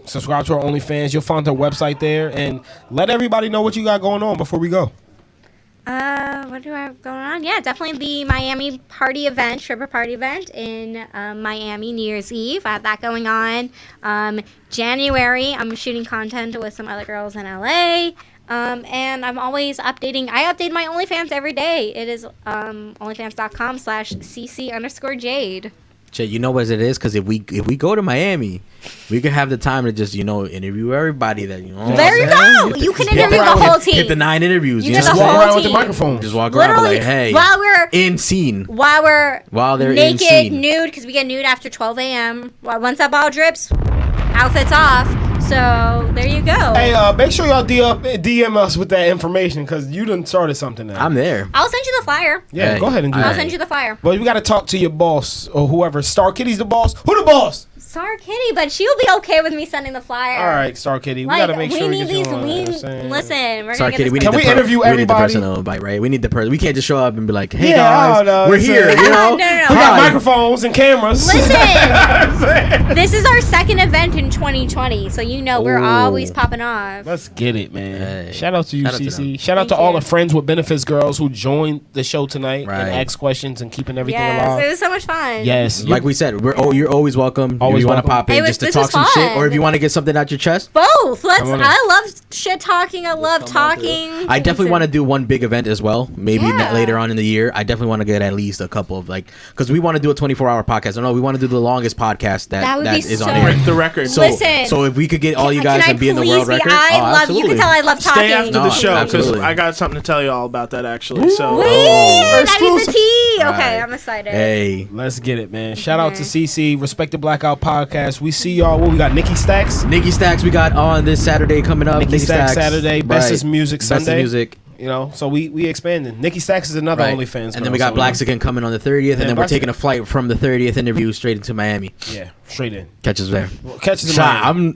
Subscribe to her OnlyFans. You'll find her website there, and let everybody know what you got going on before we go. What do I have going on? Yeah, definitely the Miami party event, stripper party event in Miami, New Year's Eve. I have that going on. January, I'm shooting content with some other girls in LA. And I'm always updating. I update my OnlyFans every day. It is onlyfans.com/CiCi_Jade. Jay, you know what it is? Because if we go to Miami, we can have the time to just interview everybody that There you go. You can interview the whole team. Hit the 9 interviews. You You get Just the walk whole around with the team. microphone. just walk around and be Literally, like, hey, while we're in scene. while they're in naked, scene. nude, because we get nude after 12 a.m. Well, once that ball drips, outfit's off. So there you go. Hey, make sure y'all DM us with that information because you done started something now. I'm there. I'll send you the flyer. Yeah, Hey, go ahead and do all I'll that. right. send you the flyer. But we got to talk to your boss or whoever. Star Kitty's the boss. Who the boss? Sorry, Kitty, but she'll be okay with me sending the flyer. All right, Star Kitty. We Like, got to make we sure need we get these. you on. We You know what I'm saying? listen. We're Sorry, gonna Kitty. get We this. need Can we the interview we need the everybody? personal invite, right? We need the person. We can't just show up and be like, "Hey Yeah, guys, no, we're it's here." a- You know, No. We got Hi. microphones and cameras. Listen, this is our second event in 2020, so we're Ooh. always popping off. Let's get it, man. Hey. Shout out to you, Shout out to CC. them. Shout out to Thank all you. the Friends with Benefits girls who joined the show tonight Right. and asked questions and keeping everything Yes, it alive. was so much fun. Yes. Like we said, you're always welcome. Always if you want to welcome. pop in It just to was- talk this some was shit, fun. or if you want to get something out your chest. Both. Come on in. I love shit talking. I love talking. I definitely want to do one big event as well. Maybe Yeah. later on in the year. I definitely want to get at least a couple of because we want to do a 24-hour podcast. No, we want to do the longest podcast That would be is so- on air. break the record. So, Listen. so if we could get all you Can guys I and be in the world please be- record, I love. You absolutely. can tell I love talking. Stay after No, the show because absolutely. I got something to tell you all about that actually. So Wait, Oh. that is the tea. Okay, Right. I'm excited. Hey, Let's get it, man. Shout out to CC, Respect the Blackout podcast. We see y'all. What we got? Nikki Stacks. Nikki Stacks, we got on this Saturday coming up. Nikki Stacks Saturday. Best is Right. Music Best Sunday. is music. You know, so we expanding. Nikki Stacks is another Right. OnlyFans. And then we got Blaxican coming on the 30th, and then we're Blaxican. taking a flight from the 30th interview straight into Miami. Yeah, straight in. Catch us there. Catches in Shot, Miami.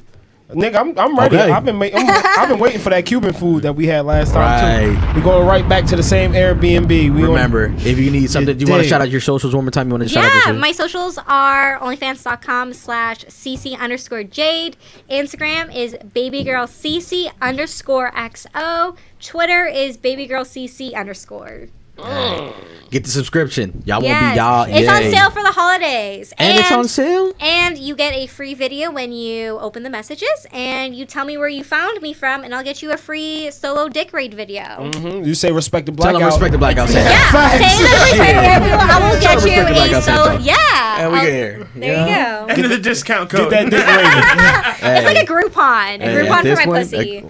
Nigga, I'm ready. Okay. I've been waiting for that Cuban food that we had last time too. Right. We're going right back to the same Airbnb. We Remember, if you need something, do you want to dig. shout out your socials one more time? You want to shout out Yeah, your my socials are onlyfans.com/CC_Jade. Instagram is babygirlCC_XO. Twitter is babygirlCC_. Get the subscription. Y'all Yes. won't be y'all. It's on yay. sale for the holidays. And it's on sale. And you get a free video when you open the messages, and you tell me where you found me from, and I'll get you a free solo dick raid video. Mhm. You say Respect the Tell Blackout. them Respect the Blackout. Say Yeah, that. Facts. say it this way, I will get Respect the you a Blackout, say solo. that. Yeah. And we I'll- get here. There you go. end of the discount Get code. that dick rated. It's like a Groupon. A Hey, Groupon at for this my point, pussy.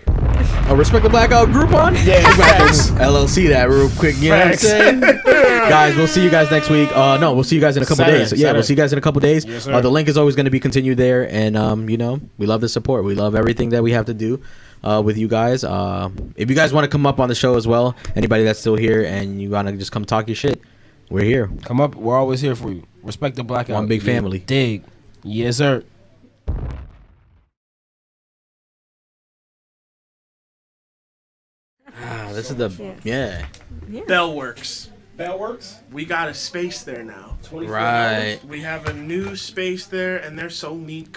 A Respect the Blackout Groupon? Yeah, facts. LLC that real quick, you know what I'm Facts. saying? Guys, we'll see you guys next week. No, we'll see you guys in a couple Saturday, days. Yeah, Saturday. we'll see you guys in a couple days. Yes, sir. The link is always going to be continued there, and we love the support. We love everything that we have to do with you guys. If you guys want to come up on the show as well, anybody that's still here and you want to just come talk your shit, we're here. Come up. We're always here for you. Respect the Blackout. One big Yeah, family. dig. Yes, sir. This is the yeah. Bell works. That works. We got a space there now. Right. We have a new space there, and they're so neat